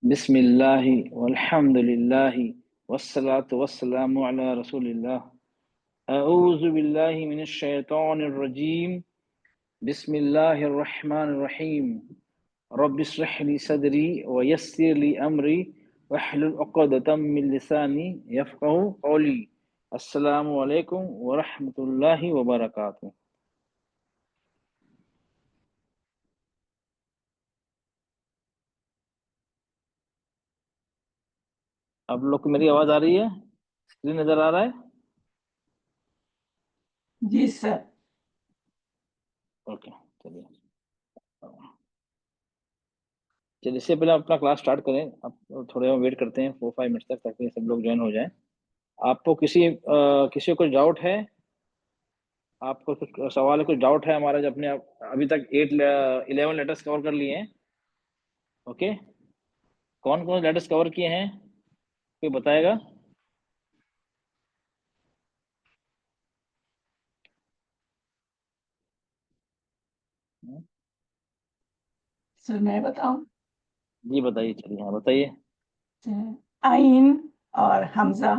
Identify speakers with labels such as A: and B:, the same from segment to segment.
A: बिस्मिल्लाहि वल्हम्दुलिल्लाहि वस्सलातु वस्सलामु अला रसूलिल्लाह। अऊज़ु बिल्लाहि मिनश शैतानिर रजीम। बिस्मिल्लाहिर रहमानिर रहीम। रब्बि इश्रह ली सदरी व यस्सिर ली अमरी वहलुल उक़दतम मिन लिसानी यफ़क़हू क़ौली। अस्सलामु अलैकुम व रहमतुल्लाहि व बरकातुहू। आप लोग को मेरी आवाज़ आ रही है? स्क्रीन नज़र आ रहा है?
B: जी सर।
A: ओके, चलिए चलिए इससे पहले अपना क्लास स्टार्ट करें। आप थोड़े और वेट करते हैं 4-5 मिनट तक, ताकि सब लोग ज्वाइन हो जाएं। आपको किसी को कुछ डाउट है? आपको कुछ सवाल है, कुछ डाउट है? हमारा जो अपने अभी तक 11 लेटर्स कवर कर लिए हैं। ओके, कौन कौन लेटर्स कवर किए हैं, कोई बताएगा?
B: सर मैं बताऊं?
A: जी बताइए, चलिए हाँ बताइए।
B: आइन और हमजा,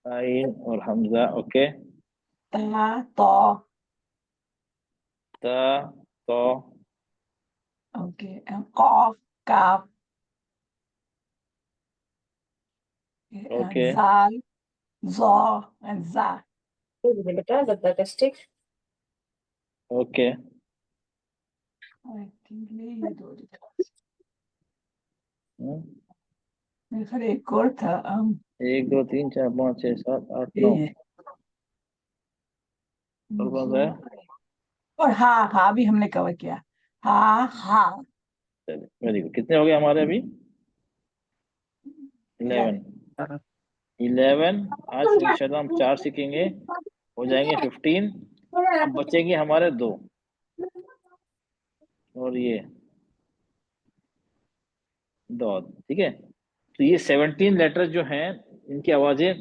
A: आइन और हमजा, ओके।
B: ता, तो,
A: ता, तो,
B: ओके, कॉफ, काफ,
A: ओके
B: जाल, जौ, जा।
C: बेटा the stick.
A: Okay.
B: I think ये दो
A: हम्म,
B: मेरे ख्याल एक और था।
A: 1 2 3 4 5 6 7 8 9
B: ये
A: और कौन सा है?
B: और हाँ हाँ भी हमने कवर किया। हाँ हाँ।
A: चलिए वेरी गुड। कितने हो गए हमारे अभी? 11।
B: 11।
A: 11। आज से इंशाल्लाह हम 4 सीखेंगे, हो जाएंगे 15। अब बचेंगे हमारे 2, और ये दो, ठीक है। तो ये 17 लेटर्स जो हैं, इनकी आवाजें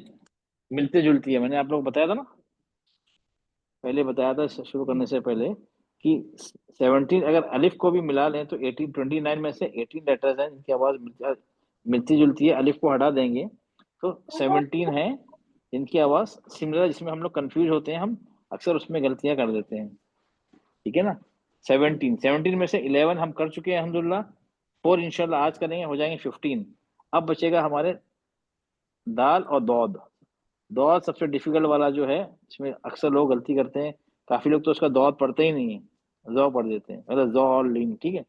A: मिलती जुलती है। मैंने आप लोग को बताया था ना, पहले बताया था शुरू करने से पहले, कि 17 अगर अलिफ को भी मिला लें तो 18, 29 में से 18 लेटर्स हैं जिनकी आवाज मिलती जुलती है। अलिफ को हटा देंगे तो 17 है जिनकी आवाज सिमिलर है, जिसमें हम लोग कंफ्यूज होते हैं, हम अक्सर उसमें गलतियां कर देते हैं, ठीक है ना। 17 में से 11 हम कर चुके हैं अल्हम्दुलिल्लाह। 4 इंशाल्लाह आज करेंगे, हो जाएंगे 15। अब बचेगा हमारे दाल और दौद। दौद सबसे डिफिकल्ट वाला जो है, इसमें अक्सर लोग गलती करते हैं। काफी लोग तो उसका दौद पढ़ते ही नहीं है, जौ पढ़ देते हैं, मतलब जौ और लीन, ठीक है।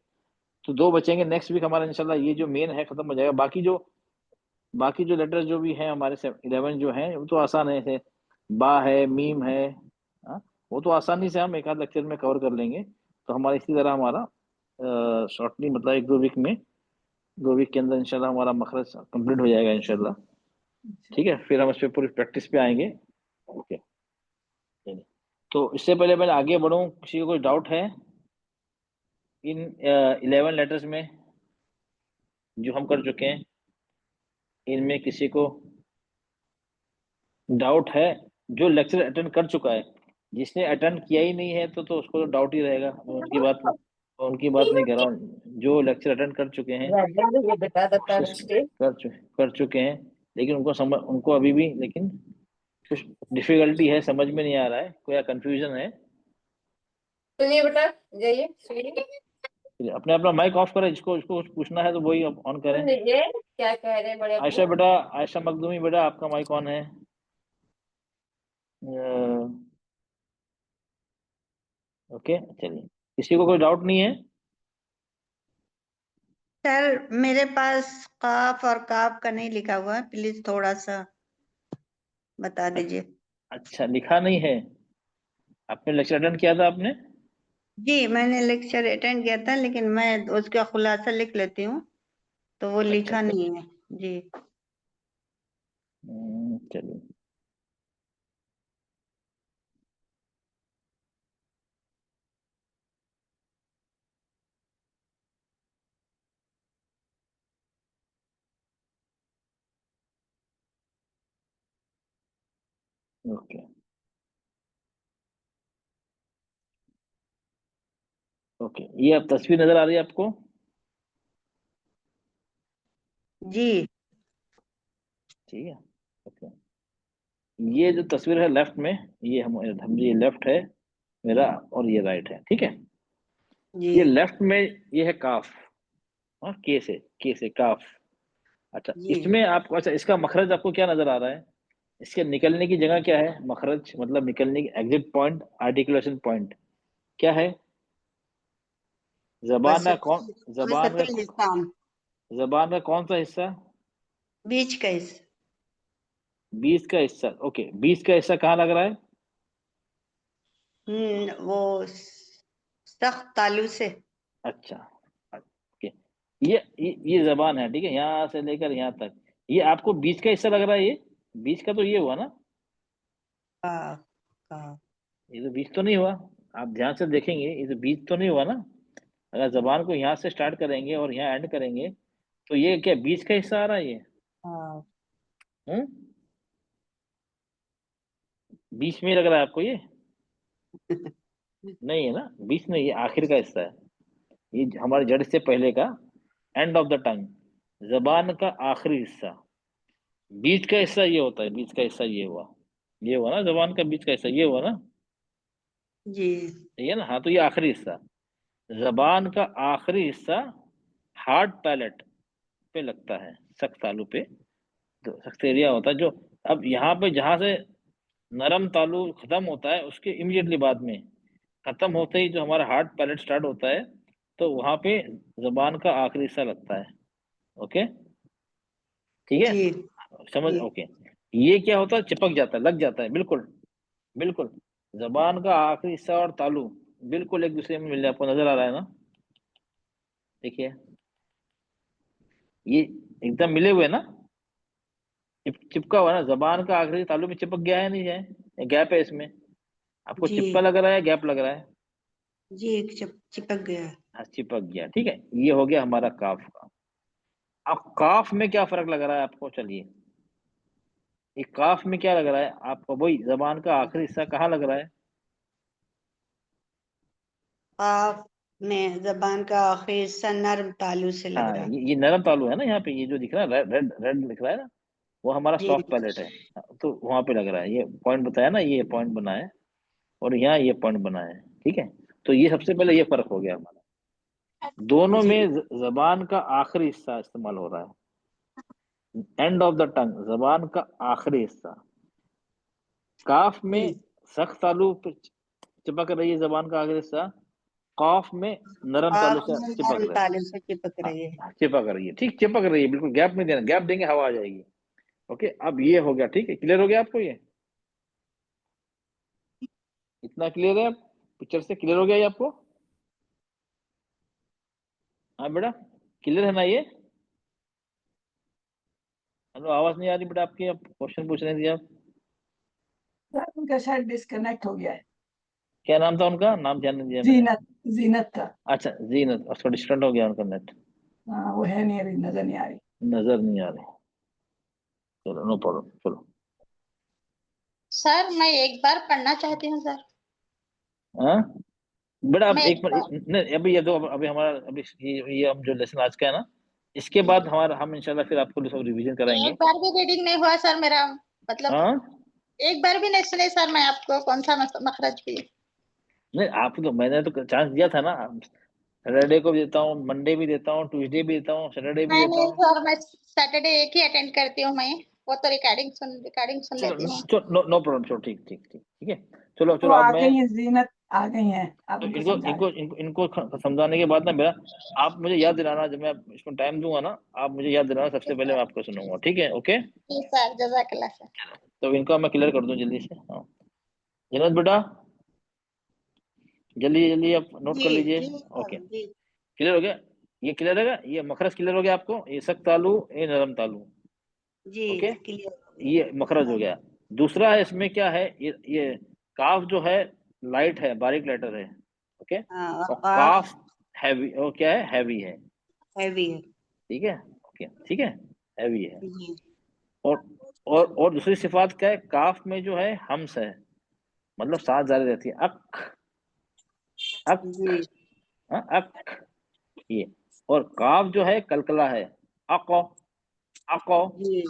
A: तो 2 बचेंगे। नेक्स्ट वीक हमारा इंशाल्लाह ये जो मेन है खत्म हो जाएगा। बाकी जो लेटर्स जो भी हैं हमारे 11 जो हैं, वो तो आसान है, जैसे बा है, मीम है, हाँ, वो तो आसानी से हम एक आध लेक्चर में कवर कर लेंगे। तो हमारा इसी तरह हमारा शॉर्टली, मतलब 1-2 वीक में, 2 वीक के अंदर इंशाल्लाह हमारा मखरज कंप्लीट हो जाएगा इंशाल्लाह, ठीक है। फिर हम इस पे पूरी प्रैक्टिस पे आएंगे। ओके, चलिए। तो इससे पहले मैं आगे बढ़ूं, किसी को कोई डाउट है इन 11 लेटर्स में जो हम कर चुके हैं? इनमें किसी को डाउट है? जो लेक्चर अटेंड कर चुका है, जिसने अटेंड किया ही नहीं है तो उसको तो डाउट ही रहेगा। मैं उनकी बात नहीं कर रहा हूँ। जो लेक्चर अटेंड कर चुके हैं,
C: ये बेटा the
A: कोशिश
C: stick.
A: कर चुके हैं, लेकिन उनको अभी भी लेकिन कुछ डिफिकल्टी है, समझ में नहीं आ रहा है, कोई कंफ्यूजन है।
C: सुनिए बेटा, जाइए सुनिए।
A: चलिए, अपने अपना माइक ऑफ करें। जिसको जिसको कुछ पूछना है तो वही ऑन करें।
C: सुन लीजिए क्या कह रहे हैं बड़े
A: आयशा
C: अब्बू।
A: बेटा, आयशा मखदूमी बेटा, आपका माइक ऑन है। ओके, चलिए। किसी को कोई डाउट नहीं है?
D: सर मेरे पास काफ और काफ का नहीं लिखा हुआ है, प्लीज थोड़ा सा बता दीजिए।
A: अच्छा, लिखा नहीं है? आपने लेक्चर अटेंड किया था आपने?
D: जी मैंने लेक्चर अटेंड किया था, लेकिन मैं उसका खुलासा लिख लेती हूँ, तो वो
A: अच्छा
D: लिखा
A: अच्छा।
D: नहीं है जी।
A: चलिए, ओके ओके। ये अब तस्वीर नजर आ रही है आपको?
D: जी
A: ठीक है, ओके। ये जो तस्वीर है लेफ्ट में, ये हम ये लेफ्ट है मेरा और ये राइट है, ठीक है।
D: जी
A: ये लेफ्ट में ये है काफ, हाँ, के से काफ। अच्छा,
D: जी
A: इसमें आपको, अच्छा, इसका मखरज आपको क्या नजर आ रहा है? इसके निकलने की जगह क्या है? मखरज मतलब निकलने की एग्जिट पॉइंट, आर्टिकुलेशन पॉइंट क्या है? जबान का कौन, जबान
D: वसतुल
A: का,
D: लिसान,
A: जबान का कौन सा हिस्सा?
D: बीच का हिस्सा।
A: बीच का हिस्सा, ओके। बीच का हिस्सा कहाँ लग रहा है?
D: वो सख्त तालू से।
A: अच्छा, ओके। ये जबान है, ठीक है, यहाँ से लेकर यहाँ तक। ये आपको बीच का हिस्सा लग रहा है? ये बीच का तो ये हुआ ना,
D: का का
A: ये तो बीच तो नहीं हुआ। आप ध्यान से देखेंगे, ये तो बीच तो नहीं हुआ ना। अगर जबान को यहाँ से स्टार्ट करेंगे और यहाँ एंड करेंगे, तो ये क्या बीच का हिस्सा आ रहा है ये?
D: हाँ
A: हम्म, बीच में ही लग रहा है आपको ये? नहीं है ना, बीच नहीं, ये आखिर का हिस्सा है। ये हमारे जड़ से पहले का, एंड ऑफ द टंग, जबान का आखिरी हिस्सा। बीच का हिस्सा ये होता है, बीच का हिस्सा ये हुआ ना, जबान का बीच का हिस्सा ये हुआ ना,
D: जी
A: ये ना, हाँ, तो ये आखिरी हिस्सा, जबान का आखिरी हिस्सा हार्ड पैलेट पे लगता है, सख्त तालू पे, तो सख्त एरिया होता है जो, अब यहाँ पे जहां से नरम तालू खत्म होता है उसके इमीडिएटली बाद में, खत्म होते ही जो हमारा हार्ड पैलेट स्टार्ट होता है, तो वहां पे जबान का आखिरी हिस्सा लगता है। ओके, ठीक है,
D: जी
A: समझ,
D: जी
A: ओके। ये क्या होता है? चिपक जाता है, लग जाता है, बिल्कुल बिल्कुल। जबान का आखिरी हिस्सा और तालू बिल्कुल एक दूसरे में मिल जाए, आपको नजर आ रहा है ना? देखिए, ये एकदम मिले हुए ना, चिपका हुआ ना, जबान का आखिरी तालु में चिपक गया है, नहीं है, गैप है इसमें? आपको
D: जी
A: चिपका लग रहा है, गैप लग रहा है?
D: जी चिपक गया।
A: हाँ, चिपक गया, ठीक है। ये हो गया हमारा काफ का। अब काफ में क्या फर्क लग रहा है आपको? चलिए, ये काफ में क्या लग रहा है आपको? वही जबान का आखिरी हिस्सा कहाँ लग रहा है?
D: काफ में जबान का आखिरी हिस्सा नर्म तालु से लग
A: हाँ,
D: रहा।
A: ये नरम तालु है ना, यहाँ पे ये जो दिख रहा है, रेड रेड रेड दिख रहा है ना, वो हमारा
D: जी
A: सॉफ्ट पैलेट है। हाँ, तो वहां पे लग रहा है, ये पॉइंट बताया ना, ये पॉइंट बना है, और यहाँ ये पॉइंट बना है, ठीक है। तो ये सबसे पहले ये फर्क हो गया हमारा, दोनों
D: जी
A: में जबान का आखिरी हिस्सा इस्तेमाल हो रहा है, एंड ऑफ द टंग, जबान का आखिरी हिस्सा। काफ में
D: जी
A: सख्त तालु पे चिपक रही है जबान का आखिरी हिस्सा, काफ में नरम तालु
D: काफ
A: से
D: में
A: चिपक
D: नर्म
A: रहा है।
D: तालु से चिपक रही है।
A: हाँ, चिपक रही है, ठीक, चिपक रही है, बिल्कुल गैप नहीं देना, गैप देंगे हवा आ जाएगी। ओके, अब ये हो गया, ठीक है, क्लियर हो गया आपको ये? इतना क्लियर है? पिक्चर से क्लियर हो गया ये आपको? हाँ बेटा, क्लियर है ना ये? हेलो, आवाज नहीं आ रही बेटा आपकी, आप क्वेश्चन पूछ रहे थे आप।
B: सर उनका शायद डिस्कनेक्ट हो गया है।
A: क्या नाम था उनका? नाम ध्यान नहीं दिया मैंने।
B: जीनत, जीनत का।
A: अच्छा, जीनत, उसका डिस्टर्ब हो गया उनका नेट,
B: हाँ, वो है नहीं, अभी नजर नहीं आ रही।
A: नजर नहीं आ रही। चलो, नो प्रॉब्लम, चलो।
E: सर मैं एक बार पढ़ना चाहती हूँ सर।
A: हाँ बेटा, अब
E: मैं
A: एक
E: एक
A: मिनट,
E: बार
A: नहीं, अभी ये दो, अभी हमारा, अभी ये हम जो लेसन आज का है ना, इसके बाद हमारा, हम इंशाल्लाह फिर आपको सब रिवीजन कराएंगे।
E: एक बार भी रीडिंग नहीं हुआ सर मेरा, मतलब
A: हाँ,
E: एक बार भी नहीं सुने सर मैं आपको कौन सा मखरज भी।
A: नहीं, आप तो, मैंने तो चांस दिया था ना, सैटरडे को भी देता हूँ, मंडे भी देता हूँ, ट्यूसडे भी देता हूँ, सैटरडे भी
E: नहीं
A: देता
E: नहीं
A: हूँ।
E: सर, मैं सैटरडे एक ही अटेंड करती हूँ मैं, वो तो रिकॉर्डिंग सुन
A: चलो,
E: लेती हूँ।
A: नो नो प्रॉब्लम, चलो, ठीक ठीक ठीक, ठीक है। चलो
B: वो
A: चलो, अब
B: आ
A: मैं,
B: गई है, जीनत आ गई है, आप
A: तो
B: उनको
A: इनको
B: समझा
A: इनको
B: दें।
A: इनको इनको समझाने के बाद ना मेरा, आप मुझे याद दिलाना, जब मैं इसको टाइम दूंगा ना, आप मुझे याद दिलाना, सबसे पहले मैं आपको सुनूंगा, ठीक है? ओके,
E: जी सर, जज़ाकल्लाह सर।
A: तो इनको मैं क्लियर कर दूं जल्दी से। हाँ, जन्नत बेटा, जल्दी जल्दी आप नोट कर
D: जी
A: लीजिए।
D: जी
A: ओके,
D: सर जी
A: क्लियर हो गया? ये क्लियर है? ये मखरज क्लियर हो गया आपको? ये सख्त तालु, ये नरम तालु।
D: जी
A: ओके,
D: क्लियर।
A: ये मखरज हो गया। दूसरा है, इसमें क्या है, ये काफ जो है लाइट है, बारीक लेटर है। ओके,
D: हाँ और
A: और
D: काफ
A: काफ हैवी, और क्या है, हैवी है,
D: हैवी है।
A: ठीक है, ओके, ठीक है, हैवी है।
D: जी
A: और और दूसरी सिफात क्या है? काफ में जो है हम्स है, मतलब सांस जारी रहती है, अक अक,
D: जी
A: हाँ, अक, ये। और काफ जो है कलकला है, अक, अको,
D: जी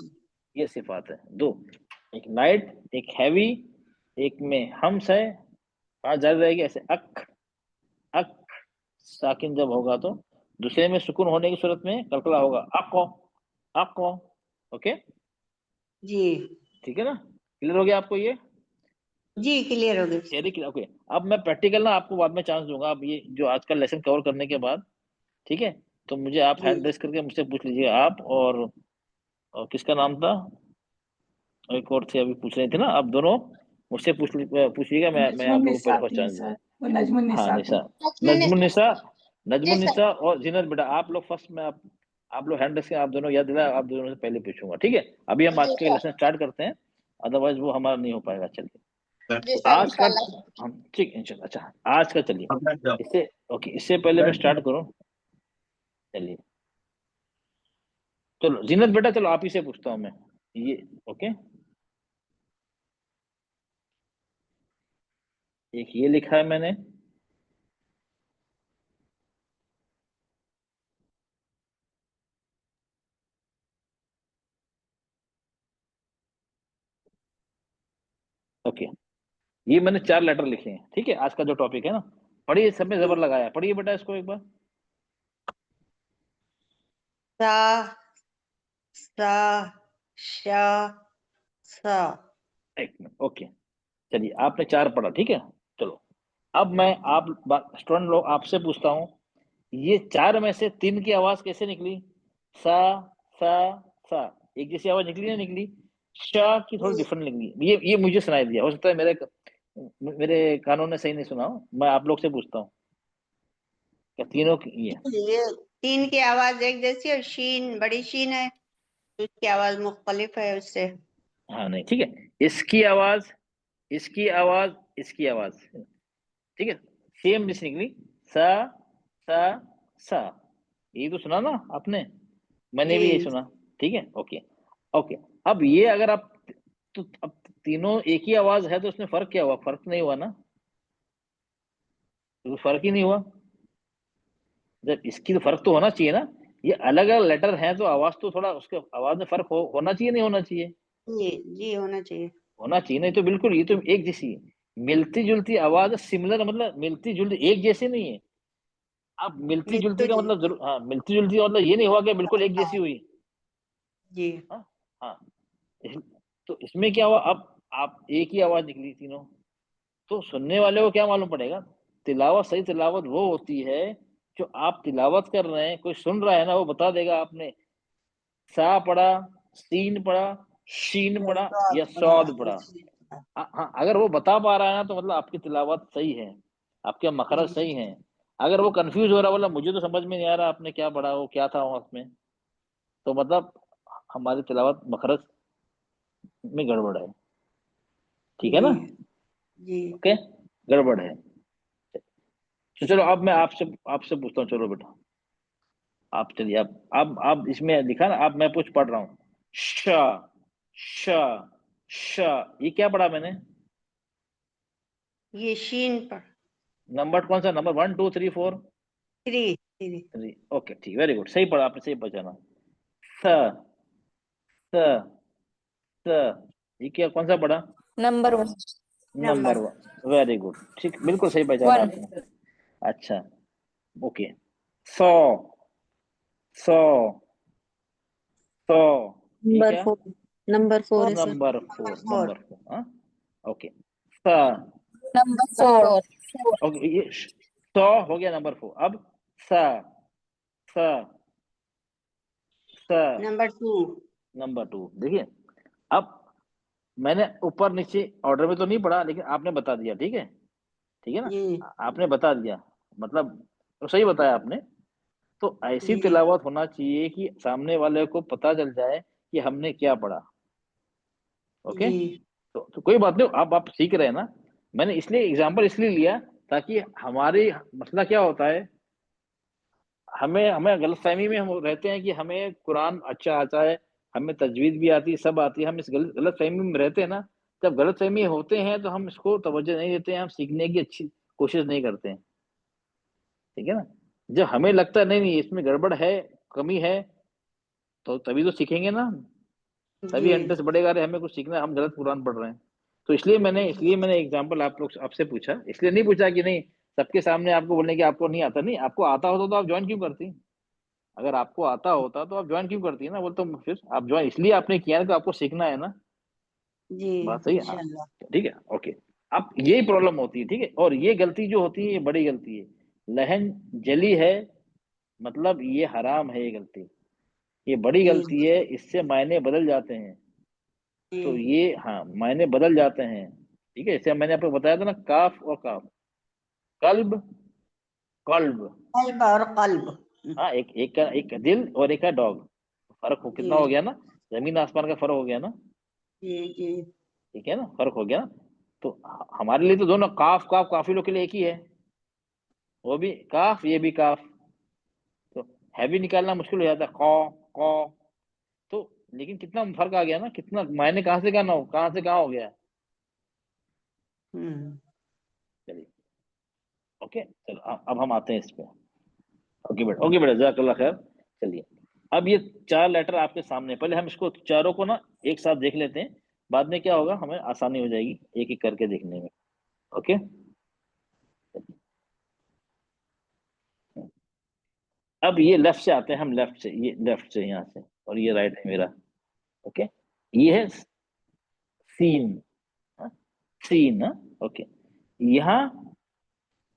A: ये सिफात है दो, एक लाइट, एक हैवी, एक में हमस है, पांच जारी रहेगी ऐसे अक, अक साकिन जब होगा तो, दूसरे में सुकून होने की सूरत में कलकला होगा अको, अको। ओके,
D: जी
A: ठीक है ना, क्लियर हो गया आपको ये?
D: जी क्लियर हो गई।
A: Theory clear, okay. अब मैं प्रैक्टिकल ना आपको बाद में चांस दूंगा, अब ये जो आज का लेसन कवर करने के बाद, ठीक है, तो मुझे आप हैंड
D: जी
A: रेस करके मुझसे पूछ लीजिएगा आप, और किसका नाम था, एक और थे अभी पूछ रहे थे ना, आप दोनों मुझसे पूछिएगा, मैं आप लोगों को
B: नजमुन्निसा
A: पहले फर्स्ट
B: थी
A: चांस
B: सर,
A: दूंगा।
B: वो
A: हाँ
B: नजमुन्निसा
A: निशा,
B: थी।
A: नजमुन्निसा,
E: जी सर।
A: नजमुन्निसा और जीनत बेटा, आप लोग फर्स्ट में, आप लोग हैंड रेस के, आप दोनों याद दिला, आप दोनों से पहले पूछूंगा, ठीक है। अभी हम आज
E: जी
A: के
E: सर।
A: लेसन स्टार्ट करते हैं, अदरवाइज वो हमारा नहीं हो पाएगा। चलिए
E: जी सर
A: आज का
E: इंशाल्लाह।
A: हम, ठीक इंशाल्लाह। अच्छा आज का चलिए, इससे ओके, इससे पहले मैं स्टार्ट करूं, चलिए चलो जीनत बेटा, चलो आप ही से पूछता हूं मैं ये, ओके। एक ये लिखा है मैंने, ओके, ये मैंने 4 लेटर लिखे हैं, ठीक है। आज का जो टॉपिक है ना, पढ़िए, सब में जबर लगाया है, पढ़िए बेटा इसको एक बार।
D: सा सा शा सा।
A: एक मिनट, ओके, चलिए आपने 4 पढ़ा, ठीक है। चलो अब मैं आप स्टूडेंट लोग आपसे पूछता हूँ, ये 4 में से 3 की आवाज कैसे निकली? सा सा सा, एक जैसी आवाज निकली ना निकली? शा की थोड़ी डिफरेंट निकली, ये मुझे सुनाई दिया, हो सकता है मेरे कानों ने सही नहीं सुना हो। मैं आप लोग से पूछता हूँ, क्या तीनों की ये?
D: ये 3 की आवाज एक जैसी और शीन बड़ी शीन है, तो उसकी आवाज मुख्तलिफ है उससे।
A: हाँ नहीं, ठीक है, इसकी आवाज, इसकी आवाज, इसकी आवाज, ठीक है, सेम जैसी निकली, सा सा सा, ये तो सुना ना आपने, मैंने भी यही
D: जी
A: सुना, ठीक है, ओके ओके। अब ये अगर आप, तो अब तीनों एक ही आवाज है, तो उसमें फर्क क्या हुआ? फर्क नहीं हुआ ना, तो फर्क ही नहीं हुआ। जब इसकी तो फर्क तो होना चाहिए ना, ये अलग अलग लेटर हैं, तो आवाज तो थोड़ा, उसके आवाज में फर्क होना चाहिए, नहीं होना चाहिए?
D: जी जी होना चाहिए।
A: होना चाहिए, नहीं तो बिल्कुल ये तो एक जैसी है, मिलती जुलती आवाज, सिमिलर मतलब मिलती जुलती, एक जैसी नहीं है। अब मिलती जुलती
D: मिट्टू
A: का
D: जी।
A: मतलब जरूर, हाँ मिलती जुलती का मतलब ये नहीं हुआ कि बिल्कुल एक जैसी हुई।
D: जी
A: हाँ हाँ, इस- तो इसमें क्या हुआ, अब आप एक ही आवाज निकली तीनों, तो सुनने वाले को क्या मालूम पड़ेगा? तिलावत, सही तिलावत वो होती है जो आप तिलावत कर रहे हैं, कोई सुन रहा है ना, वो बता देगा आपने सा पढ़ा, सीन पढ़ा, शीन पढ़ा या सौद पढ़ा। हाँ हाँ, अगर वो बता पा रहा है ना, तो मतलब आपकी तिलावत सही है, आपके मखरज सही है। अगर वो कंफ्यूज हो रहा है, बोला मुझे तो समझ में नहीं आ रहा आपने क्या पढ़ा, वो क्या था वहां में, तो मतलब हमारी तिलावत मखरज में गड़बड़ है, ठीक है
D: जी
A: ना?
D: जी
A: ओके, गड़बड़ है। तो चलो अब मैं आपसे आपसे पूछता हूँ, चलो बेटा आप चलिए, आप इसमें लिखा ना, आप मैं कुछ पढ़ रहा हूँ, श श श, ये क्या पढ़ा मैंने?
D: ये शीन पर
A: नंबर कौन सा नंबर, 1 2 3 4?
D: 3 3।
A: 3, ओके ठीक, वेरी गुड, सही पढ़ा आपने, सही पहचाना। स स स, ये क्या कौन सा पढ़ा?
C: Number 1।
A: Number
D: number
A: 1, very good, ठीक, बिल्कुल सही पहचाना
C: 1।
A: आपने। अच्छा, ओके, सौ सौ सौ, ये
F: नंबर
A: क्या?
F: 4। नंबर 4 है सर।
A: Number
D: number
A: 4,
D: 4।
A: नंबर 4, हाँ ओके। स,
C: नंबर 4।
A: ओके, ये सौ हो गया नंबर 4। अब स स स,
D: नंबर 2।
A: नंबर 2, देखिए अब मैंने ऊपर नीचे ऑर्डर में तो नहीं पढ़ा, लेकिन आपने बता दिया, ठीक है, ठीक है ना,
D: जी
A: आपने बता दिया, मतलब तो सही बताया आपने। तो ऐसी
D: जी
A: तिलावत होना चाहिए कि सामने वाले को पता चल जाए कि हमने क्या पढ़ा, ओके।
D: जी
A: तो कोई बात नहीं, आप सीख रहे हैं ना, मैंने इसलिए एग्जांपल इसलिए लिया, ताकि हमारी मसला क्या होता है, हमें हमें गलतफहमी में हम रहते हैं कि हमें कुरान अच्छा आता है, हमें तजवीद भी आती है, सब आती है, हम इस गलतफहमी में रहते हैं ना। जब गलतफहमी होते हैं तो हम इसको तवज्जो नहीं देते हैं, हम सीखने की अच्छी कोशिश नहीं करते हैं, ठीक है ना। जब हमें लगता है नहीं नहीं इसमें गड़बड़ है, कमी है, तो तभी तो सीखेंगे ना, तभी
D: जी
A: इंटरेस्ट बढ़ेगा। अरे हमें कुछ सीखना है, हम गलत कुरान पढ़ रहे हैं। तो इसलिए मैंने एग्जांपल आप लोग आपसे पूछा, इसलिए नहीं पूछा कि नहीं सबके सामने आपको बोलने की आपको नहीं आता। नहीं, आपको आता होता तो आप ज्वाइन क्यों करती? अगर आपको आता होता तो आप ज्वाइन क्यों करती है ना? वो तो फिर आप ज्वाइन इसलिए आपने किया ना कि आपको सीखना है ना।
D: जी
A: बात सही है, हाँ।
D: इंशाल्लाह।
A: ठीक है, ओके। अब यही प्रॉब्लम होती है, ठीक है। और ये गलती जो होती है ये बड़ी गलती है। लहन जली है मतलब ये हराम है, ये गलती, ये बड़ी
D: जी
A: गलती है, इससे मायने बदल जाते हैं। तो
D: जी
A: ये, हाँ, मायने बदल जाते हैं। ठीक है, जैसे मैंने आपको बताया था ना, काफ और काफ, कल्ब, कल्ब।
D: कल्ब और कल्ब।
A: हाँ, एक का दिल और एक का डॉग। फर्क हो कितना
D: जी
A: हो गया ना, जमीन आसमान का फर्क हो गया ना।
D: जी जी
A: ठीक है ना, फर्क हो गया ना। तो हमारे लिए तो दोनों काफ काफ काफी लोग के लिए एक ही है, वो भी काफ ये भी काफ। तो है भी निकालना मुश्किल हो जाता है, कौ। तो लेकिन कितना फर्क आ गया ना, कितना मायने कहाँ से कहाँ से कहाँ हो गया।
D: हम्म
A: चलिए, ओके, चलो अब हम आते हैं इस पे। ओके बेटा, जज़ाकल्लाह खैर। चलिए, अब ये 4 लेटर आपके सामने, पहले हम इसको चारों को ना एक साथ देख लेते हैं, बाद में क्या होगा हमें आसानी हो जाएगी एक एक करके देखने में। ओके, अब ये लेफ्ट से आते हैं हम, लेफ्ट से, ये लेफ्ट से यहाँ से, और ये राइट है मेरा। ओके, ये है सीन, हाँ, सीन, हाँ, ओके। यहाँ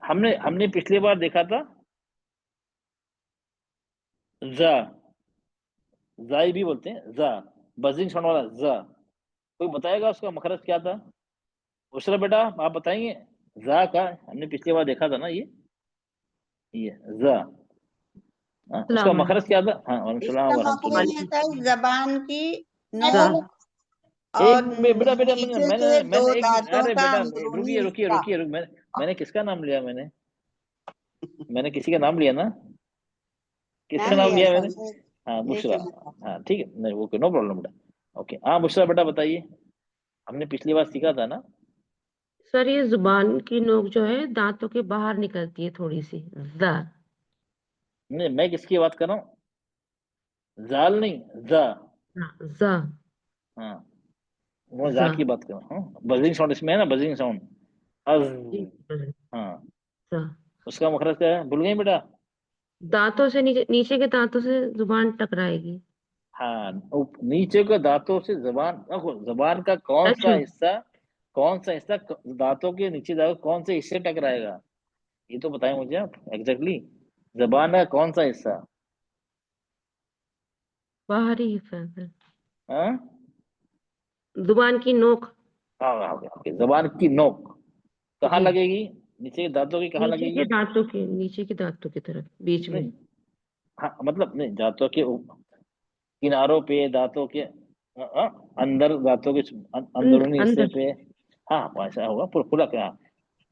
A: हमने हमने पिछली बार देखा था जा, जाई भी बोलते हैं, जा, बजिंग साउंड वाला जा। कोई बताएगा उसका मखरज क्या था? उसरा बेटा आप बताएंगे। जा का हमने पिछली बार देखा था ना, ये जा, हाँ, उसका
C: सलाम
A: मखरज क्या था? हाँ, वालेकुम सलाम
D: इसका
A: वरहमतुल्लाह।
D: मखरज होता है जबान की
E: मैं
C: जा।
E: बोलूं?
D: नोक और
A: बेटा
D: नीचे
A: मैंने
D: के दो
A: मैंने एक मिनट,
D: दांतों
A: अरे
D: का
A: बेटा
D: अंदरूनी
A: रुकिए
D: हिस्सा।
A: रुकिए रुकिए मैंने किसका नाम लिया? मैंने किसी का नाम लिया ना, किसका
D: नाम
A: नाम
D: लिया
A: लिया
D: था
A: मैंने? हाँ,
D: ये
A: बुशरा।
D: समझ।
A: हाँ ठीक है, नहीं ओके, नो प्रॉब्लम बेटा। ओके, हाँ बुशरा बेटा बताइए, हमने पिछली बार सीखा था ना।
C: सर ये जुबान की नोक जो है दांतों के बाहर निकलती है थोड़ी सी। जा।
A: नहीं, मैं किसकी बात कर रहा हूँ? जाल नहीं, जा।
C: हाँ, जा।
A: हाँ, वो जा
C: जा।
A: की बात कर रहा हूँ। बजिंग साउंड इसमें है ना, बजिंग साउंड, अज।
C: जी सर,
A: हाँ,
C: जा।
A: उसका मखरज क्या है, भूल गई बेटा?
C: दांतों से नीचे, नीचे के दांतों से जुबान टकराएगी।
A: हाँ, नीचे के दांतों से जबान, देखो जबान का
C: अच्छा।
A: कौन सा हिस्सा दांतों के नीचे दांतों कौन से हिस्से टकराएगा, ये तो बताएं मुझे आप एग्जैक्टली। जबान का कौन सा हिस्सा?
C: बाहरी हिस्सा है सर।
A: हाँ,
C: जुबान की नोक।
A: हाँ, ओके, जबान की नोक कहाँ
C: जी,
A: लगेगी? नीचे के दांतों की कहाँ
C: नीचे के
A: लगेगी?
C: दांतों के, नीचे के दांतों की तरफ बीच में।
A: नहीं, हाँ मतलब नहीं, दांतों के किनारों पे, दांतों के अंदर, दांतों के अंदरूनी हिस्से
C: अंदर।
A: पे। हाँ, ऐसा होगा पूरा पूरा क्या,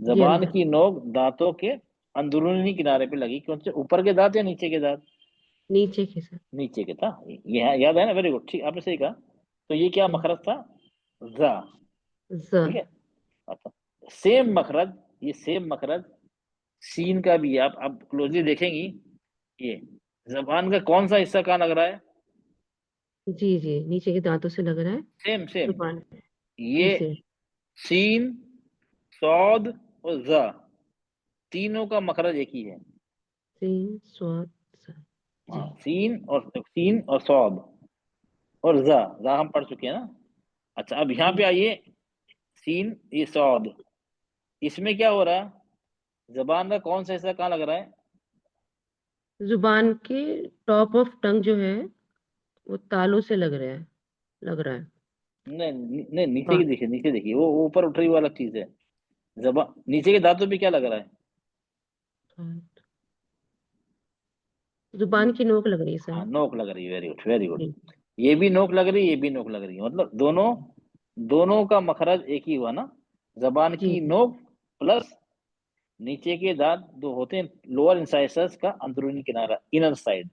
C: जी
A: जबान
C: अंदर।
A: की नोक दांतों के अंदरूनी किनारे पे लगी, कौन से, ऊपर के दांत या नीचे के दांत?
C: नीचे के सर।
A: नीचे के था, ये याद है ना, वेरी गुड, ठीक, आपने सही कहा। तो ये क्या
C: हम्म,
A: मखरज था? जा।
C: जा।
A: ठीक है, अच्छा, सेम मखरज, ये सेम मखरज सीन का भी है। आप क्लोजली देखेंगी, ये जबान का कौन सा हिस्सा कहाँ लग रहा है?
C: जी जी, नीचे के दांतों से लग रहा है।
A: सेम सेम,
C: जुबान।
A: ये
C: जी से।
A: सीन, सौद और जा, तीनों का मखरज एक ही है।
C: सीन स्वाद सा। जी।
A: हाँ, सीन और सौद और जा हम पढ़ चुके हैं ना। अच्छा, अब यहाँ
C: जी।
A: पे आइए, सीन, ये सौद, इसमें क्या हो रहा है? जबान का कौन सा हिस्सा कहाँ लग रहा है?
C: जुबान के टॉप ऑफ टंग जो है वो तालू से लग रहा है, लग रहा है।
A: नहीं नहीं, नीचे
C: हाँ,
A: की देखिए, नीचे देखिए, वो ऊपर उठ रही वो अलग चीज है। जबान नीचे के दांतों पे क्या लग रहा है?
C: हाँ। जुबान की नोक लग रही है
A: हाँ,
C: सर।
A: नोक लग रही है, वेरी गुड वेरी गुड।
C: जी।
A: ये भी नोक लग रही है, ये भी नोक लग रही है, मतलब दोनों, दोनों का मखरज एक ही हुआ ना। जबान
C: जी
A: की
C: जी
A: नोक प्लस नीचे के दांत दो होते हैं, लोअर इंसाइसस का अंदरूनी किनारा, इनर साइड।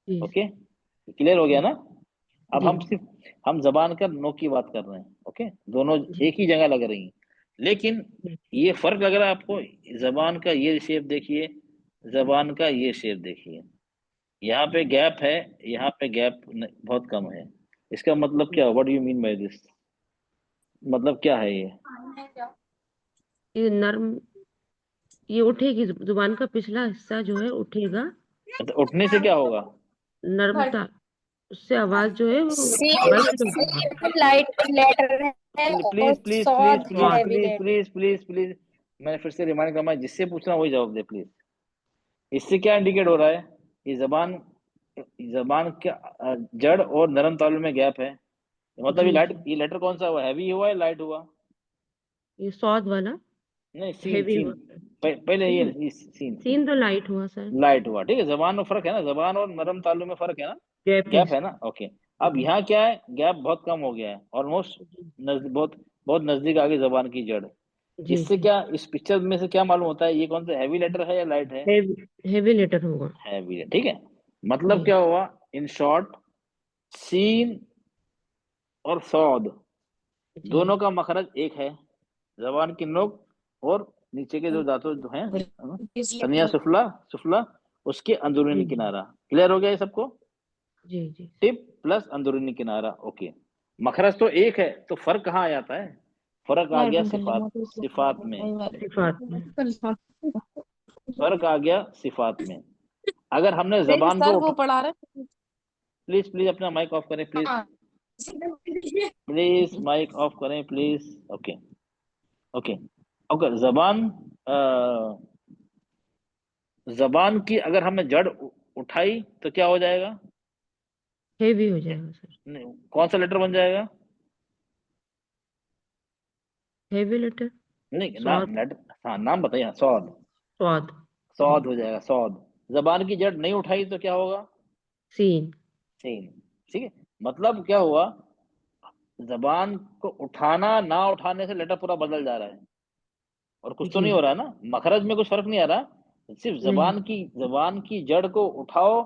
C: जी
A: ओके, क्लियर हो गया
C: जी
A: ना? अब
C: जी
A: हम जबान का नोक की बात कर रहे हैं। ओके, दोनों
C: जी
A: एक ही जगह लग रही हैं, लेकिन
C: जी।
A: ये फर्क लग रहा है आपको। जबान का ये शेप देखिए, जबान का ये शेप देखिए, यहाँ पे गैप है, यहाँ पे गैप बहुत कम है। इसका मतलब क्या, what do you mean by this? मतलब क्या है ये?
C: ये नर्म, ये उठेगी, जुबान का पिछला हिस्सा जो है उठेगा,
A: अच्छा, उठने से क्या होगा?
C: नर्मता, उससे आवाज जो है वो
G: सी
C: बंद होगी।
G: लाइट लेटर है और
A: प्लीज प्लीज प्लीज
G: सौद
A: please
G: heavy
A: please
G: letter.
A: Please please please, मैं फिर से रिमाइंड करूंगा, जिससे पूछना वही जवाब दे प्लीज। इससे क्या इंडिकेट हो रहा है? ये जबान, जबान के जड़ और नरम तालु में गैप है, मतलब ये
C: जी
A: लाइट,
C: जी,
A: ये लेटर कौन सा हुआ, हैवी हुआ है लाइट हुआ?
C: ये सौद वाला
A: नहीं, सीन
C: हैवी
A: सीन,
C: हुआ सर।
A: पहले ये
C: सीन,
A: सीन सीन
C: सीन तो लाइट हुआ सर।
A: लाइट हुआ, ठीक है। जबान में फर्क है ना, जबान और नरम तालु में फर्क है ना,
C: गैप है।
A: गैप है ना, ओके। अब यहाँ क्या है, गैप बहुत कम हो गया है, ऑलमोस्ट बहुत बहुत नजदीक आ गई जबान की जड़।
C: जी
A: इससे
C: जी,
A: क्या, इस पिक्चर में से क्या मालूम होता है, ये कौन सा हैवी लेटर है या लाइट है?
C: हैवी लेटर होगा।
A: हैवी है, ठीक है। मतलब
C: जी
A: क्या हुआ, इन शॉर्ट, सीन और सौद
C: जी
A: दोनों का मखरज एक है, जबान की नोक और नीचे के जो दांतों जो हैं, तनिया सुफला, सुफला, उसके अंदरूनी
C: जी
A: किनारा। क्लियर हो गया ये सबको?
C: जी जी,
A: टिप प्लस अंदरूनी किनारा, ओके। मखरज तो एक है, तो फर्क कहाँ आ जाता है? फर्क आ गया सिफात, सिफात में,
C: सिफात में।
A: फर्क आ गया सिफात में। अगर हमने
F: देखिए
A: जबान को
F: सर वो पढ़ा रहे।
A: प्लीज प्लीज अपना माइक ऑफ करें प्लीज,
F: हाँ
A: प्लीज माइक ऑफ करें प्लीज, ओके ओके ओके। जबान जबान की अगर हमने जड़ उठाई तो क्या हो जाएगा?
C: हैवी हो जाएगा सर।
A: नहीं, कौन सा लेटर बन जाएगा?
C: हैवी लेटर,
A: नहीं, नाम
C: स्वाद,
A: लेटर, हाँ नाम बताइए, हाँ, सौद,
C: स्वाद,
A: सौद हो जाएगा, सौद। जबान की जड़ नहीं उठाई तो क्या होगा?
C: सीन।
A: सीन, ठीक है। मतलब क्या हुआ, जबान को उठाना ना उठाने से लेटर पूरा बदल जा रहा है, और कुछ तो
C: जी,
A: नहीं हो रहा है ना, मखरज में कुछ फर्क नहीं आ रहा, सिर्फ
C: नहीं,
A: जबान की जड़ को उठाओ,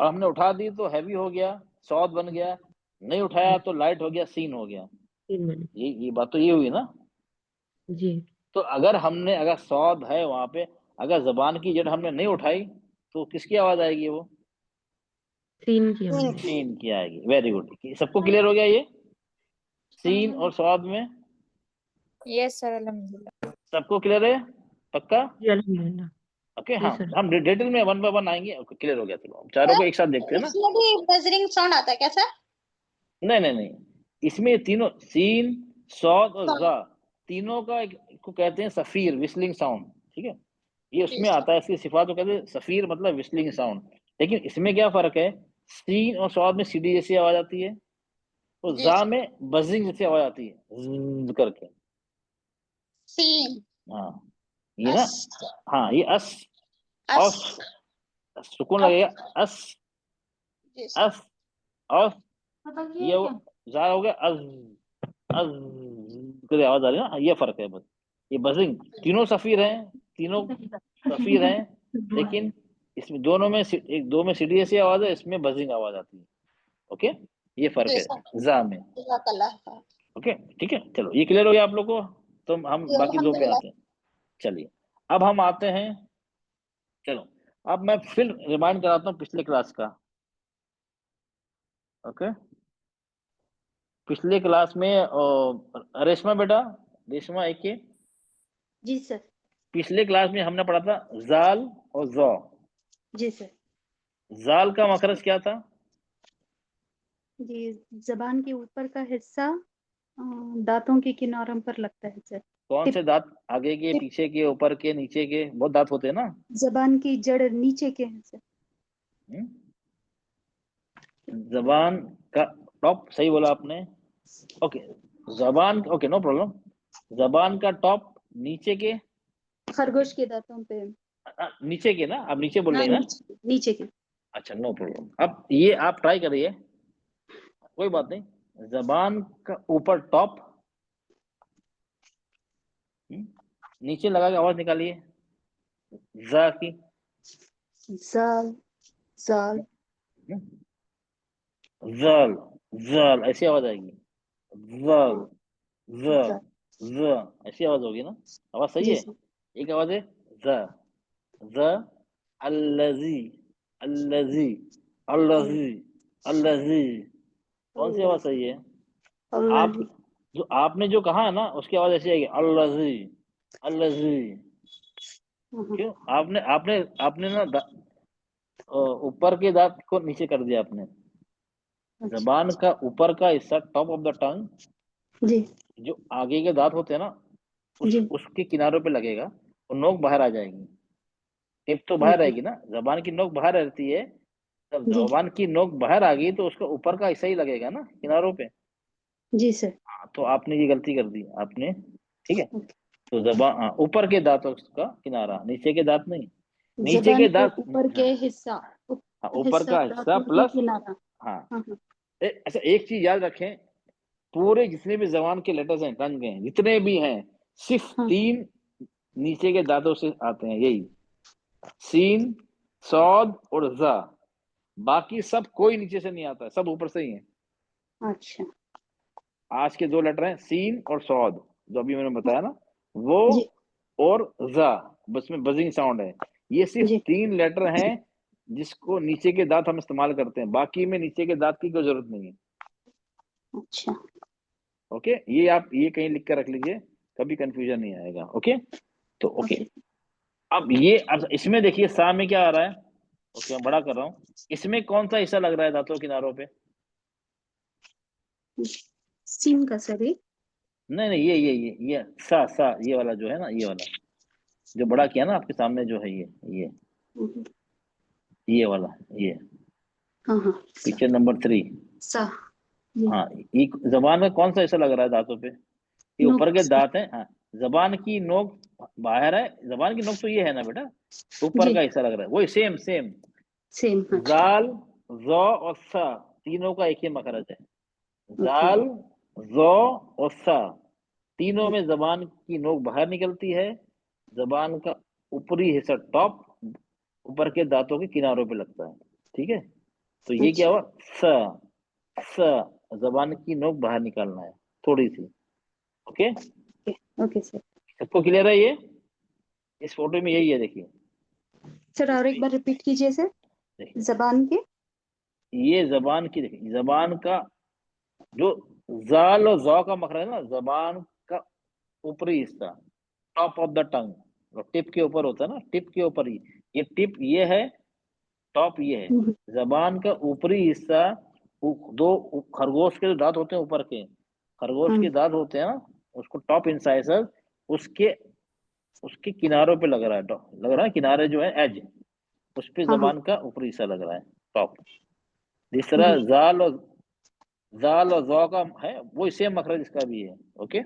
A: हमने उठा दी तो हैवी हो गया, सौद बन गया, नहीं उठाया तो लाइट हो गया, सीन हो गया।
C: सीन बने।
A: ये बात तो ये हुई ना।
C: जी,
A: तो अगर हमने, अगर सौद है वहां पे, अगर जबान की जड़ हमने नहीं उठाई तो किसकी आवाज आएगी वो?
C: सीन की आवाज है।
A: सीन की आएगी। वेरी गुड, सबको क्लियर हो गया ये, सीन और सौद में?
G: यस सर अल्हम्दुलिल्लाह।
A: सबको क्लियर है, पक्का?
C: जी अल्हम्दुलिल्लाह।
A: ओके,
C: जी
A: हाँ,
C: सर।
A: हम डिटेल में वन बाय वन आएंगे। ओके, क्लियर हो गया, चलो हम चारों को एक साथ देखते हैं ना।
E: इसमें भी बजरिंग साउंड आता है क्या सर?
A: नहीं नहीं नहीं, इसमें ये तीनों, सीन, सौद और
E: हाँ,
A: जा, तीनों का को कहते हैं सफीर, विस्लिंग साउंड, ठीक है। ये
E: जी
A: उसमें आता है, इसकी सिफात को कहते हैं सफीर, मतलब विस्लिंग साउंड। लेकिन इसमें क्या फर्क है, सीन और सौद में सीडी जैसी आवाज आती है, और
E: जी
A: जा
E: जी।
A: में बजिंग जैसी आवाज आती है, ज़्ज़ करके।
E: सीन,
A: हाँ, ये ना,
E: अस,
A: हाँ ये अस,
E: अस,
A: और सुकून
E: अफ,
A: लगेगा, अस,
E: जी सर।
A: अस, और ये जा हो गया, अज, अज करके आवाज आ रही है ना, ये फर्क है बस। ये बजिंग, तीनों सफीर हैं, तीनों सफीर हैं, लेकिन इसमें दोनों में एक, दो में सीडी जैसी आवाज है, इसमें बजिंग आवाज आती है। ओके, ये फर्क
E: जी
A: है
E: सर,
A: जा में।
E: जज़ाकल्लाह खैर।
A: ओके, ठीक है, चलो ये क्लियर हो गया आप लोग को। तो हम
E: जी
A: बाकी दो पे
E: अल्हम्दुलिल्लाह।
A: आते हैं। चलिए, अब हम आते हैं, चलो अब मैं फिर रिमाइंड कराता हूँ पिछले क्लास का। ओके, पिछले क्लास में रेशमा बेटा, रेशमा एक के,
H: जी सर।
A: पिछले क्लास में हमने पढ़ा था जाल और जौ।
H: जी सर।
A: जाल का मखरज क्या था?
H: जी, जबान के ऊपर का हिस्सा दांतों के किनारों पर लगता है सर।
A: कौन से
H: टिप,
A: दांत, आगे के,
H: टिप,
A: पीछे के, ऊपर के, नीचे के, बहुत दांत होते हैं ना।
H: जबान की जड़ नीचे के हैं सर।
A: हम्म? जबान का टॉप, सही बोला आपने, ओके। जबान, ओके, नो प्रॉब्लम। जबान का टॉप नीचे के,
H: खरगोश के दांतों पे।
A: नीचे के ना, आप नीचे बोल रही हैं ना?
H: नीचे के।
A: अच्छा, नो प्रॉब्लम। अब ये आप ट्राई करिए, कोई बात नहीं। जबान का ऊपर टॉप, नीचे लगा के आवाज निकालिए, जा की,
H: जाल, जाल,
A: जल, जल ऐसी आवाज आएगी, जल, ज,
H: जाल।
A: ज ऐसी आवाज होगी ना, आवाज सही
H: जी
A: है।
H: सर।
A: एक आवाज है ज, ज, अल्लजी, अल्लजी, अल्लजी, अल्लजी। कौन सी आवाज सही है? आप
H: अल्लाजी।
A: जो आपने जो कहा है ना उसकी आवाज ऐसी आएगी, अल्लजी, अल्लजी। क्यों? आपने आपने आपने ना ऊपर के दांत को नीचे कर दिया आपने। जबान का ऊपर का हिस्सा, टॉप ऑफ द टंग,
H: जी
A: जो आगे के दांत होते हैं ना,
H: जी
A: उसके किनारों पे लगेगा और नोक बाहर आ जाएगी। टिप तो बाहर आएगी ना, जबान की नोक बाहर रहती है। जब
H: जी
A: जबान की नोक बाहर आ गई तो उसका ऊपर का हिस्सा ही लगेगा ना किनारों पे।
H: जी सर।
A: हाँ, तो आपने ये गलती कर दी आपने, ठीक है। तो जबान, हाँ, ऊपर के दांतों का किनारा, नीचे के दांत नहीं। नीचे
H: जबान
A: के
H: के
A: दांत,
H: ऊपर के हिस्सा,
A: हाँ, ऊपर
H: हिस्सा
A: का हिस्सा
H: दांतों के
A: प्लस,
H: किनारा।
A: हाँ।
H: हाँ हाँ
A: अच्छा, एक चीज याद रखें, पूरे जितने भी जबान के लेटर्स हैं, टंग के जितने भी हैं, सिर्फ
H: हाँ
A: 3 नीचे के दांतों से आते हैं, यही सीन, सौद और जा। बाकी सब कोई नीचे से नहीं आता, सब ऊपर से ही है।
H: अच्छा
A: आज के 2 लेटर हैं सीन और सौद, जो अभी मैंने बताया ना, वो
H: जी
A: और जा, बस में बजिंग साउंड है। ये सिर्फ
H: जी
A: 3 लेटर हैं जिसको नीचे के दांत हम इस्तेमाल करते हैं, बाकी में नीचे के दांत की कोई जरूरत नहीं है।
H: अच्छा
A: ओके, ये आप ये कहीं लिख कर रख लीजिए, कभी कंफ्यूजन नहीं आएगा। ओके, तो ओके।
H: ओके
A: अब ये, अब इसमें देखिए सा में क्या आ रहा है। ओके, मैं बड़ा कर रहा हूँ। इसमें कौन सा हिस्सा लग रहा है दांतों किनारों पे?
H: सीन का सर ये।
A: नहीं नहीं, ये सा ये वाला जो है ना, ये वाला जो बड़ा किया ना आपके सामने जो है, ये
H: हम्म,
A: ये वाला, ये
H: हाँ हाँ
A: पिक्चर नंबर 3।
H: सा जी
A: हाँ, ये जबान का कौन सा हिस्सा लग रहा है दांतों पे? ये ऊपर
H: नोक
A: के
H: सर।
A: दांत हैं, हाँ। जबान की नोक बाहर है, जबान की नोक तो ये है ना बेटा, ऊपर
H: जी
A: का हिस्सा लग रहा है, वही सेम सेम।
H: सेम। अच्छा
A: जाल, जौ और सा, तीनों का एक ही मखरज है।
H: ओके
A: जाल, जौ और सा, तीनों में जबान की नोक बाहर निकलती है। जबान का ऊपरी हिस्सा, टॉप, ऊपर के दांतों के किनारों पे लगता है, ठीक है। तो ये क्या
H: अच्छा
A: हुआ, स, स, जबान की नोक बाहर निकालना है थोड़ी सी। Okay,
H: okay okay sir.
A: सबको क्लियर है ये? इस फोटो में यही है, देखिए।
H: सर और एक बार रिपीट कीजिए सर,
A: देखिए,
H: जबान के।
A: ये जबान की, देखिए जबान का जो जाल और जौ का मखरज है ना, जबान का ऊपरी हिस्सा, top of the tongue, tip के ऊपर होता है ना, टिप के ऊपर ही, ये टिप ये है, टॉप ये है। जबान का ऊपरी हिस्सा, 2 खरगोश के जो दांत होते हैं ऊपर के, खरगोश के दांत होते हैं ना, उसको टॉप इंसाइजर, उसके उसके किनारों पे लग रहा है, लग रहा है किनारे जो है, एज, उस पे
H: हाँ हाँ
A: जबान का ऊपरी हिस्सा लग रहा है, टॉप। जिस तरह जाल और जौ का है, वो सेम मखरज इसका भी है। Okay,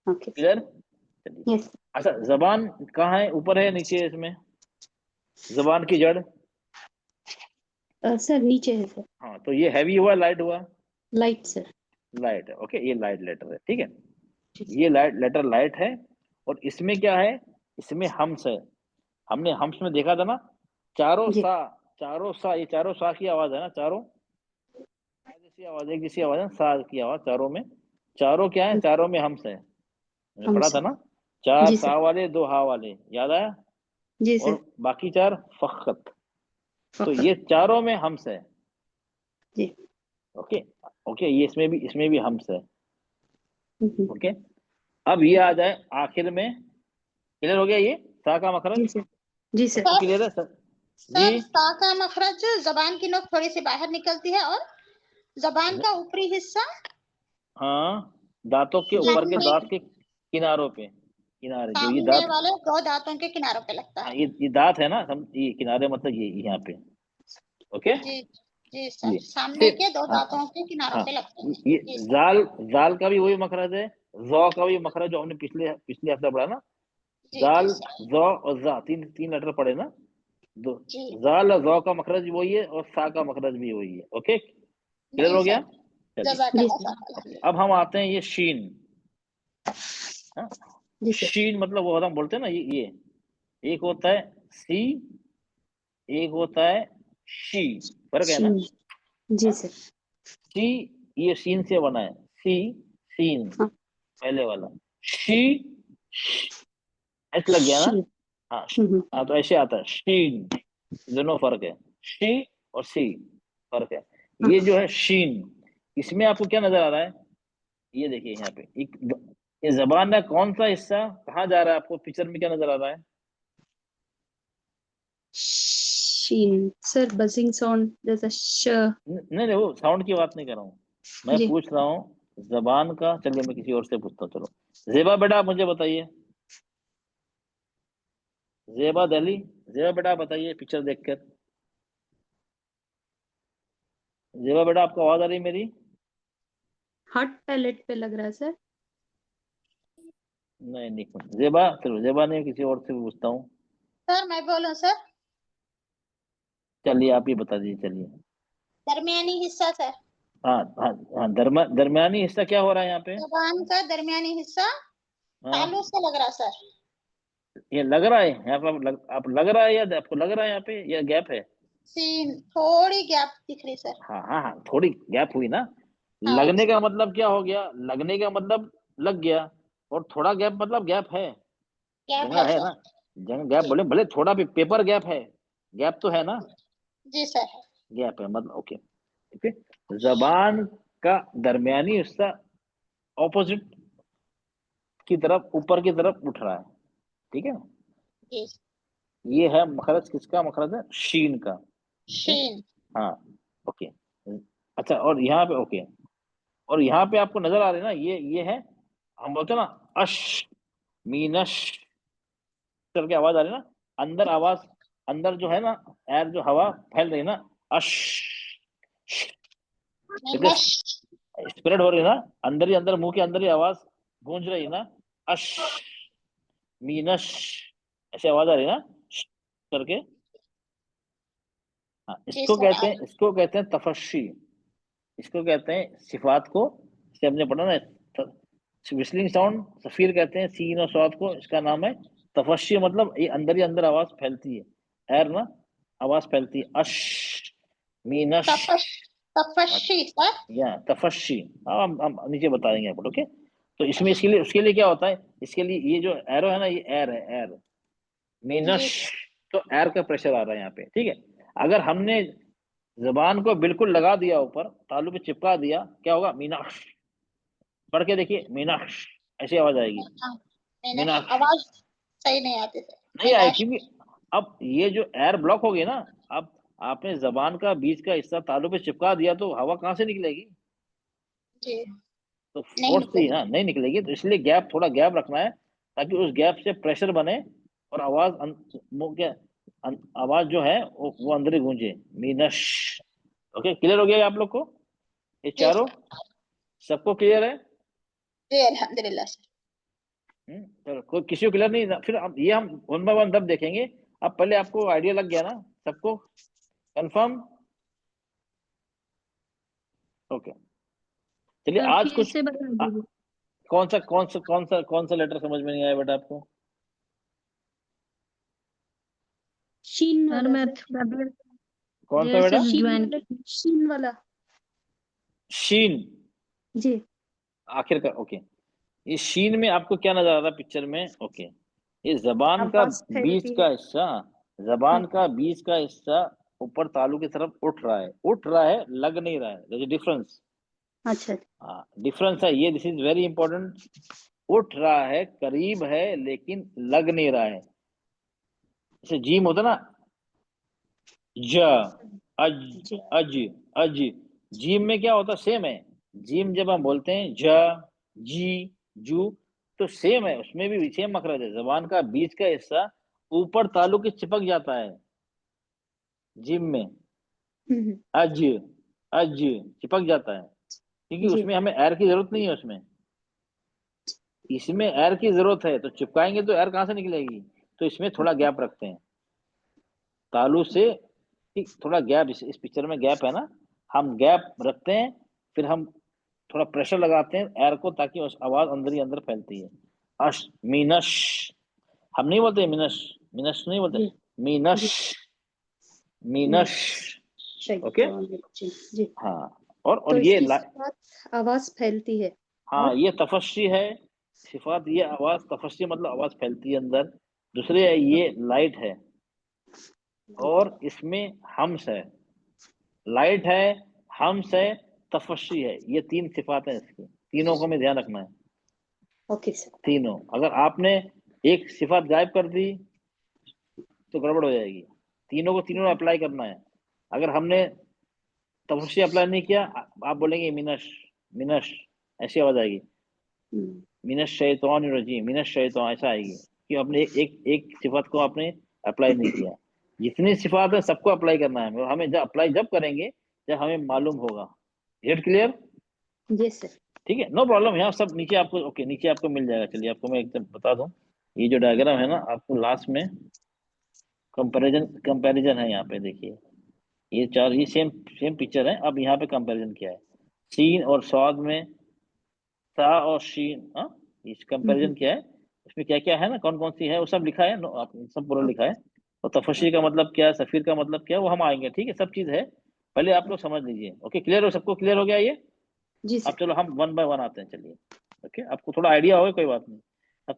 H: okay
A: clear? चलिए।
H: यस
A: अच्छा, जबान कहाँ है, ऊपर है नीचे है इसमें? जबान की जड़,
H: सर नीचे है सर।
A: हाँ, तो ये हैवी हुआ, लाइट हुआ?
H: Light sir.
A: लाइट है। ओके, ये लाइट लेटर है, ठीक है।
H: जी
A: ये लाइट लेटर लाइट है। और इसमें क्या है, इसमें हम्स है। हमने हम्स में देखा था ना, चारों
H: जी
A: सा, चारों सा, ये चारों सा की आवाज है ना, चारों जैसी आवाज है, किसी आवाज है, सा की आवाज चारों में। चारों क्या है, चारों में हम्स है, मैंने
H: हम
A: पढ़ा था
H: सर।
A: ना। 4
H: जी
A: सा
H: सर।
A: वाले, 2 हा वाले, याद आया?
H: जी
A: और
H: सर।
A: बाकी 4 फखत। तो
H: फकत।
A: ये चारों में हम्स है।
H: जी
A: ओके, ओके, ये इसमें भी हम्स है।
H: हम्म,
A: ओके, अब ये आ जाए आखिर में। क्लियर हो गया ये सा का
H: जी
A: मखरज?
H: सर। जी सर।
A: सबको
E: सर
A: क्लियर है सर? जी,
E: सर सा का मखरज, जबान की नोक थोड़ी सी बाहर निकलती है और जबान का ऊपरी हिस्सा
A: हाँ, दांतों के ऊपर के
E: सामने
A: दांत के किनारों पे, किनारे जो ये
E: सामने
A: दांत,
E: वाले 2 दांतों के किनारों पे लगता
A: हाँ,
E: है।
A: ये दांत है ना, ये किनारे मतलब ये यहाँ पे। ओके,
E: जी जी सर,
A: ये
E: सामने
A: फिर,
E: के 2
A: हाँ
E: दांतों के किनारों
A: हाँ,
E: पे लगते हैं।
A: ये
E: जी सर।
A: जाल, जाल का भी वही मखरज है, जौ का भी मखरज, जो हमने पिछले पिछले हफ्ते पढ़ा ना।
E: जी जी
A: जाल,
E: सर।
A: जौ और जा, तीन तीन लेटर पढ़े ना, दो।
E: जी
A: जाल और जौ का मखरज भी वही है, और सा का मखरज भी वही है। ओके, क्लियर
E: जी
A: हो गया?
E: सर।
A: चलिए,
H: जी
E: जज़ाकल्लाह
H: सर।
E: सर।
A: अब हम आते हैं ये शीन। हाँ?
H: जी सर।
A: शीन मतलब वो हम बोलते हैं ना, ये एक होता है सी, एक होता है शी, फर्क है ना?
H: शीन। जी
A: हाँ?
H: सर।
A: सी, ये शीन से बना है, सी, सीन,
H: हाँ
A: पहले वाला। शी, ऐसे लग गया ना?
H: शीन।
A: हाँ,
H: हम्म
A: हाँ, तो ऐसे आता है शीन, दोनों फर्क है। शी और सी फर्क है। ये जो है शीन, इसमें आपको क्या नजर आ रहा है? ये देखिए यहाँ पे एक ये जबान का कौन सा हिस्सा कहाँ जा रहा है? आपको पिक्चर में क्या नजर आ रहा है?
H: शीन सर, बजिंग साउंड जैसा श।
A: नहीं नहीं, वो साउंड की बात नहीं कर रहा हूँ, मैं
H: जी
A: पूछ रहा हूँ जबान का। चलिए मैं किसी और से पूछता हूँ। चलो जेबा बेटा आप मुझे बताइए, जेबा दहली, जेबा बेटा आप बताइए पिक्चर देखकर। जेबा बेटा आपको आवाज आ रही है मेरी?
H: हॉट पैलेट पे लग रहा है सर।
A: नहीं नहीं, जेबा, चलो जेबा नहीं, किसी और से पूछता हूँ।
E: सर मैं बोलूं सर?
A: चलिए आप ही बता दीजिए, चलिए।
E: दरमियानी हिस्सा सर,
A: हाँ हाँ हाँ, दरमियानी हिस्सा क्या हो रहा है यहाँ पे?
E: जबान का दरमियानी हिस्सा
A: हाँ,
E: तालू से लग रहा सर।
A: ये लग रहा है यहाँ पे? आप लग रहा है या आपको लग रहा है यहाँ पे या गैप है?
E: सीन थोड़ी गैप दिख रही सर।
A: हाँ हाँ हाँ, थोड़ी गैप हुई ना।
E: हाँ
A: लगने का मतलब क्या हो गया? लगने का मतलब लग गया, और थोड़ा गैप मतलब गैप है,
E: गैप
A: जगह
E: है
A: है
E: सर।
A: ना। जगह गैप,
E: जी
A: भले भले थोड़ा भी पेपर गैप है, गैप तो है ना।
E: जी सर।
A: गैप है मतलब ओके। ठीक है, जबान का दरमियानी हिस्सा ऑपोजिट की तरफ, ऊपर की तरफ उठ रहा है, ठीक है।
E: जी
A: ये है मखरज, किसका मखरज है? शीन का। ठीक है,
E: शीन।
A: हाँ ओके। अच्छा, और यहाँ पे ओके, और यहाँ पे आपको नजर आ रही है ना, ये है, हम बोलते हैं ना अश, मीनश करके आवाज आ रही है ना, अंदर आवाज, अंदर जो है ना एयर, जो हवा फैल रही है ना, अश करके
E: मीनश।
A: स्प्रेड हो रही है ना, अंदर ही अंदर, मुंह के अंदर ही आवाज गूंज रही है ना, अश मीनश, ऐसे आवाज आ रही है ना करके। हाँ,
E: जी
A: इसको
E: सर
A: कहते हैं, इसको कहते हैं तफस्सी, इसको कहते हैं सिफात को, जैसे हमने पढ़ा ना विस्लिंग साउंड, सफीर कहते हैं सीन और स्वाद को, इसका नाम है तफस्सी। मतलब ये अंदर ही अंदर आवाज फैलती है, एयर ना, आवाज फैलती है, अश मीनश,
E: तफश तफशी सर।
A: या तफस्सी। हम नीचे बताएंगे आपको, ओके। तो इसमें इसके लिए, उसके लिए क्या होता है, इसके लिए ये जो एरो है ना, ये एयर है, एयर
E: जी
A: मीनश, तो एयर का प्रेशर आ रहा है यहाँ पे, ठीक है। अगर हमने जबान को बिल्कुल लगा दिया ऊपर, तालू पे चिपका दिया, क्या होगा? मीनाक्ष, पढ़ के देखिए, मीनाक्ष, ऐसी आवाज आएगी,
E: हाँ, मीनश
A: मीनाक्ष।
E: आवाज सही नहीं आती सर।
A: नहीं आए,
E: मीनश।
A: क्योंकि अब ये जो एयर ब्लॉक हो गई ना, अब आपने जबान का बीच का हिस्सा तालू पे चिपका दिया, तो हवा कहाँ से निकलेगी?
E: जी
A: तो
E: नहीं
A: फोर्स से,
E: निकलेगी।
A: हाँ नहीं निकलेगी, तो इसलिए गैप, थोड़ा गैप रखना है, ताकि उस गैप से प्रेशर बने और आवाज मुंह के आवाज जो है वो अंदर ही गूंजे, मीनश। ओके, क्लियर हो गया आप लोग को ये
E: जी
A: चारों?
E: सर।
A: सबको क्लियर है?
E: जी अल्हम्दुलिल्लाह सर।
A: चलो, कोई किसी को क्लियर नहीं था, फिर अब ये हम वन बाय वन तब देखेंगे। अब पहले आपको आइडिया लग गया ना सबको, कंफर्म? ओके, चलिए
H: सर
A: आज
H: फिर
A: कुछ
H: से बता
A: आ,
H: दीजिए।
A: कौन सा लेटर समझ में नहीं आया बेटा आपको?
H: शीन
C: सर
H: वाला
C: मैं
H: सर।
C: थोड़ा देर
A: कौन सा
C: देर से
A: बेटा?
H: शीन
C: ज्वाइन
H: वाला, शीन वाला।
A: शीन,
H: जी
A: आखिर का, ओके। ये शीन में आपको क्या नजर आ रहा है पिक्चर में? ओके, ये जबान का
H: आवाज
A: बीच
H: फैलती
A: का
H: है।
A: हिस्सा, जबान
H: हाँ,
A: का बीच का हिस्सा ऊपर तालू की तरफ उठ रहा है, उठ रहा है, लग नहीं रहा है, डिफरेंस।
H: अच्छा
A: हाँ डिफरेंस है ये, दिस इज वेरी इंपॉर्टेंट। उठ रहा है, करीब है, लेकिन लग नहीं रहा है। जैसे जीम होता ना, ज, अज,
H: जी।
A: अज, अज, जीम में क्या होता? सेम है। जीम जब हम बोलते हैं ज, जी, जू, तो सेम है, उसमें भी सेम मखरज है। जबान का बीच का हिस्सा ऊपर तालु के चिपक जाता है जीम में,
H: हम्म,
A: अज, अज, चिपक जाता है, क्योंकि
H: जी
A: उसमें हमें एयर की जरूरत नहीं है उसमें, इसमें एयर की जरूरत है, तो चिपकाएंगे तो एयर कहाँ से निकलेगी? तो इसमें थोड़ा गैप रखते हैं तालू से, ठीक, थोड़ा गैप, इस पिक्चर में गैप है ना, हम गैप रखते हैं, फिर हम थोड़ा प्रेशर लगाते हैं एयर को, ताकि उस आवाज अंदर ही अंदर फैलती है। अश, मीनश, हम नहीं बोलते मिनश, मिनश नहीं बोलते,
H: जी
A: मीनश,
H: जी।
A: मीनश। ओके,
H: शैतान रजीम। जी।
A: हाँ,
H: तो
A: और ये
H: इसकी सिफात आवाज फैलती है।
A: हाँ
H: और
A: ये तफस्सी है, सिफात, ये आवाज तफस्सी मतलब आवाज फैलती है अंदर। दूसरे है ये लाइट है, और इसमें हम्स है, लाइट है, हम्स है, तफस्सी है। ये 3 सिफात हैं इसकी, तीनों को हमें ध्यान रखना है।
F: Okay sir.
A: तीनों, अगर आपने एक सिफात गायब कर दी तो गड़बड़ हो जाएगी। तीनों को तीनों अप्लाई करना है। अगर हमने तफस्सी अप्लाई नहीं किया, आप बोलेंगे मिनश मिनश, ऐसी आवाज आएगी, मिनश शैतान रजीम, मिनश शैतान, ऐसा आएगी कि आपने एक सिफात को आपने अप्लाई नहीं किया। जितनी सिफात है सबको अप्लाई करना है, और हमें जब करेंगे जब हमें मालूम होगा। Is clear?
F: Yes sir.
A: ठीक है, नो प्रॉब्लम। यहाँ सब नीचे आपको, ओके, नीचे आपको मिल जाएगा। चलिए आपको मैं एकदम बता दूं, ये जो डायग्राम है ना, आपको लास्ट में कंपैरिजन है। यहाँ पे देखिए, ये 4, ये सेम सेम पिक्चर है। अब यहाँ पे कंपैरिजन किया है, सीन और स्वाद में, सा और शीन। हाँ, इस कंपैरिजन किया है। उसमें क्या क्या है ना, कौन कौन सी है, वो सब लिखा है। आप सब पूरा लिखा है। और तफस्सी का मतलब क्या है, सफीर का मतलब क्या है, वो हम आएंगे। ठीक है, सब चीज है, पहले आप लोग समझ लीजिए। ओके, क्लियर हो? सबको क्लियर हो गया ये?
F: जी
A: अब
F: सर।
A: चलो हम 1 बाय 1 आते हैं। चलिए, ओके, आपको थोड़ा आइडिया होगा, कोई बात नहीं। अब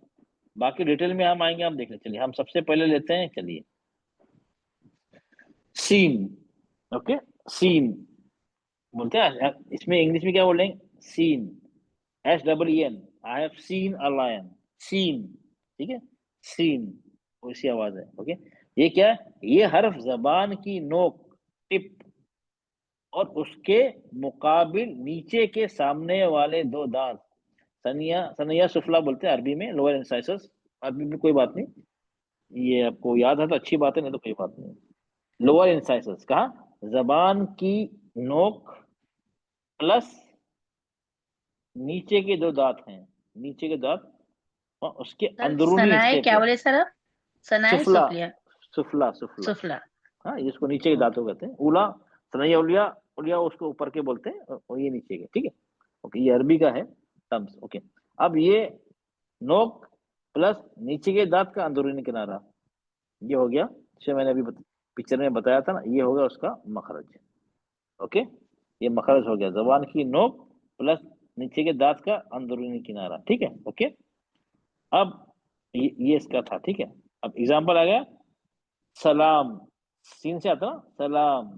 A: बाकी डिटेल में हम आएंगे, हम देख लें। चलिए हम सबसे पहले लेते हैं, चलिए, सीन। ओके, सीन बोलते हैं, इसमें इंग्लिश में क्या बोलेंगे, seen, SEEN। I have seen a lion, seen. ठीक है, सीन, वैसी आवाज है। ओके, ये क्या है, ये हर्फ जबान की नोक, टिप, और उसके मुकाबिल नीचे के सामने वाले 2 दांत, सनिया सनिया सुफला बोलते हैं अरबी में, लोअर इंसाइसस। अरबी में कोई बात नहीं, ये आपको याद है तो अच्छी बात है, नहीं तो कोई बात नहीं। लोअर इंसाइसस कहा, जबान की नोक प्लस नीचे के 2 दांत हैं, नीचे के दांत, और उसके
F: सर
A: अंदरूनी
F: सनाए
A: हिस्से
F: क्या
A: पे,
F: बोले सर आप? सनाए
A: सुफला,
F: सुफलिया?
A: सुफला सुफला,
F: सुफला।
A: हाँ, ये इसको नीचे के दांतों कहते हैं। उला, सनैया उलिया, उलिया उसको ऊपर के बोलते हैं, और ये नीचे के। ठीक है, ओके, ये अरबी का है टर्म्स। ओके, अब ये नोक प्लस नीचे के दांत का अंदरूनी किनारा, ये हो गया, जैसे मैंने अभी पिक्चर में बताया था ना, ये हो गया उसका मखरज। ओके, ये मखरज हो गया, जबान की नोक प्लस नीचे के दांत का अंदरूनी किनारा। ठीक है, ओके। अब ये इसका था। ठीक है, अब एग्जाम्पल आ गया, सलाम, सीन से आता ना, सलाम,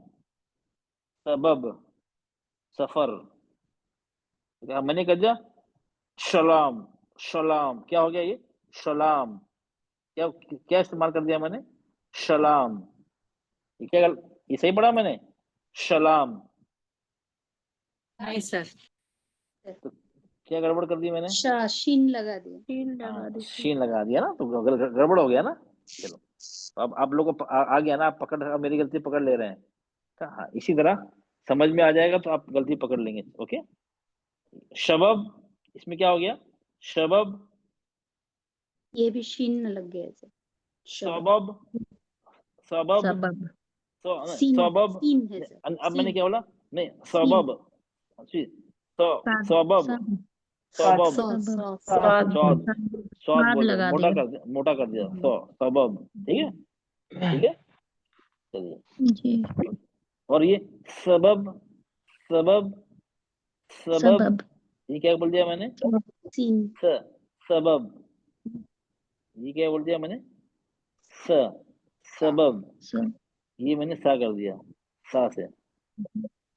A: सबब, सफर, मैंने कर दिया सलाम, सलाम, क्या हो गया ये, सलाम, क्या क्या इस्तेमाल कर दिया मैंने, सलाम। ये क्या ये सही पढ़ा मैंने, सलाम?
F: नहीं सर।
A: तो क्या गड़बड़ कर दी मैंने,
H: शीन लगा दिया।
A: शीन लगा दिया ना, तो गड़बड़ हो गया ना। चलो, तो अब आप लोगों को आ गया ना, आप पकड़, अब मेरी गलती पकड़ ले रहे हैं। हाँ, इसी तरह समझ में आ जाएगा तो आप गलती पकड़ लेंगे। ओके, शबब, इसमें क्या हो गया, शबब,
H: ये भी शीन लग गया सर।
A: सबब, सबब,
F: सबब।
H: सीन
A: सबब,
H: सीन है सर।
A: अब मैंने
H: सीन
A: क्या बोला, नहीं,
H: सीन
A: सबब, सबब, सबब,
F: स्वाद।
A: स्वाद, स्वाद
C: स्वाद
A: बोल रहे,
C: लगा दिया।
A: मोटा कर दिया, सबब। ठीक है, ठीक है, चलिए।
C: जी,
A: और ये सबब, सबब, सबब,
C: सबब।
A: ये क्या बोल दिया मैंने,
H: सीन
A: सबब, ये क्या बोल दिया मैंने, सबब,
C: सब।
A: ये मैंने सा कर दिया, सा से,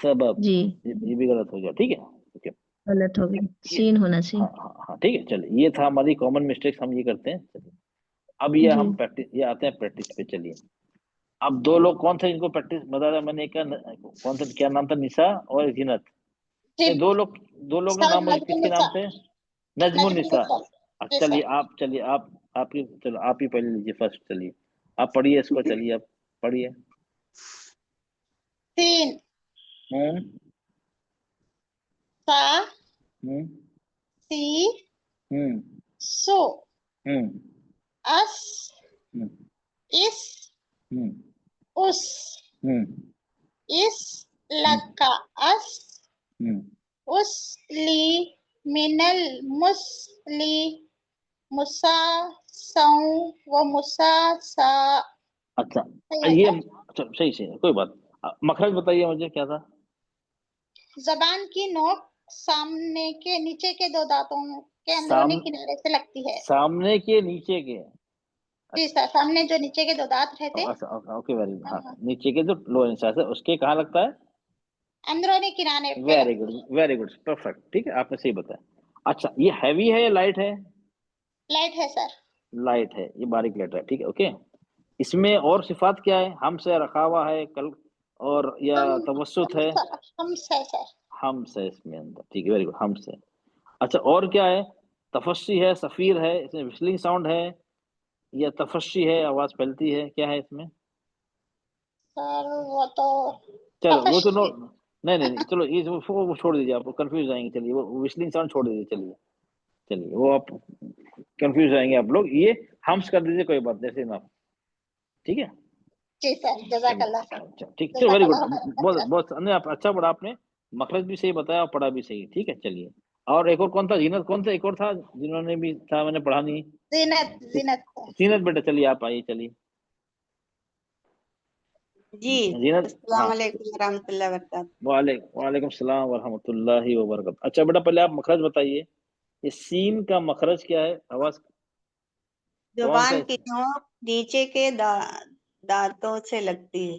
A: सबब,
C: जी,
A: ये भी गलत हो गया। ठीक है, ओके,
C: गलत हो गया,
A: ये,
C: सीन होना
A: हाँ
C: चाहिए।
A: हाँ हाँ, ठीक है, चलिए, ये था हमारी कॉमन मिस्टेक्स, हम ये करते हैं। चलिए, अब ये
C: जी,
A: हम प्रैक्टिस, ये आते हैं प्रैक्टिस पे। चलिए, अब 2 लोग कौन थे इनको प्रैक्टिस बताया मैंने, क्या कौन सा, क्या नाम था, निशा और जीनत, नहीं, 2 लोग ने नाम मुझे, किसके नाम थे, नजमुन निशा। अब चलिए आप, आपकी, चलो आप ही पढ़ लीजिए फर्स्ट। चलिए आप पढ़िए इसको, चलिए आप पढ़िए।
E: सीन,
A: हम्म,
E: सा,
A: हम्म,
E: सी,
A: हम्म,
E: सो,
A: हम्म,
E: अस,
A: हम्म,
E: इस,
A: हम्म,
E: उस,
A: हम्म,
E: इस, लका, अस,
A: हम्म।
E: उसली, मिनल, मुसली, मुसा, सौ, व मुसा, सा।
A: अच्छा,
E: सही है
A: ये,
E: क्या?
A: अच्छा, सही सही, कोई बात। मखरज बताइए मुझे, क्या था,
E: जबान की नोक सामने के नीचे के 2 दांतों के अंदरूनी
A: साम
E: किनारे से लगती है।
A: सामने के नीचे के,
E: जी सर, सामने जो नीचे के दो दांत रहते,
A: ओके वेरी गुड। हाँ, नीचे के जो लोअर इंसाइज है उसके कहाँ लगता है?
E: अंदरूनी किनारे पे
A: very good, very good, perfect, ठीक है, आपने सही बताया। अच्छा, ये हैवी है या लाइट है?
E: लाइट है सर।
A: लाइट है, ये बारीक लेटर है, ठीक है, ओके। इसमें और सिफात क्या है? हमस है, रखावा है, कल और या तवस्सुत है?
E: हम्स है सर।
A: हमस है इसमें अंदर, ठीक है, वेरी गुड, हमस है। अच्छा, और क्या है? तफस्सी है, सफीर है, इसमें विस्लिंग साउंड है या तफस्सी है, आवाज फैलती है, क्या है इसमें?
E: सर वो तो
A: चलो वो तो नो,
E: तफस्सी।
A: नहीं नहीं नहीं, चलो ये वो छोड़ दीजिए, आप कंफ्यूज जाएंगे, चलिए वो विस्लिंग साउंड छोड़ दीजिए, चलिए चलिए, वो आप कंफ्यूज जाएंगे आप लोग, ये हम्स कर दीजिए, कोई बात, जैसे ना, ठीक है।
E: जी सर, जज़ाकल्लाह सर।
A: अच्छा, ठीक, चलो वेरी गुड, बहुत
E: जज़ाकल्लाह।
A: बहुत नहीं, आप अच्छा पढ़ा आपने, मखरज भी सही बताया और पढ़ा भी सही, ठीक है, चलिए। और एक और कौन था? जीनत कौन था? एक और था जिन्होंने भी था, मैंने पढ़ा नहीं।
E: जीनत, जीनत
A: जीनत बेटा, चलिए आप आइए, चलिए
D: जी।
A: जीनत।
D: अस्सलाम
A: हाँ,
D: वालेकुम रहमतुल्लाहि व बरकातहू।
A: वालेकुम सलाम व रहमतुल्लाहि व बरकातहू। अच्छा बेटा, पहले आप मखरज बताइए, ये सीन का मखरज क्या है? आवाज कौन सा
D: जुबान
A: है?
D: की नोक नीचे के दांतों से लगती है।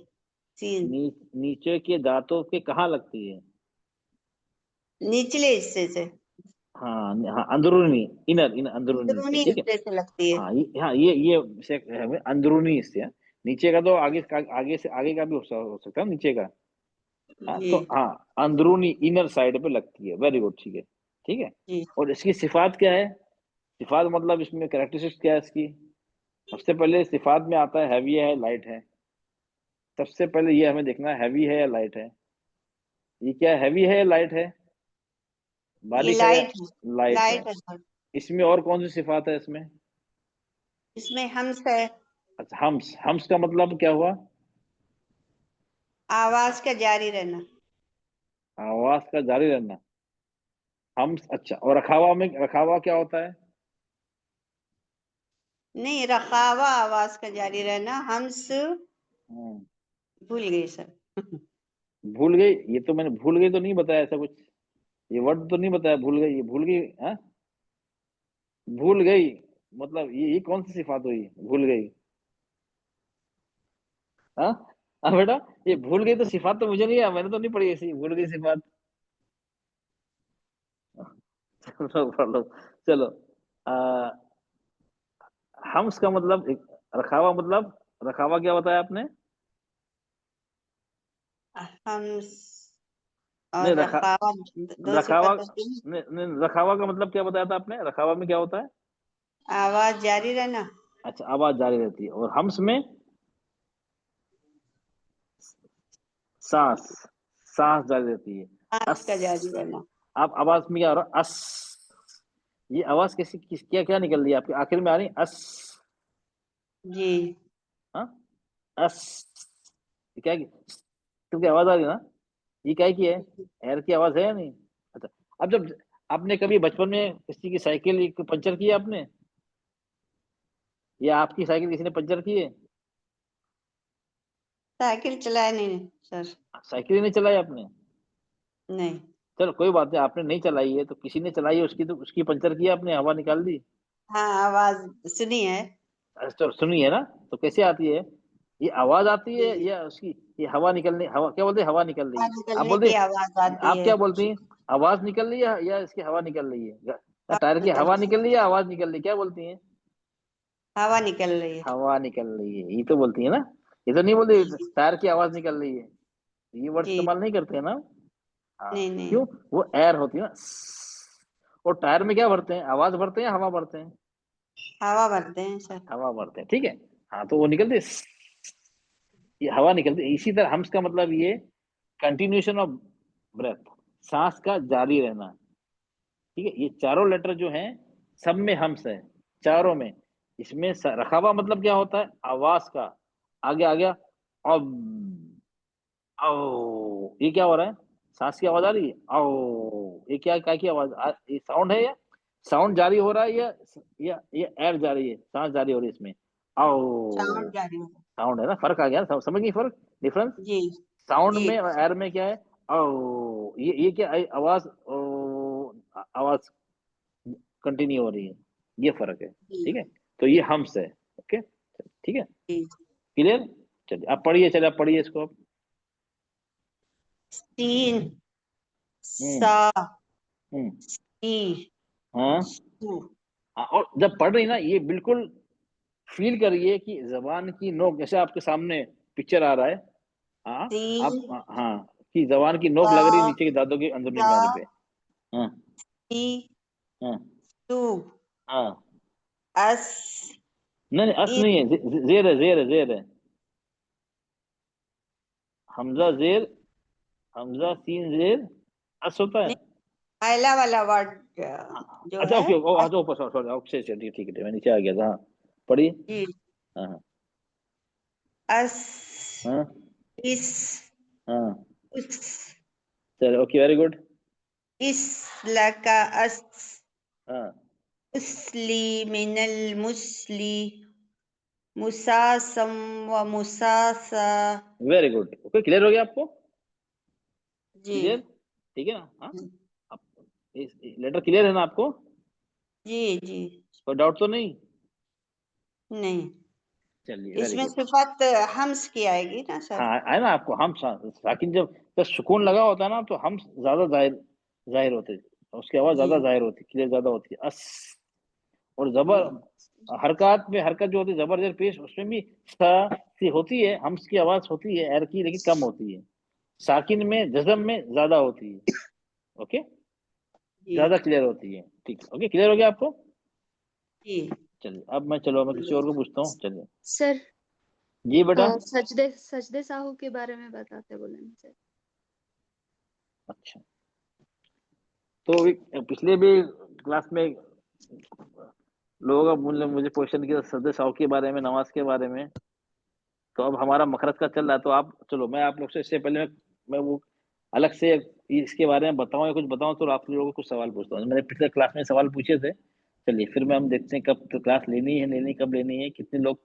D: सीन
A: नीचे के दांतों के कहाँ लगती है?
D: निचले हिस्से से,
A: हाँ हाँ, अंदरूनी, इनर इन अंदरूनी हिस्से,
D: अंदरूनी
A: ठीक है।
D: हिस्से से लगती है।
A: हाँ ये हमें अंदरूनी हिस्से है। नीचे का तो आगे से आगे का भी हो सकता है नीचे का। हाँ,
D: जी
A: तो हाँ, अंदरूनी इनर साइड पे लगती है, वेरी गुड, ठीक है, ठीक है।
D: जी।
A: और इसकी सिफात क्या है? सिफात मतलब इसमें कैरेक्टरिस्टिक्स क्या है इसकी? सबसे पहले सिफात में आता है हैवी है, लाइट है। सबसे पहले ये हमें देखना है, हैवी है या लाइट है। ये क्या, हैवी है या लाइट है?
D: ये
A: बारीक है या
D: लाइट है।
A: लाइट है?
D: लाइट है सर।
A: इसमें और कौन सी सिफात है इसमें?
D: इसमें हम्स है।
A: अच्छा, हम्स, हम्स का मतलब क्या हुआ?
D: आवाज का जारी रहना।
A: आवाज का जारी रहना, हम्स। अच्छा, और रखावा में, रखावा क्या होता है?
D: नहीं, रखावा आवाज का जारी रहना। हम्स
A: हम्म,
D: भूल गई सर।
A: भूल गई? ये तो मैंने भूल गई तो नहीं बताया ऐसा कुछ, ये वर्ड तो नहीं बताया भूल गई, ये भूल गई, हाँ, भूल गई मतलब ये कौन सी सिफात हुई, भूल गई? हाँ, हाँ बेटा, ये भूल गई तो सिफात तो मुझे नहीं है, मैंने तो नहीं पढ़ी ऐसी भूल गई सिफात। चलो पढ़ लो, चलो। आ, हम्स का मतलब रखावा, मतलब रखावा क्या बताया आपने?
D: हम्स
A: नहीं,
D: और रखावा दो
A: रखावा,
D: सिफत होती है।
A: नहीं नहीं, रखावा का मतलब क्या बताया था आपने? रखावा में क्या होता है?
D: आवाज जारी रहना।
A: अच्छा, आवाज जारी रहती है। और हम्स में सांस, सांस जारी रहती है।
D: सांस
A: अस,
D: का जारी रहना।
A: आप आवाज में क्या हो रहा है? अस, ये आवाज क्या क्या निकल रही है आपके आखिर में आ रही है? अस,
D: जी
A: हाँ, अस, ये क्या क्योंकि आवाज आ रही है ना, ये क्या की है? एयर की आवाज है या नहीं? अच्छा, अब जब आपने कभी बचपन में किसी की साइकिल पंचर की है आपने, या आपकी साइकिल किसी ने पंचर की है?
D: साइकिल चलाया नहीं सर।
A: साइकिल ही नहीं चलाई आपने?
D: नहीं।
A: चलो कोई बात नहीं, आपने नहीं चलाई है तो किसी ने चलाई है, उसकी तो उसकी पंचर की आपने, हवा निकाल दी।
D: हाँ, आवाज सुनी है।
A: तो सुनी है ना, तो कैसे आती है? ये आवाज आती है
D: जी।
A: या उसकी, ये हवा निकलने, हवा क्या बोलते हैं, हवा निकल रही
D: हाँ,
A: है, आप
D: निकलने
A: बोलते
D: की
A: हैं,
D: आवाज आती
A: आप
D: है।
A: क्या बोलती हैं? आवाज निकल रही है या इसकी हवा निकल रही है, या
D: हवा
A: टायर की
D: निकल
A: हवा
D: रही
A: निकल रही है या आवाज निकल रही है, क्या बोलती हैं?
D: हवा निकल रही है।
A: हवा निकल रही है, ये तो बोलती है ना, ये तो नहीं बोलती
D: जी
A: टायर की आवाज निकल रही है, ये वर्ड
D: जी।
A: इस्तेमाल नहीं करते हैं ना। हाँ,
D: नहीं नहीं।
A: क्यों? वो एयर होती है ना। और टायर में क्या भरते हैं, आवाज भरते हैं या हवा भरते हैं?
D: हवा भरते हैं सर।
A: हवा भरते हैं, ठीक है। हाँ, तो वो निकलती है, ये हवा निकलती है। इसी तरह हम्स का मतलब ये कंटिन्यूशन ऑफ ब्रेथ, सांस का जारी रहना, ठीक है। ये चारों लेटर जो हैं सब में हम्स है, चारों में। इसमें रखावा मतलब क्या होता है? आवाज का आगे आ गया, अब, ओ, ये क्या हो रहा है? सांस की आवाज आ रही है, ओ, ये क्या की आवाज ये साउंड है या साउंड जारी हो रहा है, या एयर जारी है, सांस जारी हो रही है इसमें,
D: साउंड
A: ओ,
D: जारी हो।
A: साउंड है ना, फर्क आ गया, समझ गई फर्क, डिफरेंस?
D: जी
A: साउंड
D: जी।
A: में और एयर में क्या है? ओ, ये क्या आवाज, ओ, आवाज कंटिन्यू हो रही है, ये फर्क है,
D: जी
A: ठीक है। तो ये हम्स है, ओके। ठीक है,
D: जी।
A: क्लियर। चलिए आप पढ़िए, चलिए आप पढ़िए इसको आप।
D: सीन,
A: हम्म
D: सा,
A: हम्म
D: सी,
A: हाँ
D: सू।
A: हाँ, और जब पढ़ रही ना ये बिल्कुल फील करिए कि जबान की नोक, जैसे आपके सामने पिक्चर आ रहा है, हाँ आप,
D: सी,
A: हाँ कि जबान की नोक लग रही है
D: सा,
A: नीचे के दांतों के अंदरूनी
D: सा,
A: किनारे पे। हाँ
D: सी,
A: हाँ
D: सू,
A: हाँ,
D: अस,
A: नहीं नहीं अस
D: इस।
A: नहीं है, जेर है, जेर है, जेर है। हमजा जेर, हमजा सीन जेर, अस होता है।
D: नहीं, पहला वाला वर्ड
A: हाँ,
D: जो
A: अच्छा
D: है
A: ओके,
D: अस।
A: अच्छा ऊपर, सॉरी सॉरी, चलिए ठीक है, मैं नीचे आ गया था। हाँ पढ़िए।
D: जी।
A: हाँ हाँ
D: अस,
A: हाँ
D: इस,
A: हाँ,
D: उस,
A: चलो ओके, वेरी गुड।
D: इस, लका, अस,
A: हाँ
D: उसली, मिनल मुसली, मुसासम व मुसासा।
A: वेरी गुड, ओके, क्लियर हो गया आपको?
D: जी।
A: क्लियर, ठीक है ना? हाँ, आप लेटर क्लियर है ना आपको?
D: जी जी।
A: कोई डाउट तो नहीं?
D: नहीं,
A: चलिए वेरी
D: इसमें
A: गुड।
D: सिफत हमस की आएगी ना सर?
A: हाँ है ना आपको, हम साकिन जब सुकून लगा होता है ना तो हम ज्यादा जाहिर जाहिर होते हैं, उसकी आवाज
D: जी।
A: ज्यादा जाहिर होती है, क्लियर ज्यादा होती है। अस, और जबर,
D: जी।
A: हरकत में हरकत जो होती है जबर जर पेश, उसमें भी सा सी होती है, हम्स की आवाज होती है एर की, लेकिन कम होती है। साकिन में जज़म में ज्यादा होती है। ओके,
D: जी।
A: ज्यादा क्लियर होती है। ठीक है, ओके, क्लियर हो गया आपको?
D: जी।
A: चलिए अब मैं, चलो मैं किसी और को पूछता हूँ, चलिए।
H: सर
A: जी बेटा।
H: सजदे सजदे साहू के बारे में बताते बोले ना सर।
A: अच्छा, तो पिछले भी क्लास में लोगों का मुझे क्वेश्चन किया सजदे साहू के बारे में, नमाज के बारे में। तो अब हमारा मखरज का चल रहा है, तो आप चलो मैं आप लोग से इससे पहले मैं वो अलग से इसके बारे में बताऊं या कुछ बताऊं, तो आप लोगों को कुछ सवाल पूछता हूँ। मैंने पिछले क्लास में सवाल पूछे थे। चलिए फिर मैं हम देखते हैं कब तो क्लास लेनी है, लेनी कब लेनी है, कितने लोग।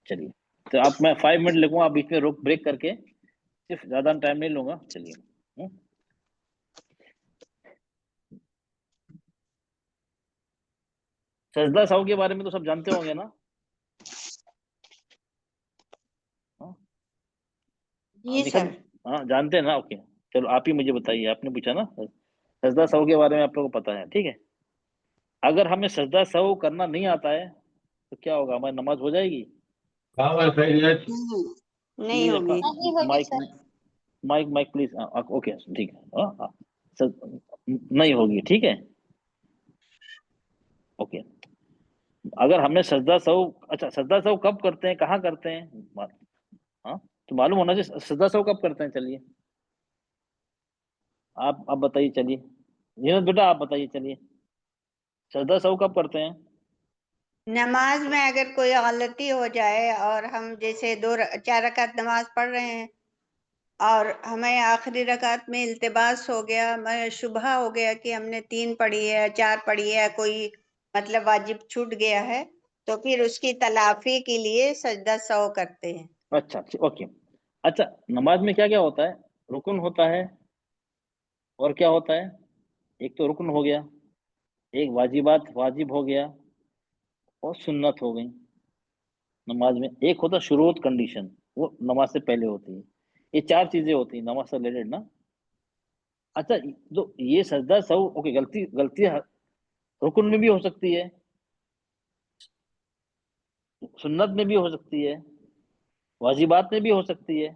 A: चलिए, तो आप, मैं 5 मिनट लगूंगा, आप बीच में रोक ब्रेक करके, सिर्फ ज्यादा टाइम नहीं लूंगा। चलिए। सजदा साहू के बारे में तो सब जानते होंगे ना? हाँ हाँ,
D: जी
A: निखत,
D: सर।
A: हाँ जानते हैं ना? ओके, चलो आप ही मुझे बताइए, आपने पूछा ना। सजदा साहू के बारे में आप लोगों को पता है, ठीक है। अगर हमें सजदा साहू करना नहीं आता है तो क्या होगा, हमारी नमाज हो जाएगी?
D: नहीं
A: प्लीज अपना
D: होगी।
E: नहीं होगी
A: mike,
E: sir.
A: Mike mike please, okay ठीक है। नहीं होगी, ठीक है, ओके। अगर हमने सजदा सहू, अच्छा सजदा सहू कब करते हैं, कहाँ करते हैं? हाँ, तो मालूम होना चाहिए सजदा सहू कब करते हैं। चलिए आप बताइए, चलिए जीनत बेटा आप बताइए, चलिए सजदा सहू कब करते हैं?
D: नमाज में अगर कोई गलती हो जाए और हम जैसे 4 रकात नमाज पढ़ रहे हैं और हमें आखिरी रकात में इल्तिबास हो गया, मैं शुबहा हो गया कि हमने 3 पढ़ी है, 4 पढ़ी है, कोई मतलब वाजिब छूट गया है, तो फिर उसकी तलाफी के लिए सजदा सौ करते हैं।
A: अच्छा ओके। अच्छा, नमाज में क्या क्या होता है? रुकन होता है, और क्या होता है? एक तो रुकन हो गया, एक वाजिबात वाजिब हो गया, और सुन्नत हो गई। नमाज में एक होता शुरूत कंडीशन, वो नमाज से पहले होती है। ये 4 चीजें होती हैं नमाज से रिलेटेड ना। अच्छा, तो ये सजदा सहू, ओके, गलती गलती रुकन में भी हो सकती है, सुन्नत में भी हो सकती है, वाजिबात में भी हो सकती है।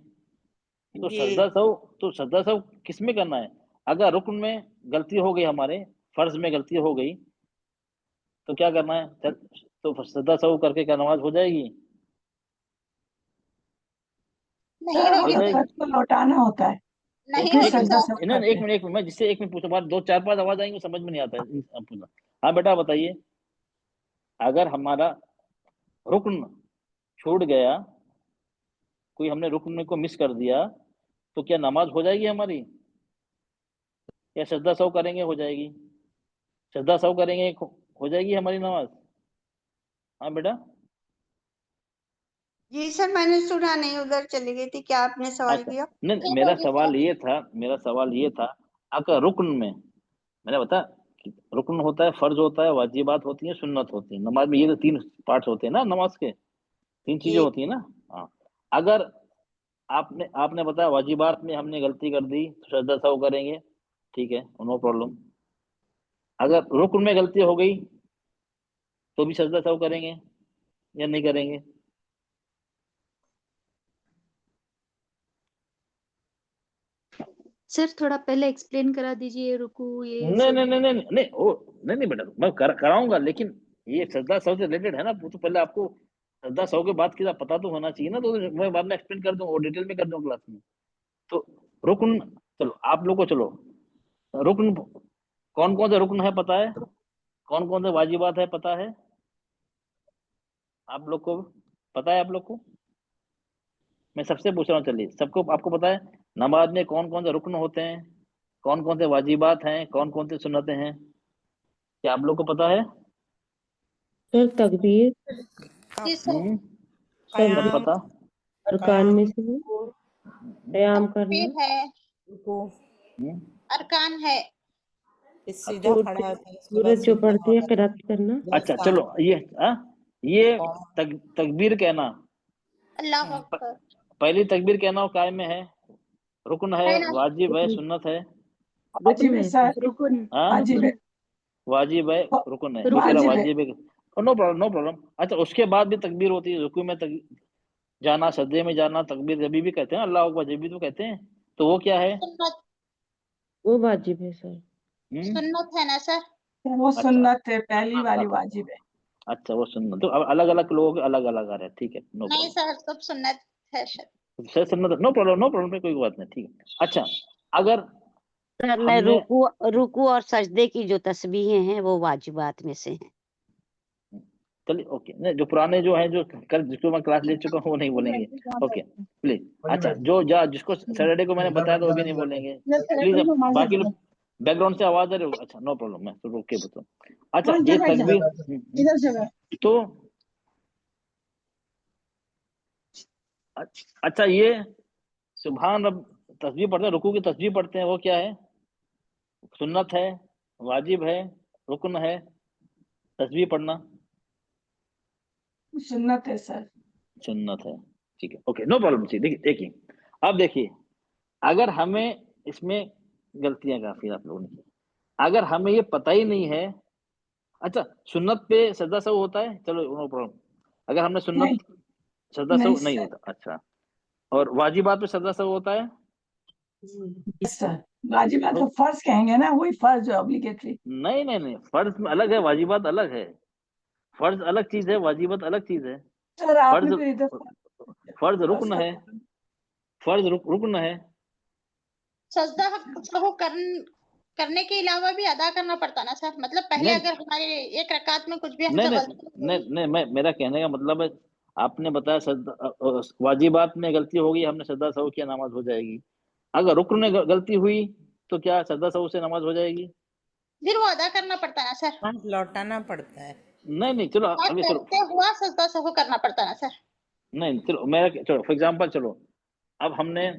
A: तो
D: जी।
A: सजदा सहू, तो सजदा सहू किस में करना है? अगर रुकन में गलती हो गई, हमारे फर्ज में गलती हो गई, तो क्या करना है? तो सजदा सहू करके क्या नमाज हो जाएगी?
E: नहीं
B: सर
A: हो
E: होगी
B: मतलब
E: सर।
A: जाएगी।
B: फर्ज को लौटाना होता है और
E: नहीं
B: फिर
A: एक
E: होगी
B: सजदा
E: सर।
B: सब
A: इन्हें
B: करते
A: एक
B: हैं।
A: मिनट, एक मिनट, मैं जिससे एक मिनट पूछा, बात 2 4 5 आवाज आएंगी, समझ में नहीं आता है आप पूछना। हाँ बेटा बताइए, अगर हमारा रुकन छूट गया, कोई हमने रुकन को मिस कर दिया, तो क्या नमाज हो जाएगी हमारी, या सजदा सहू करेंगे हो जाएगी? सजदा सहू करेंगे हो जाएगी हमारी नमाज। हाँ बेटा।
D: जी सर, मैंने सुना नहीं, उधर चली गई थी। क्या आपने सवाल
A: अच्छा,
D: किया?
A: नहीं
E: नहीं
A: मेरा
E: होगी
A: सवाल
E: सर।
A: ये था, मेरा सवाल ये था, अगर रुकन में, मैंने बताया कि रुकन होता है, फर्ज होता है, वाजिबात होती है, सुन्नत होती है। नमाज में ये तो 3 पार्ट्स होते हैं ना नमाज के। तीन चीजें होती है ना। हाँ, अगर आपने आपने बताया वाजिबात में हमने गलती कर दी तो सजदा सहू करेंगे, ठीक है, नो प्रॉब्लम। अगर रुक्न में गलती हो गई तो भी सजदा सहू करेंगे या नहीं करेंगे?
H: सर थोड़ा पहले एक्सप्लेन करा दीजिए, रुकू ये
A: नहीं
H: सब।
A: नहीं नहीं नहीं नहीं ओ नहीं नहीं बेटा, मैं कराऊंगा, लेकिन ये सजदा सहू से रिलेटेड है ना, वो तो पहले आपको सजदा सहू के बाद की पता तो होना चाहिए ना, तो मैं बाद में एक्सप्लेन कर दूं और डिटेल में कर दूं क्लास में। तो रुक्न, चलो आप लोग को, चलो रुक्न कौन कौन से रुक्न है पता है, कौन कौन से वाजिबात है पता है आप लोग को? पता है आप लोग को? मैं सबसे पूछ रहा हूँ, चलिए सबको आपको पता है नमाज में कौन कौन से रुक्न होते हैं, कौन कौन से वाजिबात हैं, कौन कौन से सुन्नतें हैं, क्या आप लोग को पता है?
C: सर तकबीर
E: जी सर।
C: सब
A: सब पता?
C: अरकान में से है, क़याम करना,
E: तकबीर है,
A: हम्म,
E: अरकान है।
F: सीधा
C: उठ
F: खड़ा
C: के
F: होता है, उसके बाद
C: सूरज जो
F: सीधा
C: पड़ती है
F: होता
C: क़िरात करना।
F: है।
A: अच्छा चलो ये तकबीर कहना,
E: अल्लाह अकबर।
A: पहली तकबीर कहना वो काय में है, रुकन है,
E: है ना?
A: वाजिब है, सुन्नत है?
B: वाजिब है सर,
H: रुकुन।
A: हाँ,
B: वाजिब है,
A: वाजिब है, रुकन है,
H: रुकन
A: दूसरा
B: वाजिब है।
A: वाजिब है, नो प्रॉब्लम नो प्रॉब्लम। अच्छा उसके बाद भी तकबीर होती है, रुकू में जाना, सजदे में जाना, तकबीर जब भी कहते हैं अल्लाह अकबर जब भी तो कहते हैं, तो वो क्या है?
E: सुन्नत,
C: वो वाजिब है सर।
E: सुन्नत है ना सर?
B: वो
A: अच्छा
B: सुन्नत है, पहली वाली वाजिब है।
A: अच्छा वो सुन्नत, तो अब अलग अलग लोगों के अलग अलग आ रहे हैं, ठीक है, नो
E: नहीं
A: प्रॉब्लम।
E: सर, सब सुन्नत है सर।
A: सर सुन्नत, नो प्रॉब्लम नो प्रॉब्लम, कोई बात नहीं, ठीक है। अच्छा अगर
F: सर मैं
A: हमने,
F: रुकू और सजदे की जो तस्बीहें हैं वो वाजिबात में से हैं।
A: चलिए ओके, नहीं जो पुराने जो हैं, जो कल जिसको मैं क्लास ले चुका हूँ वो नहीं बोलेंगे, ओके प्लीज। अच्छा जो जिसको सैटरडे को मैंने बताया था वो भी नहीं बोलेंगे प्लीज। अब बाकी लोग बैकग्राउंड से आवाज आ रही हो, अच्छा नो प्रॉब्लम, मैं तो रोक के बताऊँ। अच्छा ये तकबीर, तो अच्छा ये सुभान रब तस्बीह पढ़ते हैं, रुकू की तस्बीह पढ़ते हैं, वो क्या है? सुन्नत है, वाजिब है, रुकन है तस्बीह पढ़ना?
B: सुन्नत है सर।
A: सुन्नत है, ठीक है, ओके नो प्रॉब्लम। देखिए देखिए अब देखिए, अगर हमें इसमें गलतियां काफी आप लोगों ने की, अगर हमें ये पता ही नहीं है, अच्छा सुन्नत पे सजदा सहू होता है, चलो नो प्रॉब्लम, अगर हमने सुन्नत
B: नहीं
A: सजदा
B: नहीं
A: सहू नहीं
B: सर,
A: होता, अच्छा, और वाजिबात पे सजदा सहू होता है?
B: सर वाजिब है तो फर्ज कहेंगे ना, वही फर्ज है, ऑब्लिगेटरी।
A: नहीं नहीं नहीं, फर्ज में अलग है, वाजिबात अलग है, फर्ज अलग चीज है, वाजिबात अलग चीज है।
B: सर आपने
A: फर्ज
B: तो इधर
A: फर्ज रुकन है, फर्ज रुकन है।
E: सजदा सहू करने के अलावा भी अदा करना पड़ता ना सर? मतलब पहले
A: नहीं
E: अगर हमारे एक रकात में कुछ भी
A: नहीं
E: हमसे
A: नहीं
E: गलती हो
A: नहीं
E: गई।
A: नहीं, मैं मेरा कहने का मतलब है, आपने बताया वाजिबात में गलती होगी, हमने सजदा सहू किया, नमाज हो जाएगी। अगर रुकन में गलती हुई तो क्या सजदा सहू से नमाज हो जाएगी?
E: फिर वो अदा करना पड़ता ना सर?
F: लौटाना पड़ता है।
A: नहीं नहीं, चलो
E: और
A: अभी चलो,
E: करते हुआ सजदा सहू करना पड़ता ना सर?
A: नहीं चलो मेरा, चलो फॉर एग्जांपल, चलो अब हमने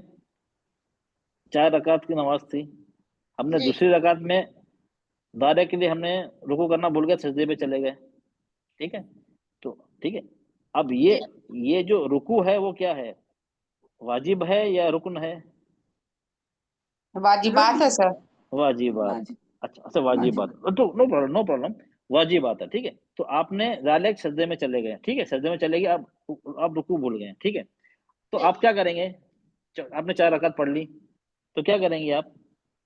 A: 4 रकात की नमाज थी, हमने
E: जी
A: दूसरी रकात में दायरे के लिए हमने रुकू करना भूल गए, सजदे पे चले गए, ठीक है, तो ठीक है, अब
E: जी
A: ये जो रुकू है वो क्या है, वाजिब है या रुकन है?
F: वाजिबात है सर।
A: वाजिबात,
B: वाजिब
A: अच्छा अच्छा
B: वाजिब।
A: वाजिबात, तो नो प्रॉब्लम नो प्रॉब्लम, वाजिबात है, ठीक है। तो आपने डायरेक्ट सजदे में चले गए, ठीक है, सजदे में चले गए, आप रुकू भूल गए, ठीक है, तो
E: जी।
A: आप क्या करेंगे? आपने 4 रकात पढ़ ली, तो क्या करेंगे आप?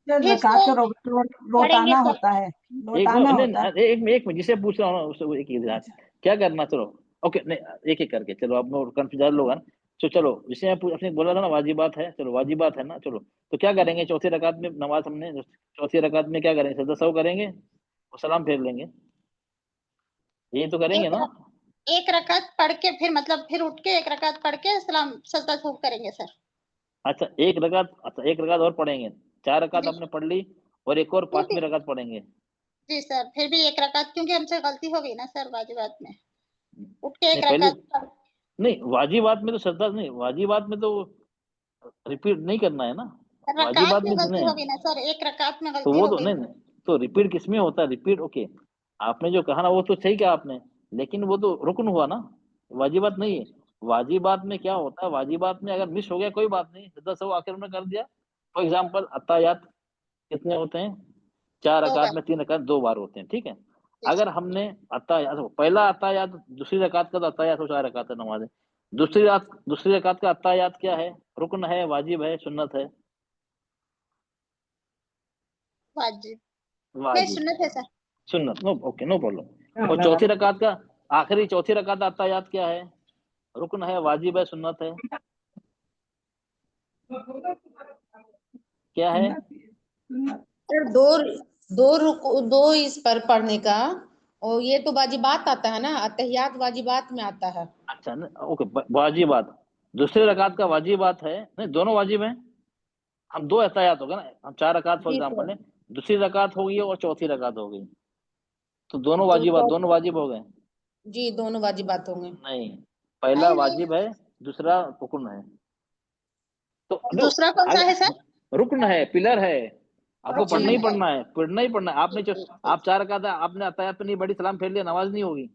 B: सर
E: फिर
B: रकात
E: से
B: का
E: पढ़ेंगे
B: लौटाना
E: सर।
B: होता है,
A: एक
B: लौटाना
A: नहीं
B: होता है।
A: नहीं, एक मिनट, जिसे पूछ रहा हूँ ना उससे वो एक ही ध्यान,
B: अच्छा
A: क्या करना, चलो ओके, नहीं एक एक करके, चलो आप कंफ्यूज लोग हैं ना, तो चलो जिसे मैं अपने बोला था ना वाजिबात है, चलो वाजिबात है ना, चलो तो क्या करेंगे, चौथी रकात में नमाज हमने, चौथी रकात में क्या करेंगे, सजदा सहू करेंगे और सलाम फेर लेंगे, ये तो करेंगे
E: एक
A: ना?
E: एक रकात पढ़ के फिर मतलब फिर उठ के एक रकात पढ़ के सलाम सजदा सहू करेंगे सर?
A: अच्छा एक रकात, अच्छा एक रकात और पढ़ेंगे, 4 रकात
E: जी
A: आपने पढ़ ली, और एक और
E: फिर भी
A: 5वीं रकात पढ़ेंगे?
E: जी सर, फिर भी एक रकात, क्योंकि हमसे गलती हो गई ना सर वाजिबात में, उठ के
A: नहीं
E: एक
A: पहले,
E: रकात पढ़।
A: नहीं वाजिबात में तो सजदा नहीं, वाजिबात में तो रिपीट नहीं करना है ना,
E: रकात
A: वाजिबात
E: में
A: में
E: गलती
A: नहीं,
E: हो गई ना सर, एक रकात में
A: तो
E: गलती
A: वो
E: हो
A: तो
E: गई।
A: नहीं नहीं, तो रिपीट किस में होता है, रिपीट ओके, आपने जो कहा ना वो तो सही कहा आपने, लेकिन वो तो रुकन हुआ ना, वाजिबात नहीं है। वाजिबात में क्या होता है, वाजिबात में अगर मिस हो गया कोई बात नहीं, सजदा सहू आखिर में कर दिया। फॉर एग्जाम्पल अत्तायात कितने होते हैं, 4
E: दो
A: रकात
E: बार।
A: में 3 रकात 2 बार होते हैं, ठीक है।
E: जी
A: अगर
E: सर।
A: हमने अत्तायात, पहला अत्तायात दूसरी रकात का, तो अत्तायात हो 4 रकात है नमाज है। दूसरी रकात का अत्तायात क्या है, रुकन है, वाजिब है, सुन्नत है?
E: वाजिब। नहीं,
A: वाजिब,
E: सुन्नत है सर।
A: सुन्नत, नो ओके, नो प्रॉब्लम। और चौथी रकात का, आखिरी चौथी रकात का अत्तायात क्या है, रुकन है, वाजिब है, सुन्नत है, क्या है?
I: सर दो इस पर पढ़ने का, और ये तो वाजिबात आता है ना, अतहियात वाजिबात में आता है।
A: अच्छा ओके, वाजिबात दूसरी रकात का वाजिबात है, नहीं दोनों वाजिब हैं। हम 2 एहतियात हो गए ना, हम 4 रकात फॉर
I: जी
A: एग्जाम्पल
I: सर।
A: है, दूसरी रकात हो गई और चौथी रकात हो गई, तो दोनों
I: तो
A: वाजिबात, दोनों वाजिब हो गए।
I: जी दोनों वाजिबात होंगे।
A: नहीं, पहला
E: नहीं नहीं,
A: वाजिब है, दूसरा रुकन है। तो
E: दूसरा कौन सा है सर?
A: रुकन है, पिलर है, आपको
E: रुकन
A: पढ़ना ही
E: है।
A: पढ़ना है, पढ़ना ही पढ़ना है। आपने जो आप 4 रकात आपने अत्तायात पे नहीं बड़ी सलाम फेर लिया, नमाज नहीं होगी।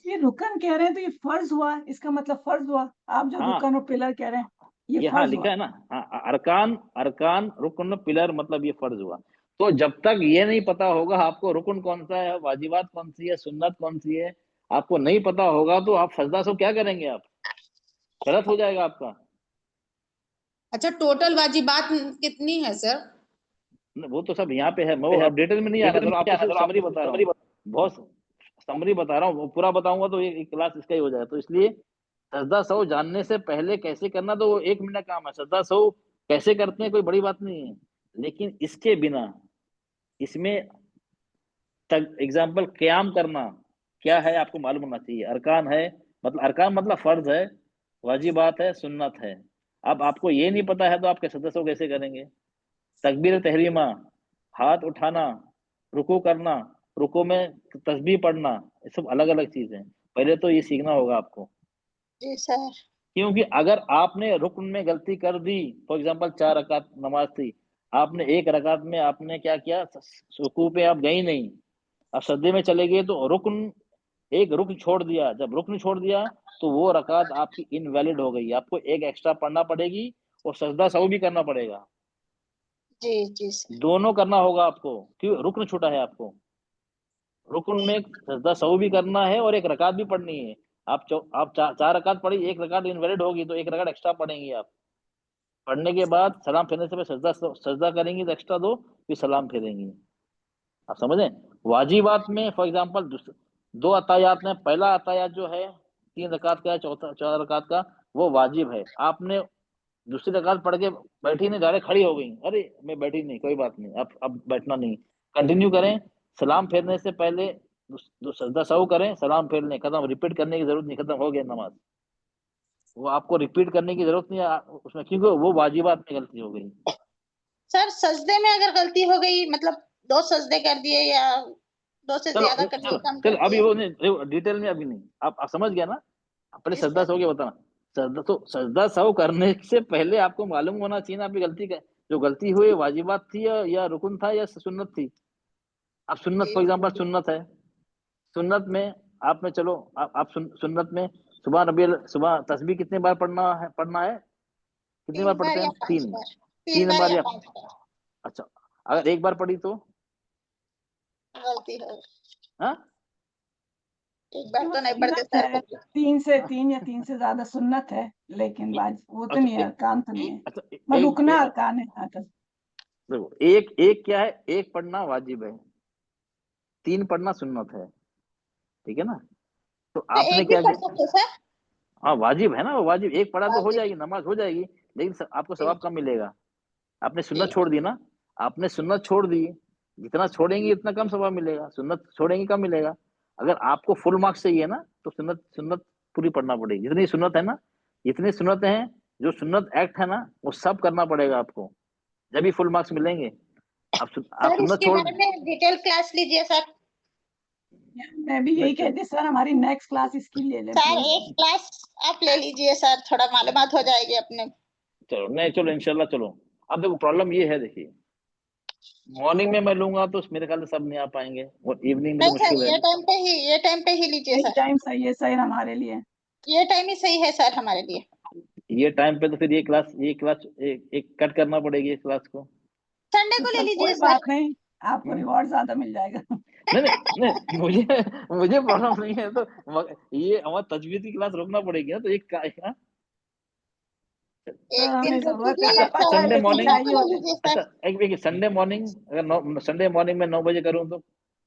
B: ये रुकन कह रहे हैं तो ये फर्ज हुआ, इसका मतलब फर्ज हुआ। आप जो
A: हाँ,
B: रुकन और पिलर कह रहे हैं ये
A: ये हाँ
B: फर्ज
A: लिखा
B: हुआ।
A: है ना, हाँ, अरकान अरकान रुकन पिलर, मतलब ये फर्ज हुआ। तो जब तक ये नहीं पता होगा आपको रुकन कौन सा है, वाजिबात कौन सी है, सुन्नत कौन सी है, आपको नहीं पता होगा, तो आप सजदा सब क्या करेंगे, आप गलत हो जाएगा आपका।
I: अच्छा, टोटल वाजिबात कितनी है सर?
A: वो तो सब यहाँ पे है, मैं वो अब डिटेल में नहीं आना, चलो आपको सिर्फ समरी बता रहा हूँ, बहुत समरी बता रहा हूँ, वो पूरा बताऊंगा तो एक क्लास इसका ही हो जाएगा। तो इसलिए सजदा सौ जानने से पहले कैसे करना, तो वो 1 मिनट का काम है। सजदा सौ कैसे करते हैं कोई बड़ी बात नहीं है, लेकिन इसके बिना, इसमें तक एग्जाम्पल क्याम करना क्या है आपको मालूम होना चाहिए। अरकान है, मतलब अरकान मतलब फर्ज है, वाजिबात है, सुन्नत है। अब आपको ये नहीं पता है तो आप सजदा सौ कैसे करेंगे। तकबीर तहरीमा, हाथ उठाना, रुकू करना, रुकू में तस्बीह पढ़ना, ये सब अलग अलग चीजें हैं। पहले तो ये सीखना होगा आपको,
E: जी सर।
A: क्योंकि अगर आपने रुकन में गलती कर दी, फॉर एग्जांपल 4 रकात नमाज थी, आपने 1 रकात में आपने क्या किया, रुकू पे आप गई नहीं, अब सजदे में चले गए, तो रुकन, एक रुकन छोड़ दिया, जब रुकन छोड़ दिया तो वो रकात आपकी इनवैलिड हो गई, आपको एक एक्स्ट्रा पढ़ना पड़ेगी और सजदा सहू भी करना पड़ेगा,
E: जी जी सर।
A: दोनों करना होगा आपको, क्यों रुकन छूटा है आपको। रुकन में सजदा सहू भी करना है और एक रकात भी पढ़नी है। आप 4 रकात पढ़ी, 1 रकात इनवैलिड होगी, तो 1 रकात एक्स्ट्रा पढ़ेंगी आप। पढ़ने के बाद सलाम फेरने से पहले सजदा करेंगी, तो एक्स्ट्रा 2 फिर सलाम फेरेंगी। आप समझें, वाजिबात में फॉर एग्जाम्पल 2 अतायात में, पहला अतायात जो है 3 रकात का है, चौथा रकात का, वो वाजिब है। आपने दूसरी रकात पढ़ के बैठी नहीं, डायरेक्ट खड़ी हो गई, अरे मैं बैठी नहीं, कोई बात नहीं, अब बैठना नहीं, कंटिन्यू करें। सलाम फेरने से पहले सजदा सहू करें, सलाम फेर लें, खत्म, रिपीट करने की जरूरत नहीं, खत्म हो गया नमाज। वो आपको रिपीट करने की जरूरत नहीं है उसमें, क्योंकि वो वाजिबात में गलती हो गई।
E: सर सजदे में अगर गलती हो गई, मतलब 2 सजदे कर दिए या 2 से
A: चलो
E: ज्यादा कर दिए,
A: चलो
E: कम
A: चलो,
E: कर
A: अभी
E: दिए।
A: वो नहीं, डिटेल में अभी नहीं, आप समझ गया ना, पहले
E: जी
A: सजदा
E: सर।
A: सहो के बताना। सजदा सहो करने से पहले आपको मालूम होना चाहिए ना, आपकी गलती का, जो गलती हुई वाजिबात थी या रुकन था या सुन्नत थी। अब सुन्नत
E: जी
A: फॉर एग्जाम्पल सुन्नत है, सुन्नत में आप में चलो, आप सुन्नत में सुबह तस्बीह कितने बार पढ़ना है, कितनी बार
E: 3
A: पढ़ते
E: बार
A: हैं
E: या
A: हम,
E: 5
A: तीन,
E: बार, 3
A: तीन
E: बार
A: बार
E: या
A: या,
E: 5 बार
A: अच्छा, अगर 1 बार पढ़ी तो,
E: गलती हो।
A: हाँ,
E: 1 बार
B: वो
E: तो नहीं पढ़ते
B: सुन्नत है,
E: सर।
B: 3 या 3 से ज्यादा सुन्नत है, लेकिन वो तो
A: अच्छा
B: नहीं है, अरकान तो नहीं है।
A: अच्छा,
B: मैं रुकना
A: एक
B: अरकान है। हाँ, तो
A: देखो, एक एक क्या है, एक पढ़ना वाजिब है, 3 पढ़ना सुन्नत है, ठीक है ना। तो
E: तो
A: आपने
E: एक भी
A: क्या
E: पढ़
A: किया,
E: सकते सर?
A: हाँ वाजिब है ना, वो वाजिब, एक पढ़ा तो हो
E: वाजिब।
A: जाएगी, नमाज हो जाएगी, लेकिन आपको
E: जी
A: सवाब कम मिलेगा। आपने
E: जी
A: सुन्नत छोड़ दी ना, आपने सुन्नत छोड़ दी, जितना छोड़ेंगे उतना कम सवाब मिलेगा, सुन्नत छोड़ेंगे कम मिलेगा। अगर आपको फुल मार्क्स चाहिए ना, तो सुन्नत सुन्नत पूरी पढ़ना पड़ेगी, जितनी सुन्नत है ना, जितनी सुन्नत है, जो सुन्नत एक्ट है ना, वो सब करना पड़ेगा आपको, जब भी फुल मार्क्स मिलेंगे। आप
E: सर,
A: सुन्नत
E: इसके
A: छोड़,
E: बारे में डिटेल क्लास लीजिए सर।
B: मैं भी यही कहती सर, हमारी नेक्स्ट क्लास इसकी ले लें
E: सर
B: प्लीज।
E: एक क्लास आप ले लीजिए सर, थोड़ा मालूमात हो जाएगी अपने।
A: चलो नहीं, चलो इंशाल्लाह, चलो। अब देखो प्रॉब्लम ये है, देखिए, मॉर्निंग में मैं लूंगा तो मेरे ख्याल से सब नहीं आ पाएंगे, और इवनिंग में तो
E: नहीं सर,
A: मुश्किल है।
E: ये टाइम पे ही लीजिए
B: यही
E: सर।
B: टाइम सही है सर हमारे लिए।
E: ये टाइम ही सही है सर हमारे लिए।
A: ये टाइम पे तो फिर ये क्लास एक कट करना पड़ेगी इस क्लास को।
E: संडे
B: तो
E: को ले
B: सर
E: लीजिए
B: कोई
E: सर।
B: बात नहीं, आपको रिवॉर्ड ज्यादा मिल जाएगा।
A: नहीं नहीं नहीं, मुझे प्रॉब्लम नहीं है, तो ये हमारा तजवीज की क्लास रोकना पड़ेगी ना, तो एक हाँ?
E: एक दिन
B: हमें
E: रुक
B: जरूरत है,
E: लीजिए
B: पता
E: सर,
B: है
A: संडे
B: लेकिन
A: मॉर्निंग,
E: संडे
B: चाहिए
E: को ले
B: होते।
E: लीजिए
A: अच्छा
E: सर।
A: एक संडे मॉर्निंग, अगर संडे मॉर्निंग में 9 बजे करूँ तो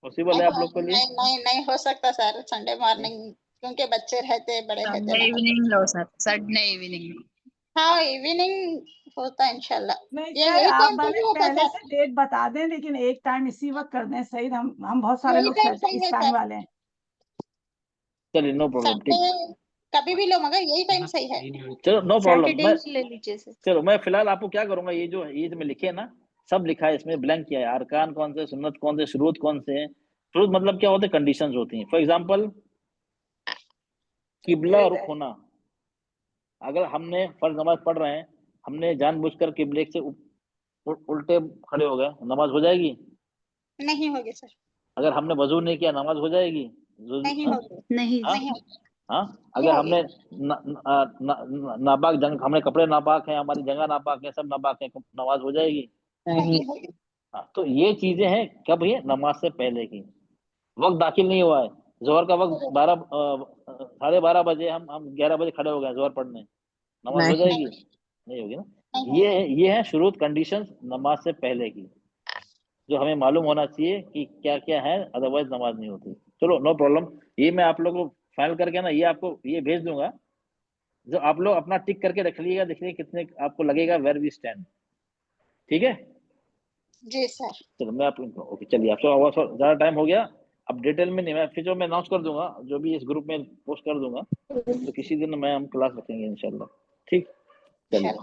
A: पॉसिबल है आप लोग के लिए?
E: नहीं नहीं नहीं हो सकता सर संडे मॉर्निंग, क्योंकि बच्चे रहते बड़े रहते
G: संडे
E: ना।
G: इवनिंग लो सर, संडे इवनिंग।
E: हाँ इवनिंग होता है इंशाल्लाह।
B: नहीं
E: ये
B: सर,
E: यही
B: आप
E: टाइम
B: भले
E: सही होता
B: पहले
E: सर।
B: से डेट बता दें, लेकिन एक टाइम इसी वक्त कर दें, सही। हम बहुत सारे
E: यही
B: लोग
E: टाइम सही है
B: सेटिस्फाई
E: सर।
B: वाले हैं।
A: चलिए नो प्रॉब्लम,
E: संडे
A: ठीक,
E: कभी भी लो मगर यही टाइम सही है।
A: चलो नो प्रॉब्लम।
H: सैटरडे
A: मैं
H: ले लीजिए सर।
A: चलो मैं फिलहाल आपको क्या करूंगा, ये जो में लिखे है ना, सब लिखा है इसमें, ब्लैंक किया है। अरकान कौन से, सुन्नत कौन से, शुरूत कौन से हैं। शुरूत मतलब क्या होते हैं, कंडीशंस होती हैं। फॉर एग्जांपल किबला रुख होना, अगर हमने फर्ज नमाज पढ़ रहे हैं, हमने जानबूझकर किबले से उल्टे खड़े हो गए, नमाज हो जाएगी?
E: नहीं होगी सर।
A: अगर हमने वजू नहीं किया, नमाज हो जाएगी?
E: नहीं
A: हाँ?
E: होगी।
H: नहीं
A: हाँ?
E: नहीं होगी।
A: हाँ?
E: नहीं
A: अगर
E: होगी।
A: हमने नापाक जंग, हमने कपड़े नापाक हैं, हमारी जगह नापाक है, सब नापाक है, नमाज हो जाएगी?
E: नहीं होगी।
A: हाँ, तो ये चीजें हैं कब, ये नमाज से पहले की। वक्त दाखिल नहीं हुआ है, जोहर का वक्त 12:30 बजे, हम 11 बजे खड़े हो गए जोहर पढ़ने, नमाज हो जाएगी? नहीं होगी ना।
E: नहीं
A: ये है शुरूत, कंडीशंस नमाज से पहले की, जो हमें मालूम होना चाहिए कि क्या क्या है, अदरवाइज नमाज नहीं होती। चलो नो प्रॉब्लम, ये मैं आप लोगों को फाइनल करके ना, ये आपको ये भेज दूंगा, जो आप लोग अपना टिक करके रख लीजिएगा, देखिए कितने आपको लगेगा वेयर वी स्टैंड। ठीक है,
E: जी सर।
A: चलो मैं आप ओके, चलिए आपको ज्यादा टाइम हो गया, अब डिटेल में नहीं, मैं फिर जो मैं अनाउंस कर दूंगा, जो भी इस ग्रुप में पोस्ट कर दूंगा, तो किसी दिन मैं हम क्लास रखेंगे इंशाल्लाह। ठीक, चलिए,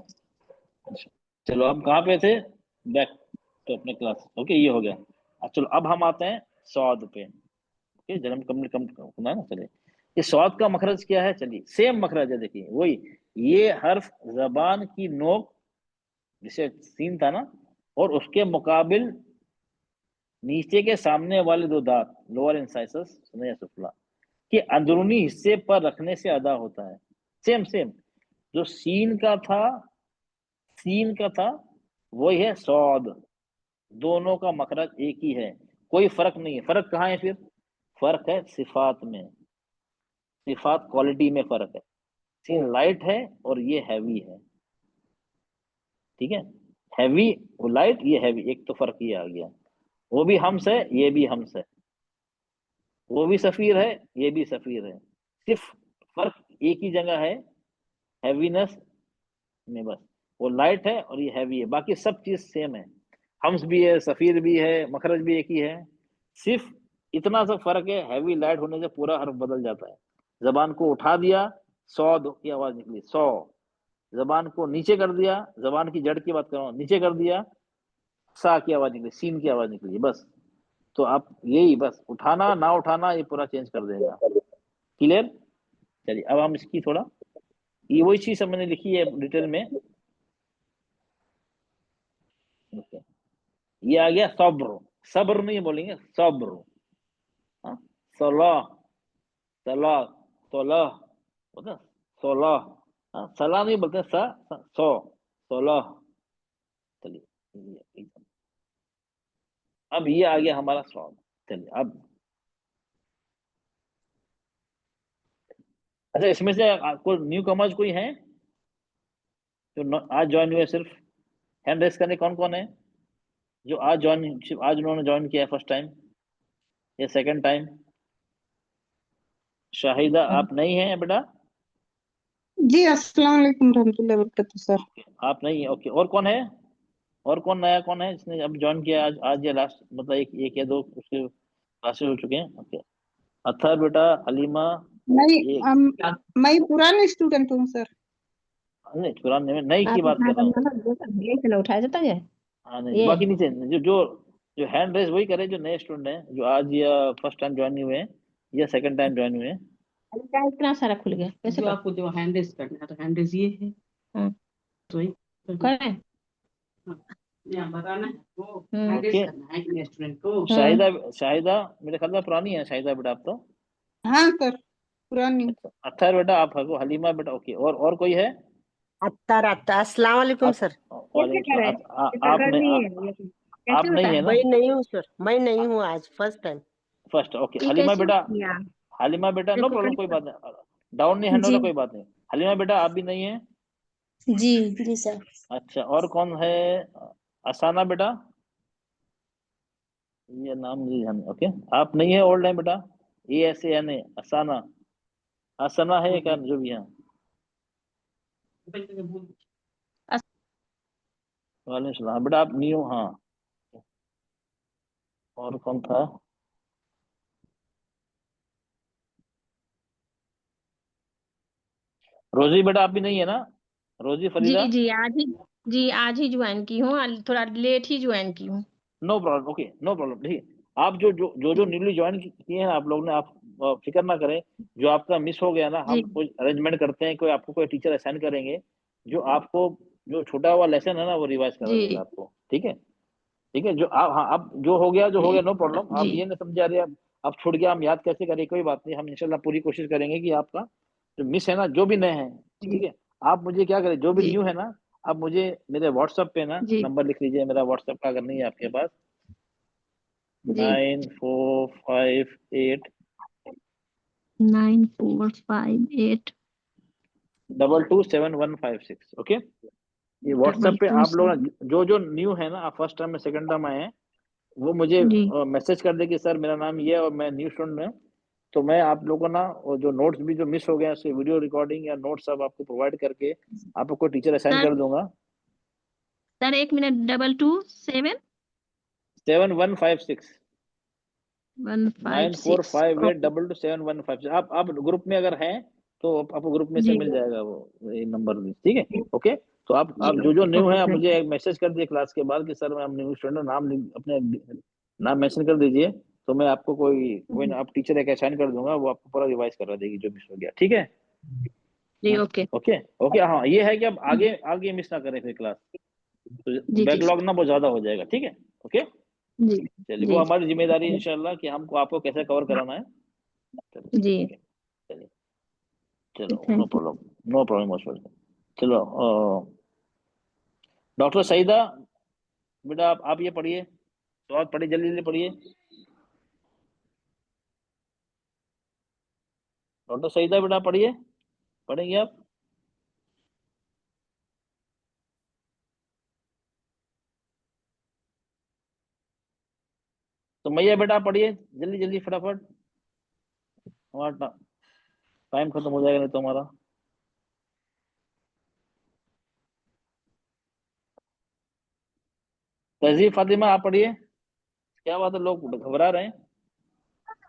A: चलो हम कहाँ पे थे, बैक तो अपने क्लास, ओके ये हो गया। चलो अब हम आते हैं स्वाद पे। ओके, जन्म कम होना है ना। चलिए, ये स्वाद का मखरज क्या है, चलिए सेम मखरज है, देखिए वही, ये हर्फ जबान की नोक, जिसे सीन था ना, और उसके मुकाबिल नीचे के सामने वाले दो दांत, लोअर इंसाइसस या सुफला, के अंदरूनी हिस्से पर रखने से अदा होता है। सेम सेम, जो सीन का था वही है सौद, दोनों का मखरज एक ही है, कोई फर्क नहीं है। फर्क कहाँ है फिर, फर्क है सिफात में, सिफात क्वालिटी में फर्क है। सीन लाइट है और ये हैवी है, ठीक है, हैवी वो लाइट, ये हैवी, एक तो फर्क ये आ गया। वो भी हम्स है, ये भी हम्स है, वो भी सफीर है, ये भी सफीर है, सिर्फ फर्क एक ही जगह है, हैवीनेस में बस। वो लाइट है और ये हैवी है, बाकी सब चीज सेम है, हम्स भी है, सफीर भी है, मखरज भी एक ही है, सिर्फ इतना सा फर्क है, हैवी लाइट होने से पूरा हर्फ बदल जाता है। जबान को उठा दिया, सौ की आवाज निकली, सौ। जबान को नीचे कर दिया, जबान की जड़ की बात कर रहा हूँ, नीचे कर दिया, सा की आवाज निकली, सीन की आवाज निकली, बस। तो आप यही बस उठाना ना उठाना, ये पूरा चेंज कर देगा। क्लियर? चलिए अब हम इसकी थोड़ा, ये वही चीज मैंने लिखी है डिटेल में। ओके, ये आ गया सब्र, सब्र नहीं बोलेंगे, सब्र। हाँ, सलाह, सलाह, सोलह बोलते, सोलह। हाँ, सलाह नहीं बोलते, सौ, सोलह। चलिए, अब ये आ गया हमारा स्वाद। चलिए अब, अच्छा इसमें से आपको न्यू कमर्स कोई है जो आज ज्वाइन हुए, सिर्फ हैंड रेस करने, कौन कौन है जो आज उन्होंने ज्वाइन किया है, फर्स्ट टाइम या सेकंड टाइम? शाहिदा आप नहीं हैं बेटा?
J: जी अस्सलाम वालेकुम रहमतुल्लाहि व बरकातहू सर।
A: आप नहीं है, ओके। और कौन है, और कौन नया कौन है जिसने अब ज्वाइन किया आज या लास्ट, मतलब एक या दो उसके क्लासेस हो चुके हैं? ओके, अथर बेटा, हलीमा,
J: मैं पुराने स्टूडेंट हूँ सर।
A: नहीं पुराने में, नई की बात कर रहा हूँ।
F: उठाया जाता है
A: हाँ नहीं, बाकी नीचे जो जो जो हैंड रेस वही करे जो नए स्टूडेंट हैं, जो आज या फर्स्ट टाइम ज्वाइन हुए हैं या सेकंड टाइम ज्वाइन हुए हैं।
F: इतना सारा खुल गया कैसे?
K: जो आपको जो हैंड रेस करना है, तो हैंड रेस ये है, तो वही
F: करें
K: यहाँ बताना है, वो हैंड रेस करना है कि स्टूडेंट को।
A: शाहिदा, शाहिदा मेरे ख्याल में पुरानी है शाहिदा बेटा आप तो।
J: हाँ सर। पुरानी।
A: अत्तर बेटा आप हको, हलीमा बेटा ओके। और कोई है?
L: अत्तर अत्तर। अस्सलाम वालेकुम सर।
A: वालेकुम सलाम। आप नहीं है ना?
L: मैं नहीं हूँ सर, मैं नहीं हूँ आज first time.
A: First okay. Halima बेटा, हलीमा बेटा नो प्रॉब्लम, कोई बात नहीं, डाउन नहीं हैंड हो रहा, कोई बात नहीं। हलीमा बेटा आप भी नहीं है?
I: जी जी सर।
A: अच्छा, और कौन है? असाना बेटा, ये नाम नहीं है ओके। आप नहीं है, ओल्ड है बेटा। ASANA असाना, असाना है क्या जो भी है? वालेकुम सलाम बेटा, आप न्यू, हाँ। और कौन था? रोजी बेटा आप भी नहीं है ना? रोजी फरीदा?
M: आज ही ज्वाइन की हूँ, थोड़ा लेट ही ज्वाइन की हूँ।
A: No problem okay, no problem. देखिए, आप जो न्यूली ज्वाइन किए हैं आप लोग ने, आप फिक्र ना करें। जो आपका मिस हो गया ना, हम कोई अरेंजमेंट करते हैं, कोई आपको कोई टीचर असाइन करेंगे जो आपको जो छूटा हुआ लेसन है ना वो रिवाइज करा देगा आपको। ठीक है, ठीक है। जो आप, हाँ, अब जो हो गया नो प्रॉब्लम। आप ये नहीं समझा रहे अब छूट गया हम याद कैसे करें, कोई बात नहीं। हम इंशाल्लाह पूरी कोशिश करेंगे कि आपका जो मिस है ना, जो भी नए हैं, ठीक है, आप मुझे क्या करें, जो भी न्यू है ना, आप मुझे मेरे व्हाट्सएप पे ना नंबर लिख लीजिए मेरा, व्हाट्सएप का अगर नहीं है आपके पास, 9458
M: 9458
A: 227156 ओके। ये व्हाट्सएप पे आप लोग जो न्यू है ना, आप फर्स्ट टाइम में सेकंड टाइम आए हैं, वो मुझे मैसेज कर दे कि सर मेरा नाम ये है और मैं न्यू स्टूडेंट हूँ। तो मैं आप लोगों को ना, और जो नोट्स भी जो मिस हो गए उसके वीडियो रिकॉर्डिंग या नोट्स सब आपको प्रोवाइड करके आपको कोई टीचर असाइन कर दूंगा।
M: Sir 1 minute, 227
A: 7156
M: 156
A: 9458227156। आप ग्रुप में अगर हैं तो आपको ग्रुप में से मिल जाएगा वो ये नंबर भी, ठीक है ओके। तो आप जो न्यू है आप मुझे एक मैसेज कर दिए क्लास के बाद कि सर मैं न्यू स्टूडेंट, नाम अपने नाम मेंशन कर दीजिए, तो मैं आपको कोई आप टीचर एक असाइन कर दूंगा, वो आपको पूरा रिवाइज करा देगी जो मिस हो गया, ठीक है
M: जी। Okay
A: okay okay. हाँ, ये है कि अब आगे मिस ना करें फिर क्लास, तो बैकलॉग ना बहुत ज्यादा हो जाएगा, ठीक है ओके। चलिए, वो हमारी जिम्मेदारी है इंशाल्लाह कि हमको आपको कैसे कवर कराना है। चलिए, चलो no problem, no problem most welcome. चलो डॉक्टर सईदा बेटा आप ये पढ़िए, तो आप पढ़िए, जल्दी जल्दी पढ़िए। डॉक्टर सईदा बेटा पढ़िए, पढ़ेंगे आप? तो मैया बेटा पढ़िए जल्दी जल्दी फटाफट, हमारा टाइम खत्म हो जाएगा नहीं तो हमारा। तहजीब फातिमा आप पढ़िए। क्या बात है, लोग घबरा रहे हैं?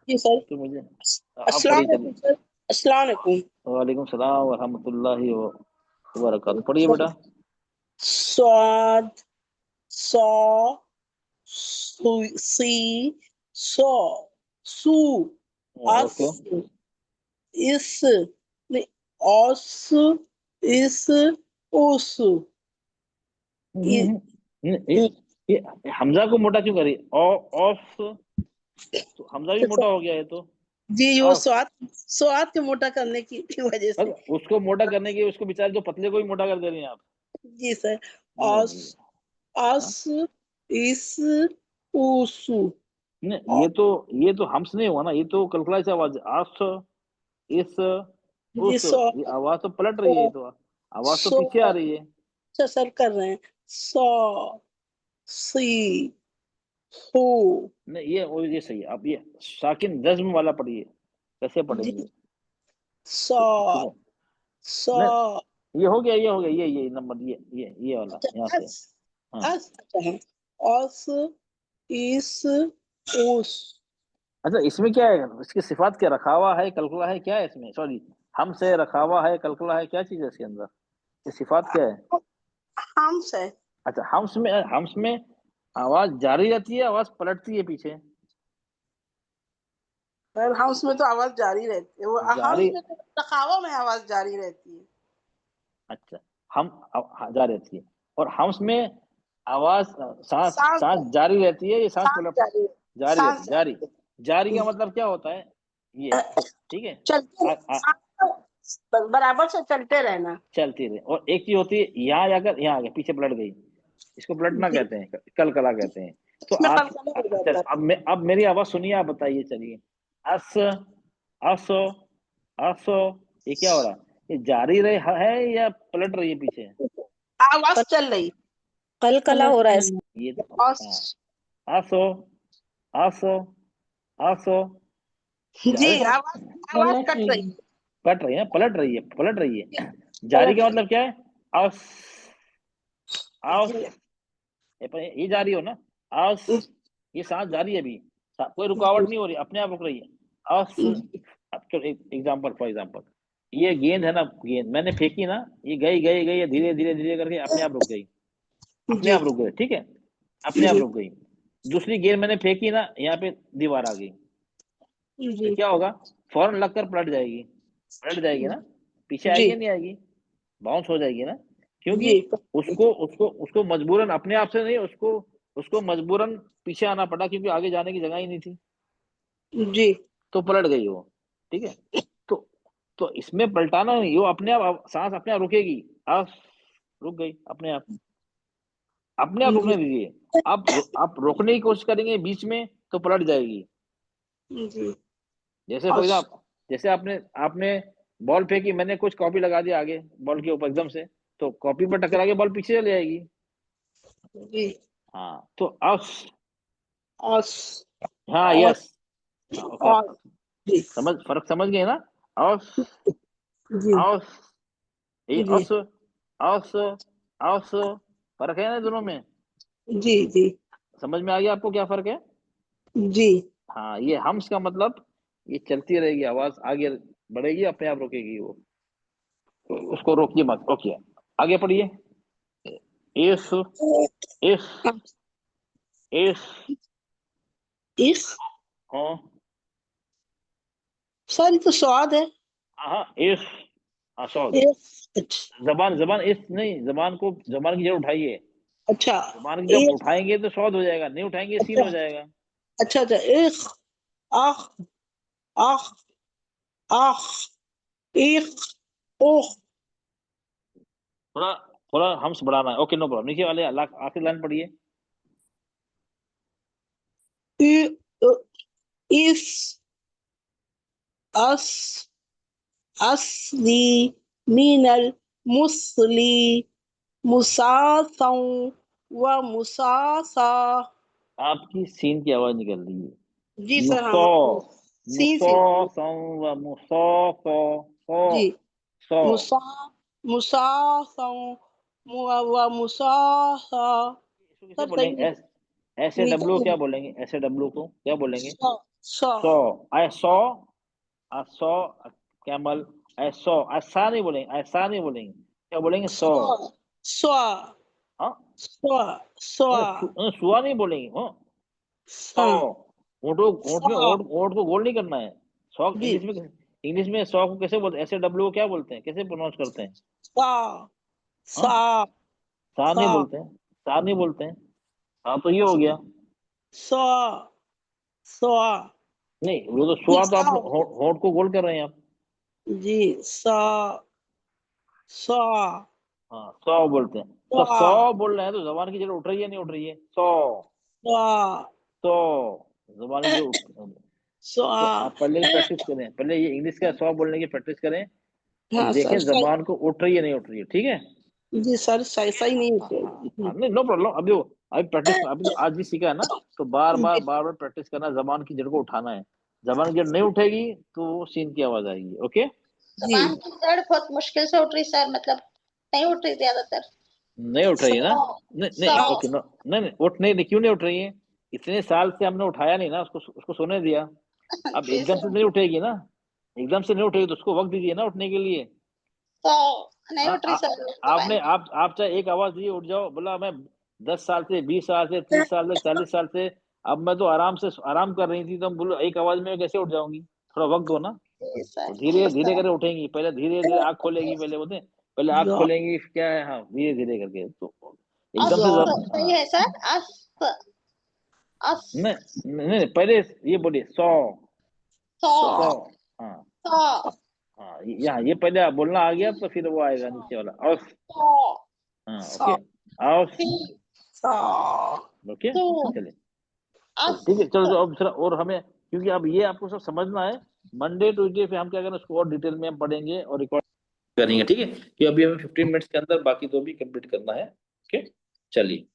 N: जी सर।
A: तो मुझे
N: अस्सलाम वालेकुम सर। अस्सलाम वालेकुम।
A: वालेकुम सलाम व रहमतुल्लाहि व बरकातहू। पढ़िए बेटा।
N: स्वाद, सौ, सी, सौ, सू, अस, इस, औस, इस, उस।
A: ये हमजा को मोटा क्यों करी? ऑफ, तो हमजा भी मोटा हो गया है तो
N: जी, वो स्वाद के मोटा करने की वजह से,
A: उसको मोटा करने की, उसको बेचारे जो पतले को भी मोटा कर दे रही हैं आप।
N: जी सर। औस, अस, इस, उस।
A: नहीं, ये तो हमस नहीं हुआ ना, ये तो कलकला से आवाज, आस, इस, उस, ये आवाज तो पलट रही है, तो आवाज तो पीछे आ रही है।
N: सर कर रहे हैं सौ, सी, सू।
A: नहीं, ये सही है। आप ये साकिन जज्म वाला पढ़िए, कैसे पढ़ेंगे?
N: सौ, सौ।
A: ये हो गया, ये नंबर, ये वाला यहाँ से। हाँ,
N: औस, इस, उस।
A: अच्छा, इसमें क्या है, इसकी सिफात क्या, रखावा है, कलकला है, क्या है इसमें? सॉरी, हम से रखावा है, कलकला है, क्या चीज है इसके अंदर? ये सिफात क्या है?
N: हम्स है।
A: अच्छा, हम्स में आवाज जारी रहती है, आवाज पलटती है पीछे?
N: सर हम्स में तो आवाज जारी रहती है, वो हम्स में तो रखावा में आवाज जारी रहती है।
A: अच्छा, जारी रहती है, और हम्स में आवाज सांस जारी रहती है, ये सांस पलट जारी का मतलब क्या होता है? ये, ठीक है।
N: चलते बराबर से चलते रहना,
A: चलती रहे। और एक चीज होती है, यहाँ जाकर यहाँ आ गया, पीछे पलट गई, इसको पलटना कहते हैं, कलकला कहते हैं। तो
N: इसमें
A: आप
N: कलकला हो जाता
A: चल,
N: है।
A: अब मेरी आवाज सुनिए, आप बताइए। चलिए, अस, असो, असो, ये क्या हो रहा है? ये जारी रहे है या पलट रही है पीछे?
N: आवाज चल रही, कलकला हो रहा है।
A: ये तो असो, असो, असो,
N: जी, आवाज कट रही,
A: कट रही है, पलट रही है, पलट रही है। जारी का मतलब क्या है? अस, अस, ये जारी हो ना, अस, ये सांस जारी है अभी, कोई रुकावट नहीं हो रही, अपने आप रुक रही है। अस, एग्जाम्पल, फॉर एग्जाम्पल, ये गेंद है ना, गेंद मैंने फेंकी ना, ये गई गई गई, धीरे धीरे धीरे करके अपने आप रुक गई, अपने आप रुक गई, ठीक है, अपने आप रुक गई। दूसरी गेंद मैंने फेंकी ना, यहाँ पे दीवार आ गई, तो क्या होगा? फौरन लगकर पलट जाएगी, पलट जाएगी ना, पीछे आएगी या नहीं आएगी? बाउंस हो जाएगी ना, क्योंकि उसको उसको उसको मजबूरन, अपने आप से नहीं, उसको मजबूरन पीछे आना पड़ा, क्योंकि आगे जाने की जगह ही नहीं थी
N: जी,
A: तो पलट गई वो, ठीक है। तो इसमें पलटाना नहीं, वो अपने आप सांस अपने आप रुकेगी, अब रुक गई अपने आप, अपने आप रुकने दीजिए। आप रोकने की कोशिश करेंगे बीच में तो पलट जाएगी। जैसे फॉर एग्जाम्पल, जैसे आपने बॉल फेंकी, मैंने कुछ कॉपी लगा दिया आगे बॉल के ऊपर एकदम से, तो कॉपी पर टकरा के बॉल पीछे चली जाएगी।
N: जी,
A: हाँ, तो अस, हाँ,
N: और-
A: यस, ओके, फर्क समझ गए ना? अस, अस, ये अस, अस, अस, फर्क है ना दोनों में?
N: जी, जी,
A: समझ में आ गया आपको क्या फर्क है?
N: जी,
A: हाँ, ये हम्स का मतलब, ये चलती रहेगी, आवाज आगे बढ़ेगी, अपने आप रुकेगी वो, तो उसको रोकिए मत। ओके, आगे पढ़िए। इस, इस, इस, हाँ,
N: सर, तो स्वाद है।
A: हाँ, इस, हाँ, स्वाद। जबान इस नहीं, जबान की जरूर उठाइए।
N: अच्छा,
A: जबान की जब उठाएंगे तो स्वाद हो जाएगा, नहीं उठाएंगे सीन हो जाएगा।
N: अच्छा, इस, आख, आख, आख, इख, ओख,
A: थोड़ा थोड़ा हम्स बढ़ाना है। Okay, no problem. नीचे वाले आखिरी लाइन पढ़िए।
N: इस, अस, असली, मीनल, मुसली, मुसासौ व मुसासा।
A: आपकी सीन की आवाज निकल रही है।
N: जी सर, हाँ, जी, मुसासौ व मुसासा।
A: कैसे बोलेंगे? ऐसे डब्ल्यू क्या बोलेंगे? ऐसे डब्ल्यू को क्या बोलेंगे? सौ, आई सौ, आई सौ कैमल, आई सौ, ऐसा नहीं बोलेंगे, ऐसा नहीं बोलेंगे, क्या बोलेंगे? सौ, सुआ नहीं बोलेंगे, हाँ, सौ। ओंठ को गोल नहीं करना है। सौ इंग्लिश में सौ को कैसे बोलते हैं? ऐसे डब्ल्यू को क्या बोलते हैं, कैसे प्रोनाउंस करते हैं? सा नहीं बोलते हैं, सा नहीं बोलते हैं। हाँ, तो ये हो गया। नहीं, वो तो सुआ, तो आप होंठ को गोल कर रहे हैं आप।
N: जी,
A: हाँ, सौ बोलते हैं। तो सौ बोल रहे हैं, तो जबान की जगह उठ रही है, नहीं उठ रही है? सौ, जबान की जगह तो आप पहले प्रैक्टिस करें, पहले ये इंग्लिश का सौ बोलने की प्रैक्टिस करें, और देखें जबान को उठ रही है नहीं उठ रही है, ठीक है?
N: जी सर, सही नहीं होते।
A: नहीं, नो प्रॉब्लम। अभी प्रैक्टिस, अभी तो आज भी सीखा है ना, तो बार बार प्रैक्टिस करना, जबान की जड़ को उठाना है। जबान की जड़ नहीं उठेगी तो वो सीन की आवाज आएगी। ओके,
E: जबान की जड़ बहुत मुश्किल से उठ रही सर, मतलब नहीं उठ रही ज्यादातर।
A: नहीं उठ रही है ना? नहीं, ओके, नहीं, उठ नहीं, क्यों नहीं उठ रही है? इतने साल से हमने उठाया नहीं ना, उसको सोने दिया। अब एकदम से नहीं उठेगी ना, एकदम से नहीं उठेगी, तो उसको वक्त दीजिए ना उठने के लिए।
E: तो नहीं उठ रही सर।
A: आपने आप चाहे एक आवाज दिए उठ जाओ, बोला मैं 10 साल से, 20 साल से, 30 साल से, 40 साल से, अब मैं तो आराम कर रही थी, तो बोलो एक आवाज में कैसे उठ जाऊंगी? थोड़ा वक्त दो ना, तो धीरे धीरे करके उठेंगी। पहले धीरे धीरे आँख खोलेगी, पहले बोलते हैं, पहले आँख खोलेंगी, क्या है, हाँ, धीरे धीरे करके, तो एकदम से
E: सही है सर।
A: नहीं, पहले ये बोलिए, सौ, सौ।
E: सौ
A: हाँ
E: सौ
A: हाँ, यहाँ ये पहले आप बोलना आ गया तो फिर वो आएगा नीचे वाला औस।
E: सौ
A: हाँ
N: सौ
A: ओके, औस।
N: सौ
A: ओके
E: सौ
A: चलिए ठीक है, चलो अब दूसरा और हमें, क्योंकि अब ये आपको सब समझना है, मंडे ट्यूजडे पे हम क्या करें उसको और डिटेल में हम पढ़ेंगे और रिकॉर्ड करेंगे, ठीक है। कि अभी हमें 15 मिनट्स के अंदर बाकी तो भी कंप्लीट करना है। ओके चलिए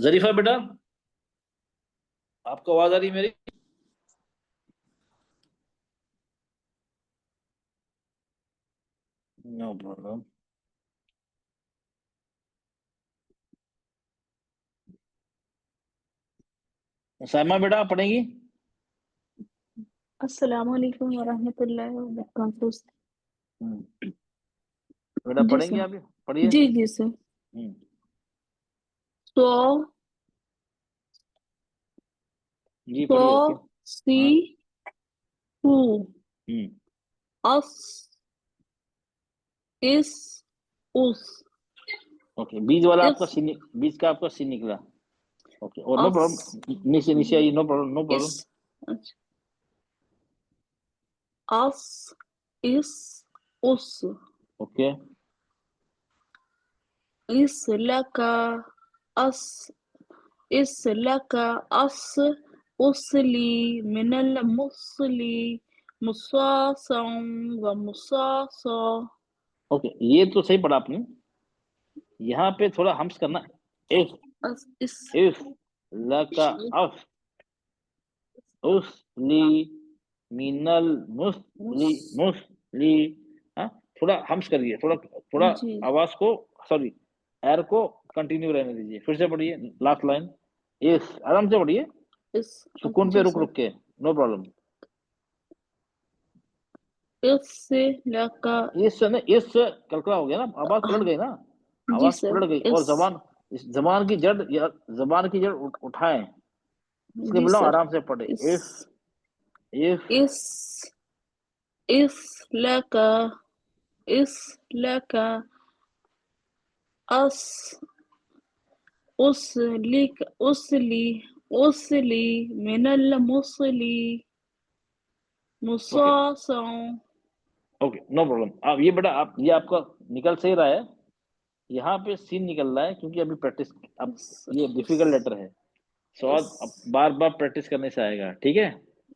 A: जरीफा बेटा, आपको आवाज आ रही है मेरी? No problem. साइमा बेटा आप पढ़ेंगी?
J: अस्सलामुअलैकुम वरहमतुल्लाहि वबरकातुहू।
A: बेटा
J: जी
A: पढ़ेंगी
J: सर।
A: आप? पढ़िए।
J: जी जी सर। सौ
A: जी पढ़िए। ओके
J: सी हु अस इस उस।
A: ओके, बीज वाला आपका
J: इस
A: सी, बीज का आपका सी निकला। ओके और नो
J: अस
A: प्रॉब्लम, नीचे नीचे आइए, नो प्रॉब्लम नो प्रॉब्लम।
J: इस अच्छा, अस इस उस।
A: ओके
J: इस लका अस इस लका अस उसली मिनल मुसली मुसासम व मुसासा।
A: ओके, ये तो सही पढ़ा आपने। यहाँ पे थोड़ा हम्स करना। इफ लका अफ उसली मिनल मुसली मुसली। हाँ थोड़ा हम्स करिए, थोड़ा थोड़ा
J: जी
A: आवाज को, सॉरी एयर को कंटिन्यू रहने दीजिए। फिर से पढ़िए लास्ट लाइन, इस आराम से पढ़िए,
J: इस
A: सुकून पे
J: जी
A: रुक
J: सर।
A: रुक के, नो प्रॉब्लम।
J: इस लका
A: इस न इस कलकला हो गया ना, आवाज पलट गई ना,
J: जी
A: आवाज
J: सर।
A: पलट गई। और जबान, इस जबान की जड़ या जबान की जड़ उठाएं, इसलिए
J: जी
A: बोला
J: सर।
A: आराम से पढ़े। इफ
J: इस लका इस लका अस उसली उसली मिनल मुसली मुसासों।
A: Okay no problem. अब ये बेटा आप, ये आपका निकल सही रहा है, यहाँ पे सीन निकल रहा है क्योंकि अभी प्रैक्टिस, अब ये डिफिकल्ट लेटर है, सवाल अब बार बार प्रैक्टिस करने से आएगा, ठीक है।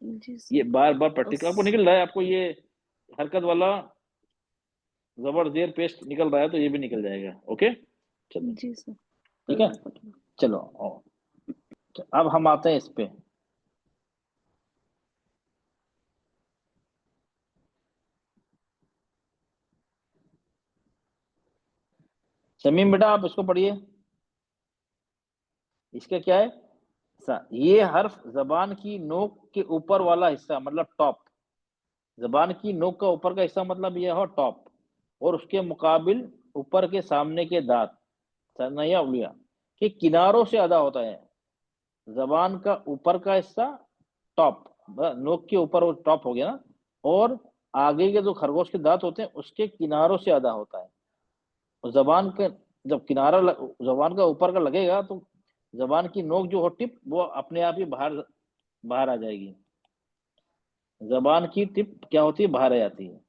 J: जी
A: ये
J: सर।
A: बार बार प्रैक्टिस आपको निकल रहा है, आपको ये हरकत वाला जबर जेर पेस्ट निकल रहा है तो ये भी निकल जाएगा। ओके चलो
J: जी सर।
A: ठीक है। चलो अब हम आते हैं इस पे। शमीम बेटा आप इसको पढ़िए, इसका क्या है? ये हर्फ जबान की नोक के ऊपर वाला हिस्सा मतलब टॉप, जबान की नोक का ऊपर का हिस्सा मतलब यह हो टॉप, और उसके मुकाबिल ऊपर के सामने के दांत सनया उलिया के किनारों से अदा होता है। जबान का ऊपर का हिस्सा टॉप, नोक के ऊपर वो टॉप हो गया ना, और आगे के जो खरगोश के दांत होते हैं उसके किनारों से अदा होता है। और जबान के जब किनारा जबान का ऊपर का लगेगा तो जबान की नोक जो हो टिप वो अपने आप ही बाहर बाहर आ जाएगी। जबान की टिप क्या होती है? बाहर आ जाती है।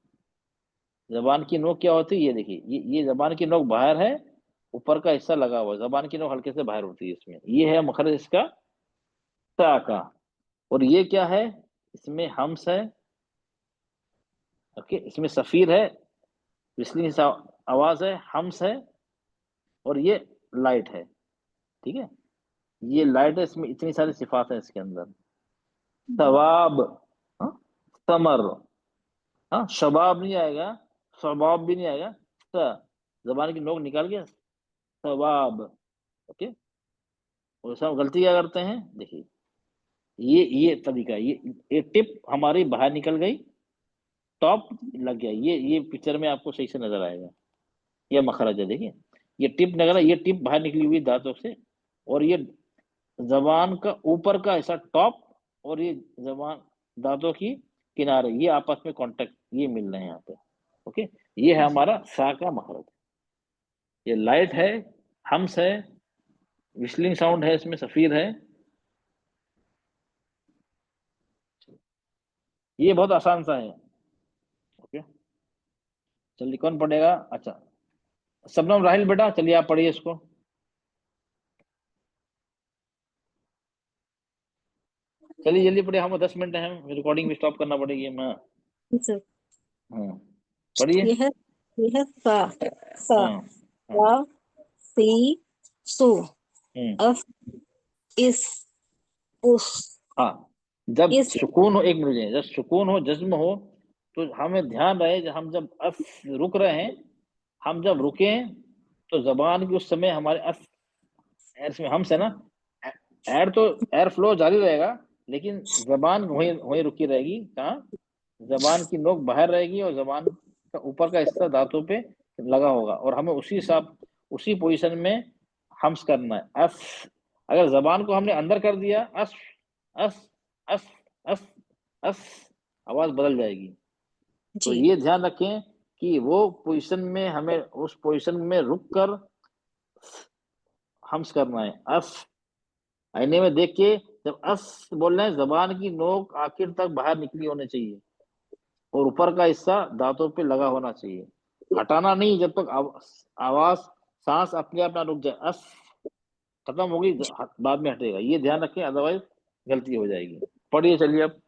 A: जबान की नोक क्या होती है? ये देखिए, ये जबान की नोक बाहर है, ऊपर का हिस्सा लगा हुआ है, जबान की नोक हल्के से बाहर होती है इसमें। ये है मखरज इसका ता का। और ये क्या है? इसमें हम्स है, ओके, इसमें सफीर है, विस्लिंग सा आवाज है, हम्स है, और ये लाइट है, ठीक है। ये लाइट है, इसमें इतनी सारी सिफात है इसके अंदर। सवाब, हाँ, समर, हाँ, शबाब नहीं आएगा, शबाब भी नहीं आएगा, जबान की नोक निकाल के सवाब। ओके, और सब गलती क्या करते हैं? देखिए ये तरीका, ये टिप हमारी बाहर निकल गई, टॉप लग गया। ये पिक्चर में आपको सही से नजर आएगा, ये मखरज है। देखिए ये टिप नजर, ये टिप बाहर निकली हुई दांतों से, और ये जबान का ऊपर का हिस्सा टॉप, और ये जबान दांतों की किनारे, ये आपस में कांटेक्ट, ये मिल रहे हैं यहाँ पे। ओके, ये है हमारा सा का मखरज। ये लाइट है, हम्स है, विस्लिंग साउंड है इसमें, सफीर है। ये बहुत आसान सा है। ओके, चलिए कौन पढ़ेगा? अच्छा, शबनम राहिल बेटा, चलिए आप पढ़िए इसको। चलिए जल्दी पढ़िए, हम 10 मिनट हैं, रिकॉर्डिंग भी स्टॉप करना पड़ेगी। मैं
O: सर
A: हाँ पढ़िए।
O: यह सा सा
A: हाँ
O: वा सी सु अफ इस उस।
A: हाँ, जब
O: इस
A: सुकून हो, एक मिनट, जब सुकून हो, जज्म हो, तो हमें ध्यान रहे जब हम जब अफ रुक रहे हैं, हम जब रुके तो जबान की उस समय हमारे अफ एर में हम से ना, एर तो एयर फ्लो जारी रहेगा, लेकिन जबान वहीं वहीं रुकी रहेगी। कहाँ? जबान की नोक बाहर रहेगी और जबान का ऊपर का हिस्सा दांतों पे लगा होगा, और हमें उसी पोजीशन में हम्स करना है। अफ, अगर जबान को हमने अंदर कर दिया, अस अस अस अस अस, आवाज बदल जाएगी। तो ये ध्यान रखें कि वो पोजीशन में हमें उस पोजीशन में रुक कर हम्स करना है। अस, आईने में देख के जब अस बोल रहे हैं, जबान की नोक आखिर तक बाहर निकली होनी चाहिए और ऊपर का हिस्सा दांतों पे लगा होना चाहिए। हटाना नहीं जब तक आवाज सांस अपने आप ना रुक जाए। अस खत्म होगी, बाद में हटेगा, ये ध्यान रखें, अदरवाइज गलती हो जाएगी। पढ़िए चलिए अब।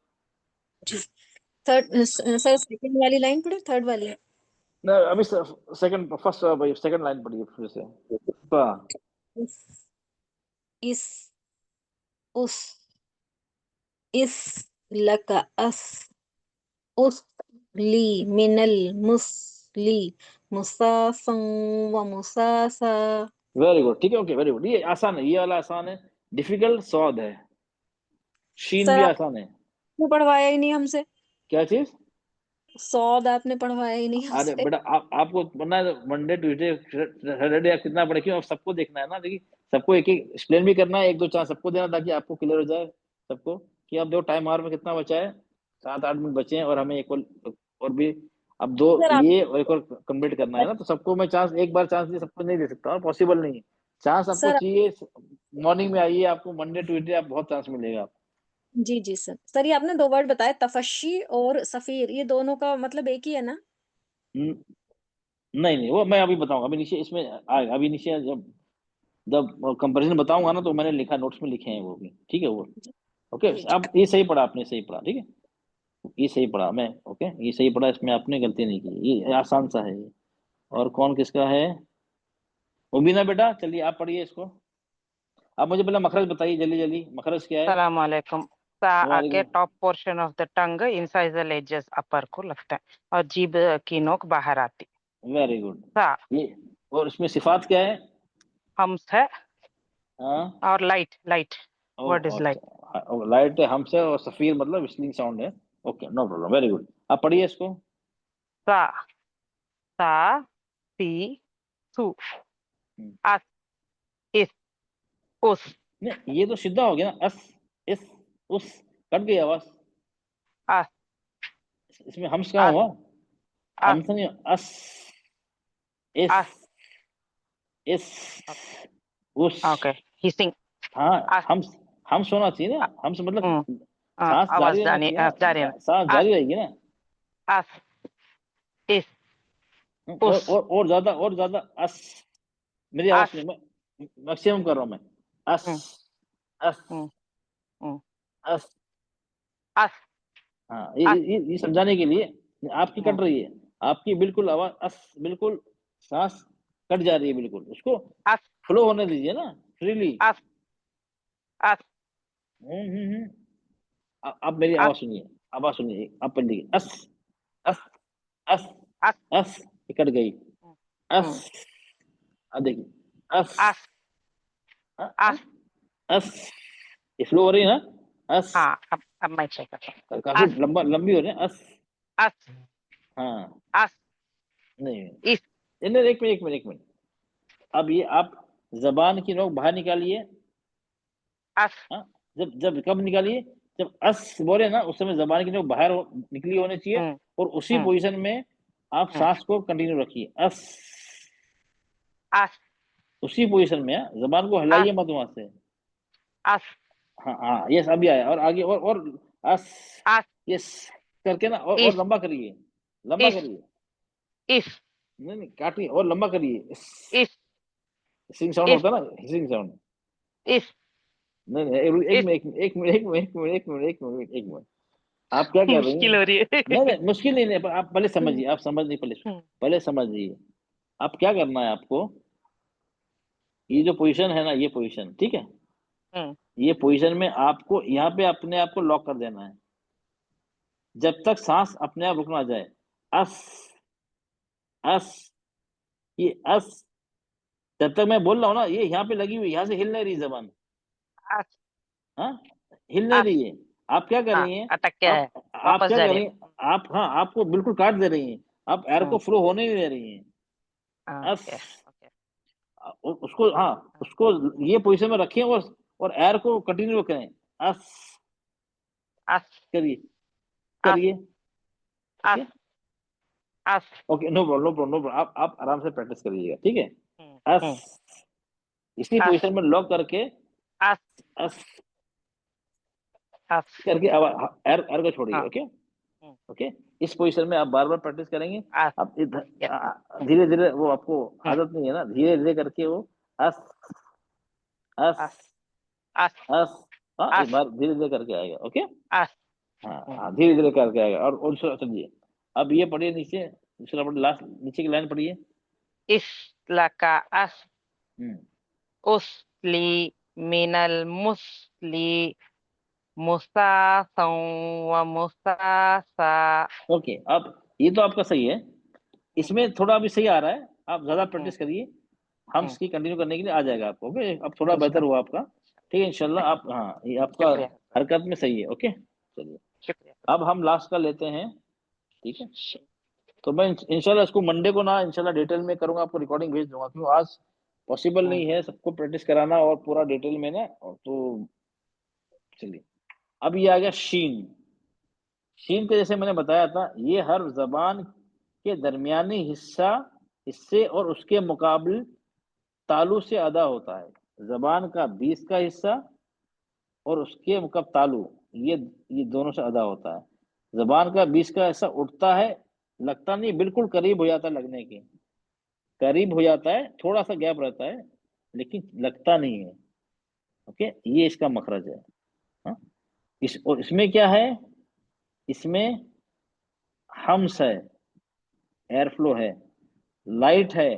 O: थर्ड सर, सेकंड वाली लाइन पढ़े, थर्ड वाली?
A: ना, अभी सेकंड लाइन पढ़िए फिर से।
O: इस उस इस लका अस उस ली मिनल मुसली मुसाफं व मुसासा।
A: वेरी गुड, ठीक है, ओके, वेरी गुड। ये आसान है, ये वाला आसान है। डिफिकल्ट सौद है, शीन
O: सर
A: भी
O: आपने
A: आसान है।
O: पढ़वाया ही नहीं हमसे।
A: क्या चीज?
O: सौद आपने पढ़वाया ही नहीं
A: अरे
O: हमसे।
A: बेटा, आपको पढ़ना है मंडे ट्यूसडे सैटरडे, आप कितना पढ़े, क्यों? आप सबको देखना है ना, देखिए सबको एक एक एक्सप्लेन भी करना है, एक दो चांस सबको देना, ताकि आपको क्लियर हो जाए सबको कि अब दो टाइम आवर में कितना बचा है, 7-8 मिनट बचे हैं, और हमें एक और भी अब दो
O: सर आप
A: ये और एक और कंप्लीट करना है ना। तो सबको मैं चांस, एक बार चांस दे सबको नहीं दे सकता, और पॉसिबल नहीं है। चांस आपको
O: सर
A: चाहिए, मॉर्निंग में आइए, आपको मंडे ट्यूसडे आप बहुत चांस मिलेगा।
O: जी सर। सर ये आपने 2 वर्ड बताए, तफशी और सफीर, ये दोनों का मतलब एक ही है ना?
A: नहीं नहीं, वो मैं अभी बताऊंगा, अभी नीचे इसमें आएगा, अभी नीचे जब जब कंपैरिजन बताऊंगा ना, तो मैंने लिखा, नोट्स में लिखे हैं वो भी, ठीक है वो। ओके, अब ये सही पढ़ा आपने, सही पढ़ा, ठीक है, ये सही पढ़ा मैं। ओके, ये सही पढ़ा, इसमें आपने गलती नहीं की, ये आसान सा है ये। और कौन किसका है? मुबीना बेटा, चलिए आप पढ़िए इसको। आप मुझे पहले मखरज बताइए, जल्दी जल्दी, मखरज क्या है?
P: सलाम अलैकुम। सा आके top portion of the tongue, incisal edges upper को लगता है, और जीभ की नोक बाहर आती।
A: Very good.
P: सा,
A: ये, और इसमें सिफात क्या है?
P: हम्स है,
A: हाँ,
P: और light light, what is light?
A: Light है, हमसे, और सफीर मतलब विस्लिंग साउंड है। Okay, no problem, very good. आप पढ़िए इसको।
P: सा सी सु अस इस उस।
A: नहीं, ये तो सीधा हो गया ना, अस इस उस, कट गई आवाज।
P: अस,
A: इसमें हम्स कहाँ हुआ? हम्स नहीं, अस इस उस।
P: Okay, hissing.
A: हाँ, हम्स होना चाहिए ना, हम्स मतलब सांस
P: आवाज
A: जारी रहना
P: जारी
A: चाहिए ना, सांस जारी रहेगी ना।
P: अस इस
A: और ज्यादा अस, मेरी आवाज सुनिए, मैं मैक्सिमम कर रहा हूँ मैं। अस अस अस
P: अस।
A: हाँ, ये समझाने के लिए। आपकी कट रही है, आपकी बिल्कुल आवाज अस, बिल्कुल सांस कट जा रही है, बिल्कुल उसको फ्लो होने दीजिए ना, फ्रीली।
P: अस अस।
A: आप मेरी आवाज सुनिए, आवाज सुनिए, आप पढ़ लीजिए। अस अस अस
P: अस
A: अस, कट गई। अस, अब देखिए, अस
P: अस
A: अस, ये फ्लो हो रही है ना, अस।
P: हाँ, अब मैं चेक करता हूँ।
A: काफी लंबी हो रही है, अस
P: अस।
A: हाँ,
P: अस
A: नहीं,
P: इस।
A: एक मिनट। अब ये आप जबान की नोक बाहर निकालिए।
P: अस।
A: जब कब निकालिए? जब अस बोले ना, उस समय जबान की नोक बाहर निकली होनी चाहिए, और उसी पोजीशन में आप सांस को कंटिन्यू रखिए। अस
P: अस
A: उसी पोजीशन में है, जबान को हिलाइए मत वहां से।
P: अस
A: हाँ हाँ, यस अभी आया, और आगे और अस
P: अस
A: यस करके ना, और
P: इस
A: लंबा करिए, लंबा
P: इस
A: करिए।
P: इस
A: नहीं काटिए, और लंबा करिए।
P: इस
A: हिसिंग साउंड
P: इस
A: होता है ना, हिसिंग साउंड।
P: इस
A: नहीं नहीं, एक
P: इस
A: मिनट एक मिनट एक मिनट एक मिनट एक मिनट एक मिनट एक मिनट, आप क्या कर रही
P: मुश्किल
A: हैं?
P: हो रही है।
A: नहीं नहीं मुश्किल नहीं, नहीं आप पहले समझिए, आप समझ नहीं, पहले समझिए। आप क्या करना है आपको, ये जो पोजीशन है ना, ये पोजीशन ठीक है, ये पोजीशन में आपको यहाँ पे अपने आप को लॉक कर देना है, जब तक सांस अपने आप रुक ना जाए। अस अस, ये अस, जब तक मैं बोल रहा हूँ ना, ये यहाँ पे लगी हुई, यहाँ से हिल नहीं रही जबान।
P: अस
A: हाँ, हिल नहीं
P: अस
A: रही है। आप क्या कर
P: हाँ,
A: रही हैं?
P: अटक क्या है,
A: आप
P: वापस
A: क्या
P: जा
A: कर
P: रही
A: रही
P: है।
A: हैं? आप, हाँ, आपको बिल्कुल काट दे रही हैं, आप एयर को फ्लो होने नहीं दे रही हैं। अस,
P: ओके ओके
A: उसको, हाँ, उसको ये पोजीशन में रखें, और एयर को कंटिन्यू करें। अस
P: अस
A: करिए,
P: अस
A: करिए।
P: अस अस
A: okay, no problem no problem no problem, आप आराम से प्रैक्टिस करिएगा, ठीक है। अस, इसी
P: अस
A: पोजीशन में लॉक करके
P: अस
A: अस
P: अस
A: करके एयर एयर को छोड़िए।
P: हाँ
A: ओके ओके, इस पोजीशन में आप बार बार प्रैक्टिस करेंगे।
P: अस
A: आप धीरे धीरे, वो आपको आदत नहीं है ना, धीरे धीरे करके वो अस अस
P: अस अस
A: अस, हाँ, एक
P: अस
A: बार धीरे धीरे करके आएगा। ओके,
P: अस
A: हाँ हाँ, धीरे धीरे करके आएगा। और चलिए, अब ये पढ़िए नीचे, दूसरा पढ़िए, लास्ट नीचे की लाइन पढ़िए।
P: इस्लका अस
A: हम्म,
P: उसली मिनल मुस्ली मुसासौ व मुसासा।
A: ओके, अब ये तो आपका सही है, इसमें थोड़ा अभी सही आ रहा है, आप ज्यादा प्रैक्टिस करिए, हम इसकी कंटिन्यू करने के लिए आ जाएगा आपको। ओके, अब थोड़ा बेहतर हुआ आपका, ठीक है इंशाल्लाह। आप, हाँ, ये आपका
P: शुक्रिया
A: हरकत में सही है। ओके, चलिए
P: शुक्रिया।
A: अब हम लास्ट का लेते हैं, ठीक है। तो मैं इंशाल्लाह इसको मंडे को ना इंशाल्लाह डिटेल में करूंगा, आपको रिकॉर्डिंग भेज दूंगा, क्योंकि आज पॉसिबल नहीं है सबको प्रैक्टिस कराना और पूरा डिटेल में ना, और तो चलिए, अब ये आ गया शीन। शीन के जैसे मैंने बताया था, ये हर जबान के दरमियानी हिस्से और उसके मुकाबले तालु से अदा होता है। जबान का 20 का हिस्सा और उसके मुकाबले तालु, ये दोनों से अदा होता है। जबान का 20 का हिस्सा उठता है, लगता नहीं, बिल्कुल करीब हो जाता है, लगने के करीब हो जाता है, थोड़ा सा गैप रहता है, लेकिन लगता नहीं है। ओके, ये इसका मखरज है। हाँ? और इसमें क्या है, इसमें हम्स है, एयर फ्लो है, लाइट है,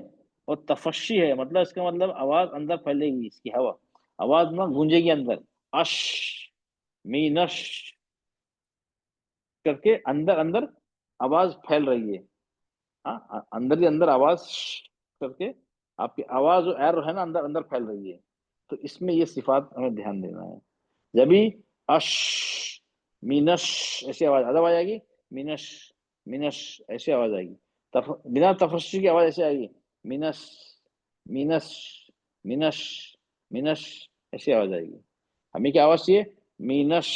A: और तफशी है, मतलब इसका मतलब आवाज अंदर फैलेगी, इसकी हवा, आवाज ना गूंजेगी अंदर, अश मीनश करके अंदर अंदर आवाज फैल रही है। हाँ, अंदर ही अंदर आवाज करके आपकी आवाज जो एर है ना, अंदर अंदर फैल रही है। तो इसमें ये सिफात हमें ध्यान देना है। जब भी अश मीनश ऐसी आवाज अदब आ जाएगी, मीनश मीनश ऐसी आवाज आएगी, बिना तफस्सी की आवाज ऐसे आएगी, मीनस मीनस मीनश मीनश, ऐसी आवाज आएगी। हमें क्या आवाज चाहिए, मीनश,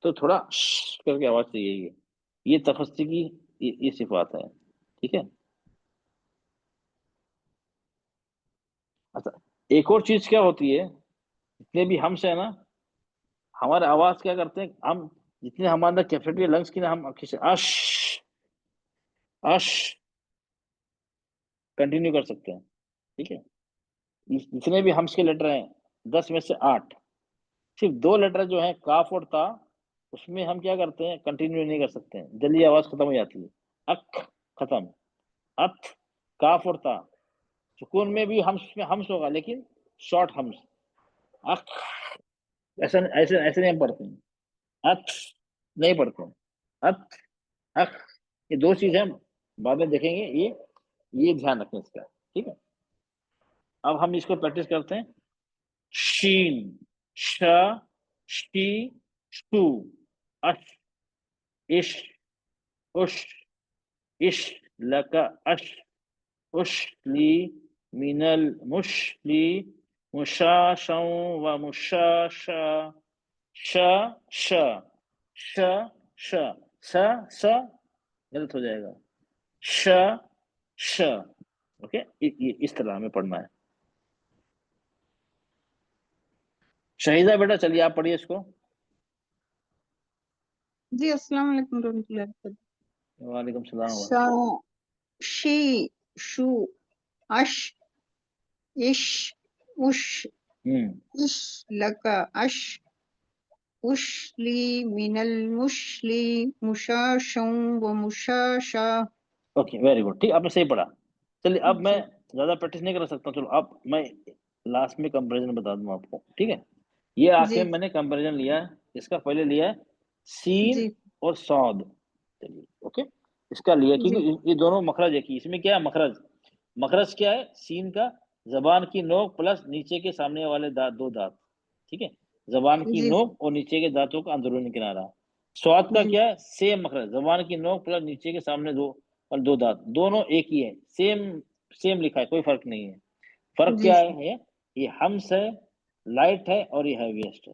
A: तो थोड़ा करके आवाज चाहिए। ये तफस्सी की ये सिफात है, ठीक है। अच्छा, एक और चीज क्या होती है, जितने भी हमसे है ना, हमारे आवाज क्या करते हैं हम, जितने हमारे अंदर कैपेसिटी है लंग्स की ना, हम अश अश कंटिन्यू कर सकते हैं, ठीक है। जितने भी हम्स के लेटर हैं 10 में से 8, सिर्फ 2 लेटर जो हैं काफ और ता, उसमें हम क्या करते हैं, कंटिन्यू नहीं कर सकते हैं, जल्दी आवाज खत्म हो जाती है। अक खत्म, अथ काफ और ता, सुकून में भी हम्स में हम्स होगा, लेकिन शॉर्ट हम्स। अक, ऐसा ऐसे ऐसे नहीं हम पढ़ते हैं, अथ नहीं पढ़ते हैं, अथ अख, ये 2 चीजें हम बाद में देखेंगे, ये ध्यान रखें इसका, ठीक है। अब हम इसको प्रैक्टिस करते हैं। शीन, श, शी, शू, अश, इश, उश, इश, लका, अश, उशली, मिनल, मुशली, मुशाशौ व मुशाशा, श, श, श, श गलत हो जाएगा, श, श। ओके, इस तरह हमें पढ़ना है। शहीदा बेटा चलिए आप पढ़िए इसको।
J: जी अस्सलाम वालेकुम रहमतुल्लाहि वबरकातुहू।
A: वालेकुम सलाम।
J: श शी शु अश इश उश इश लका अश उशली मिनल मुशली मुशाशं व मुशाशा।
A: ओके वेरी गुड, ठीक, आपने सही पढ़ा। चलिए अब मैं ज्यादा प्रैक्टिस नहीं कर सकता, चलो अब मैं लास्ट में कंपैरिजन बता दूं आपको, ठीक है। ये आखिर
J: जी
A: मैंने कंपैरिजन लिया है, इसका पहले लिया है सीन
J: जी
A: और सौद। चलिए ओके, इसका लिया
J: जी
A: क्योंकि ये दोनों मखरज एक ही, इसमें क्या है मखरज, मखरज क्या है, सीन का जबान की नोक प्लस नीचे के सामने वाले दांत, दो दांत, ठीक है, जबान की
J: जी
A: नोक और नीचे के दांतों का अंदरूनी किनारा। स्वाद का
J: जी
A: क्या है, सेम मखरज, जबान की नोक प्लस नीचे के सामने दो और दो दांत, दोनों एक ही है, सेम सेम लिखा है, कोई फर्क नहीं है। फर्क
J: जी
A: क्या है, ये हम्स है, लाइट है और ये हैवीएस्ट है।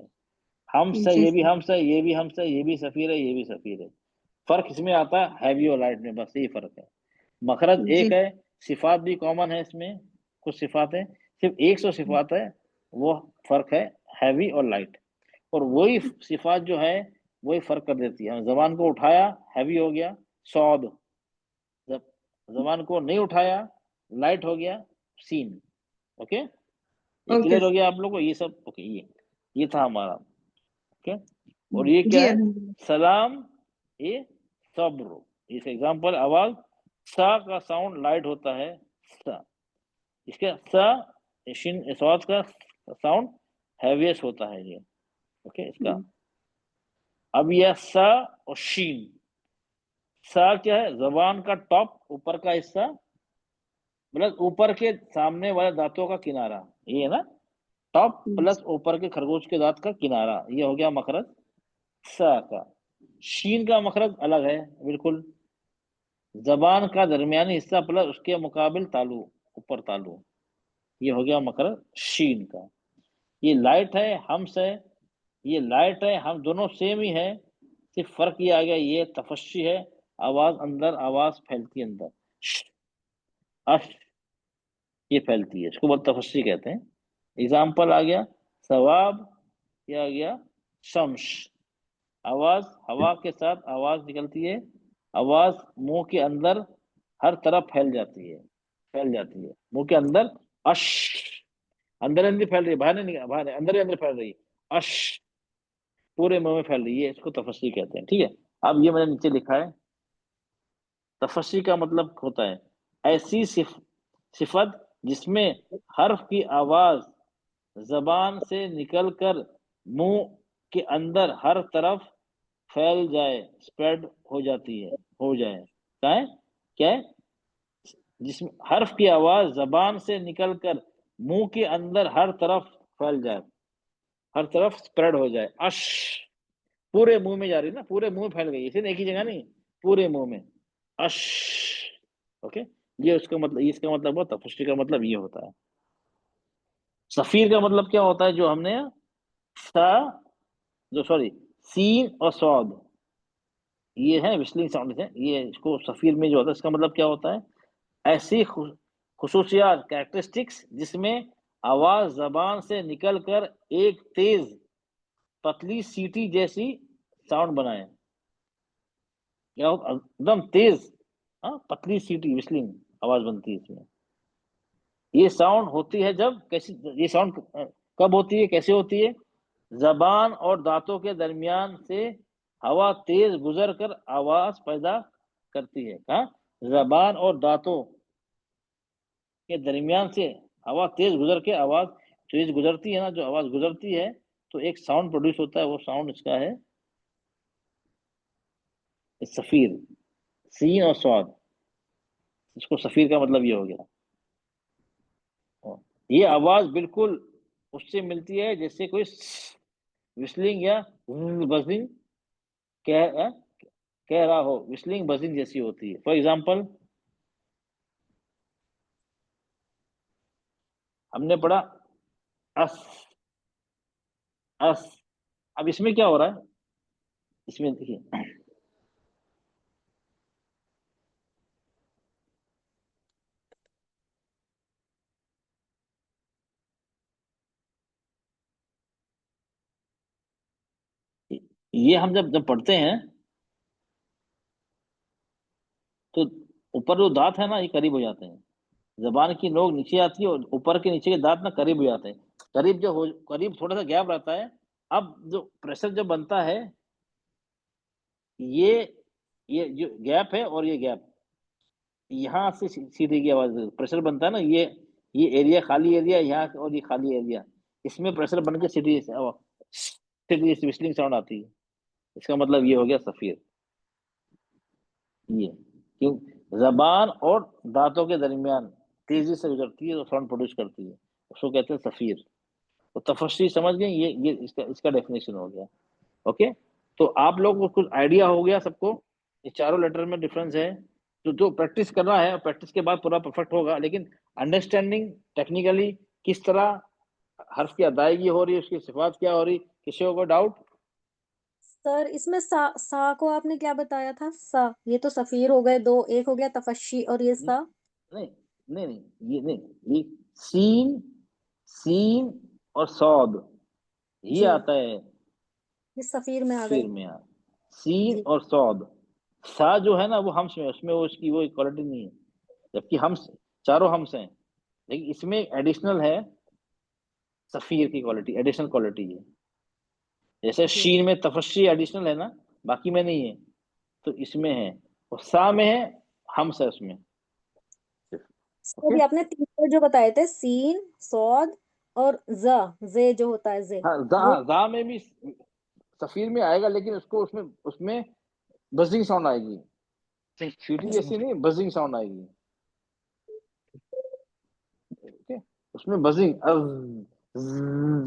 A: हम्स है,
J: जी
A: ये भी हम्स है, ये भी हम्स है, ये भी सफीर है, ये भी सफीर है। फर्क इसमें आता है हैवी और लाइट में, बस यही फर्क है। मखरज
J: जी
A: एक है, सिफात भी कॉमन है इसमें, कुछ सिफात है, सिर्फ 100 सिफात है, वो फर्क है हैवी और लाइट। और वही सिफात जो है वही फर्क कर देती है। जबान को उठाया हैवी हो गया सौद, जब जबान को नहीं उठाया लाइट हो गया सीन। ओके, ये
J: ओके
A: क्लियर हो गया आप लोगों को, ये सब ओके। ये था हमारा, ओके। और ये क्या
J: जी
A: है,
J: अल्हम्दुलिल्लाह।
A: सलाम, ये सब्र। इसका एग्जांपल, आवाज सा का साउंड लाइट होता है, सा, इसका सा शिन स्वाद का साउंड हैवीएस्ट होता है ये, ओके। इसका अब यह सा और शीन, सा क्या है, जबान का टॉप ऊपर का हिस्सा प्लस ऊपर के सामने वाले दांतों का किनारा, ये है ना, टॉप प्लस ऊपर के खरगोश के दांत का किनारा, ये हो गया मखरज सा का। शीन का मखरज अलग है बिल्कुल, जबान का दरमियानी हिस्सा प्लस उसके मुकाबिल तालु, ऊपर तालु, ये हो गया मखरज शीन का। ये लाइट है, हम्स है, ये लाइट है, हम दोनों सेम ही है, सिर्फ फर्क ये आ गया, ये तफस्सी है, आवाज अंदर, आवाज फैलती है अंदर, अश, ये फैलती है, इसको बहुत तफस्सी कहते हैं। एग्जाम्पल आ गया सवाब, ये आ गया शम्स, आवाज हवा के साथ आवाज निकलती है, आवाज मुंह के अंदर हर तरफ फैल जाती है, फैल जाती है मुंह के अंदर, अश, अंदर अंदर फैल रही है, बाहर नहीं निकल, बाहर अंदर ही अंदर फैल रही है, अश, पूरे मुंह में फैल रही है, इसको तफस्सी कहते हैं, ठीक है। अब ये मैंने नीचे लिखा है, तफस्सी का मतलब होता है ऐसी सिफत जिसमें हर्फ की आवाज जबान से निकलकर मुंह के अंदर हर तरफ फैल जाए, स्प्रेड हो जाती है, हो जाए, क्या है, जिसमें हर्फ की आवाज जबान से निकलकर मुंह के अंदर हर तरफ फैल जाए, हर तरफ स्प्रेड हो जाए, अश, पूरे मुंह में जा रही है ना, पूरे मुंह में फैल गई, इसे एक ही जगह नहीं, पूरे मुंह में, अश, ओके। ये उसका मतलब, इसका मतलब होता है, तफस्सी का मतलब ये होता है। सफीर का मतलब क्या होता है, जो हमने सा, जो सॉरी सीन और सौद, ये है विस्लिंग साउंड है, ये इसको सफीर में जो होता है, इसका मतलब क्या होता है, ऐसी खुसूसियात, कैरेक्टरिस्टिक्स जिसमें आवाज जबान से निकलकर एक तेज पतली सीटी जैसी साउंड बनाए, या एकदम तेज, हाँ, पतली सीटी विस्लिंग आवाज बनती है इसमें। ये साउंड होती है जब, कैसी, ये साउंड कब होती है, कैसे होती है, जबान और दांतों के दरमियान से हवा तेज गुजर कर आवाज पैदा करती है। हाँ, जबान और दांतों के दरमियान से हवा तेज गुजर के आवाज, तेज गुजरती है ना, जो आवाज गुजरती है तो एक साउंड प्रोड्यूस होता है, वो साउंड इसका है सफीर, सीन और स्वाद, इसको सफीर का मतलब ये हो गया। ये आवाज बिल्कुल उससे मिलती है जैसे कोई विस्लिंग या बजिंग कह कह रहा हो, विस्लिंग बजिंग जैसी होती है। फॉर एग्जाम्पल, हमने पढ़ा अस, अस, अब इसमें क्या हो रहा है, इसमें देखिए, ये हम जब पढ़ते हैं तो ऊपर जो दांत है ना ये करीब हो जाते हैं, जबान की नोक नीचे आती है और ऊपर के नीचे के दांत ना करीब हो जाते हैं। करीब थोड़ा सा गैप रहता है। अब जो प्रेशर जब बनता है, ये जो गैप है और ये गैप, यहाँ से सीधी की आवाज प्रेशर बनता है ना, ये एरिया खाली एरिया यहाँ और ये खाली एरिया, इसमें प्रेशर बन के सीधी विस्लिंग साउंड आती है। इसका मतलब ये हो गया सफीर। ये क्यों? जबान और दांतों के दरमियान तेजी से गुजरती है तो साउंड प्रोड्यूस करती है, उसको कहते हैं सफीर। तो तफस्सी समझ गए, ये इसका डेफिनेशन हो गया। ओके, तो आप लोग को कुछ आइडिया हो गया सबको, ये चारों लेटर में डिफरेंस है। तो जो प्रैक्टिस कर रहा है, प्रैक्टिस के बाद पूरा परफेक्ट होगा, लेकिन अंडरस्टैंडिंग टेक्निकली किस तरह हर्फ की अदायगी हो रही है, उसकी सिफात क्या हो रही, किसी को डाउट?
O: सर इसमें सा को आपने क्या बताया था? सा, ये तो सफीर हो गए दो, एक हो गया तफस्सी और ये सा।
A: नहीं, ये सीन और सौद ये
O: जी,
A: आता है
O: ये सफीर में आ
A: सफीर
O: गए।
A: में। सीन
O: जी,
A: और सौद, सा जो है ना वो हम्स में, उसमें वो उसकी वो इक्वालिटी नहीं है, जबकि हम्स चारों हम्स हैं, लेकिन इसमें एडिशनल है सफीर की क्वालिटी, एडिशनल क्वालिटी है। जैसे
O: जी,
A: शीन में तफस्सी एडिशनल है ना, बाकी में नहीं है, तो इसमें है, और सा में है, हम्स है उसमें।
O: सर
A: ओके,
O: ये आपने तीन वर्ड जो बताए थे, सीन, सौद और जे जो होता है जे,
A: हाँ
O: वो
A: जा में भी सफीर में आएगा, लेकिन उसको उसमें बजिंग साउंड आएगी, सीटी जैसी नहीं, बजिंग साउंड आएगी। ओके, उसमें बजिंग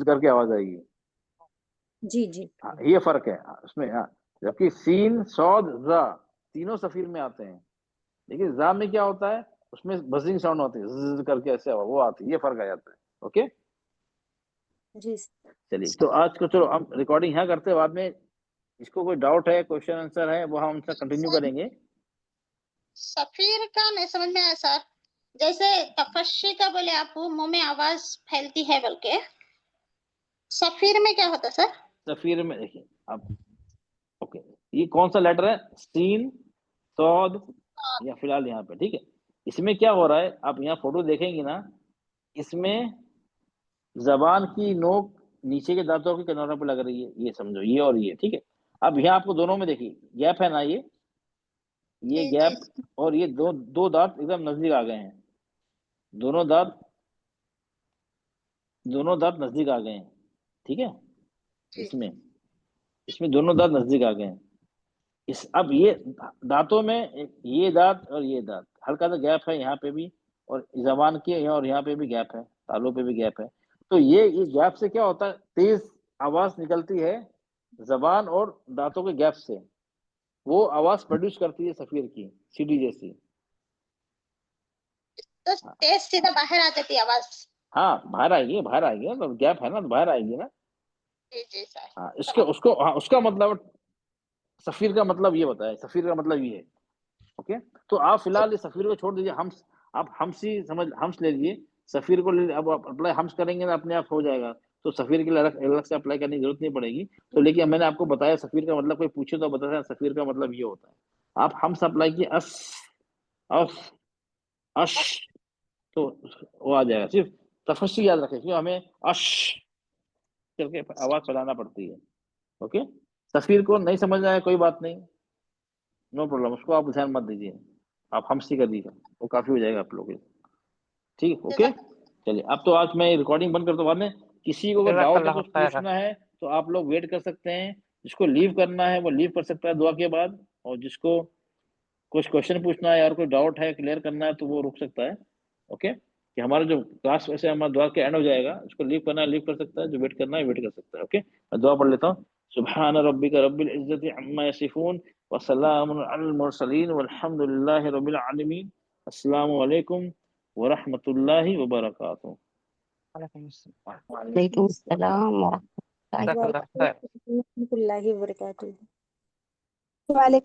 A: करके आवाज आएगी।
O: जी जी
A: हाँ, ये फर्क है उसमें। हाँ, जबकि सीन सौद जा तीनों सफीर में आते हैं, लेकिन जा में क्या होता है, उसमें बजिंग साउंड होती है, ज़ करके ऐसे वो आती है, ये फर्क आ जाता है। ओके,
O: जी।
A: चलिए, तो आज को चलो हम रिकॉर्डिंग यहाँ करते हैं, बाद में इसको कोई डाउट है, क्वेश्चन आंसर है, वो हम उनसे कंटिन्यू
E: सर
A: करेंगे।
E: सफीर का नहीं समझ में आया सर। जैसे तफस्सी का बोले आप, मुंह में आवाज फैलती है बोल के, सफीर में क्या होता सर?
A: सफीर में देखिए आप, ओके, ये कौन सा लेटर है, सीन सौद, या फिलहाल यहाँ पे, ठीक है। इसमें क्या हो रहा है, आप यहाँ फोटो देखेंगे ना, इसमें जबान की नोक नीचे के दांतों के किनारों पे लग रही है, ये समझो, ये और ये, ठीक है। अब यहाँ आपको दोनों में देखिए गैप है ना, ये
E: जी जी
A: गैप, और ये दो दांत एकदम नजदीक आ गए हैं, दोनों दांत नजदीक आ गए हैं, ठीक है। इसमें दोनों दांत नजदीक आ गए हैं। अब ये दांतों में ये दांत और ये दांत, हल्का सा गैप है यहाँ पे भी, और जबान के यहाँ और यहाँ पे भी गैप है, तालू पे भी गैप है। तो ये गैप से क्या होता है, तेज आवाज निकलती है जबान और दांतों के गैप से, वो आवाज प्रोड्यूस करती है सफीर की, सीडी जैसी।
E: तो तेज सीधा बाहर आ जाती है आवाज।
A: हाँ, बाहर आएगी ना, तो गैप है ना, तो बाहर आएगी ना।
E: जी जी सर।
A: हाँ, उसका मतलब सफीर का मतलब ये बताया, सफीर का मतलब ये है। ओके, तो आप फिलहाल इस सफीर को छोड़ दीजिए, आप हम्स ले लीजिए, सफीर को ले, अब आप अप्लाई हम्स करेंगे ना, अपने आप हो जाएगा, तो सफीर के लिए अलग से अप्लाई करने की जरूरत नहीं पड़ेगी। तो लेकिन मैंने आपको बताया सफीर का मतलब, कोई पूछे तो बताया सफीर का मतलब ये होता है। आप हम्स अप्लाई किए, अस अस अश, तो वो आ जाएगा। सिर्फ तफस्सी याद रखें, क्योंकि हमें अश करके आवाज फैलाना पड़ती है। ओके, सफीर को नहीं समझ आया कोई बात नहीं, नो प्रॉब्लम, उसको आप ध्यान मत दीजिए, आप हमसे कर दीजिए, वो काफी हो जाएगा आप लोगों के, ठीक। ओके, चलिए, अब तो आज मैं रिकॉर्डिंग बंद करता हूँ, बाद में किसी को अगर डाउट है, कुछ पूछना है, तो आप लोग वेट कर सकते हैं। जिसको लीव करना है वो लीव कर सकता है दुआ के बाद, और जिसको कुछ क्वेश्चन पूछना है और कोई डाउट है क्लियर करना है, तो वो रुक सकता है। ओके, कि हमारा जो क्लास वैसे हमारा दुआ के एंड हो जाएगा, उसको लीव करना है लीव कर सकता है, जो वेट करना है वेट कर सकता है। ओके, मैं दुआ पढ़ लेता हूँ। सुब्हान रब्बिका रब्बिल इज्जति अम्मा यसिफून व सलामुन अलल मुरसलीन वल्हम्दुलिल्लाहि रब्बिल आलमीन। अस्सलामु अलैकुम व रहमतुल्लाहि व बरकातुहू।
F: वालेकुम अस्सलाम
O: वालेकुम अस्सलाम व रहमतुल्लाहि व बरकातुहू।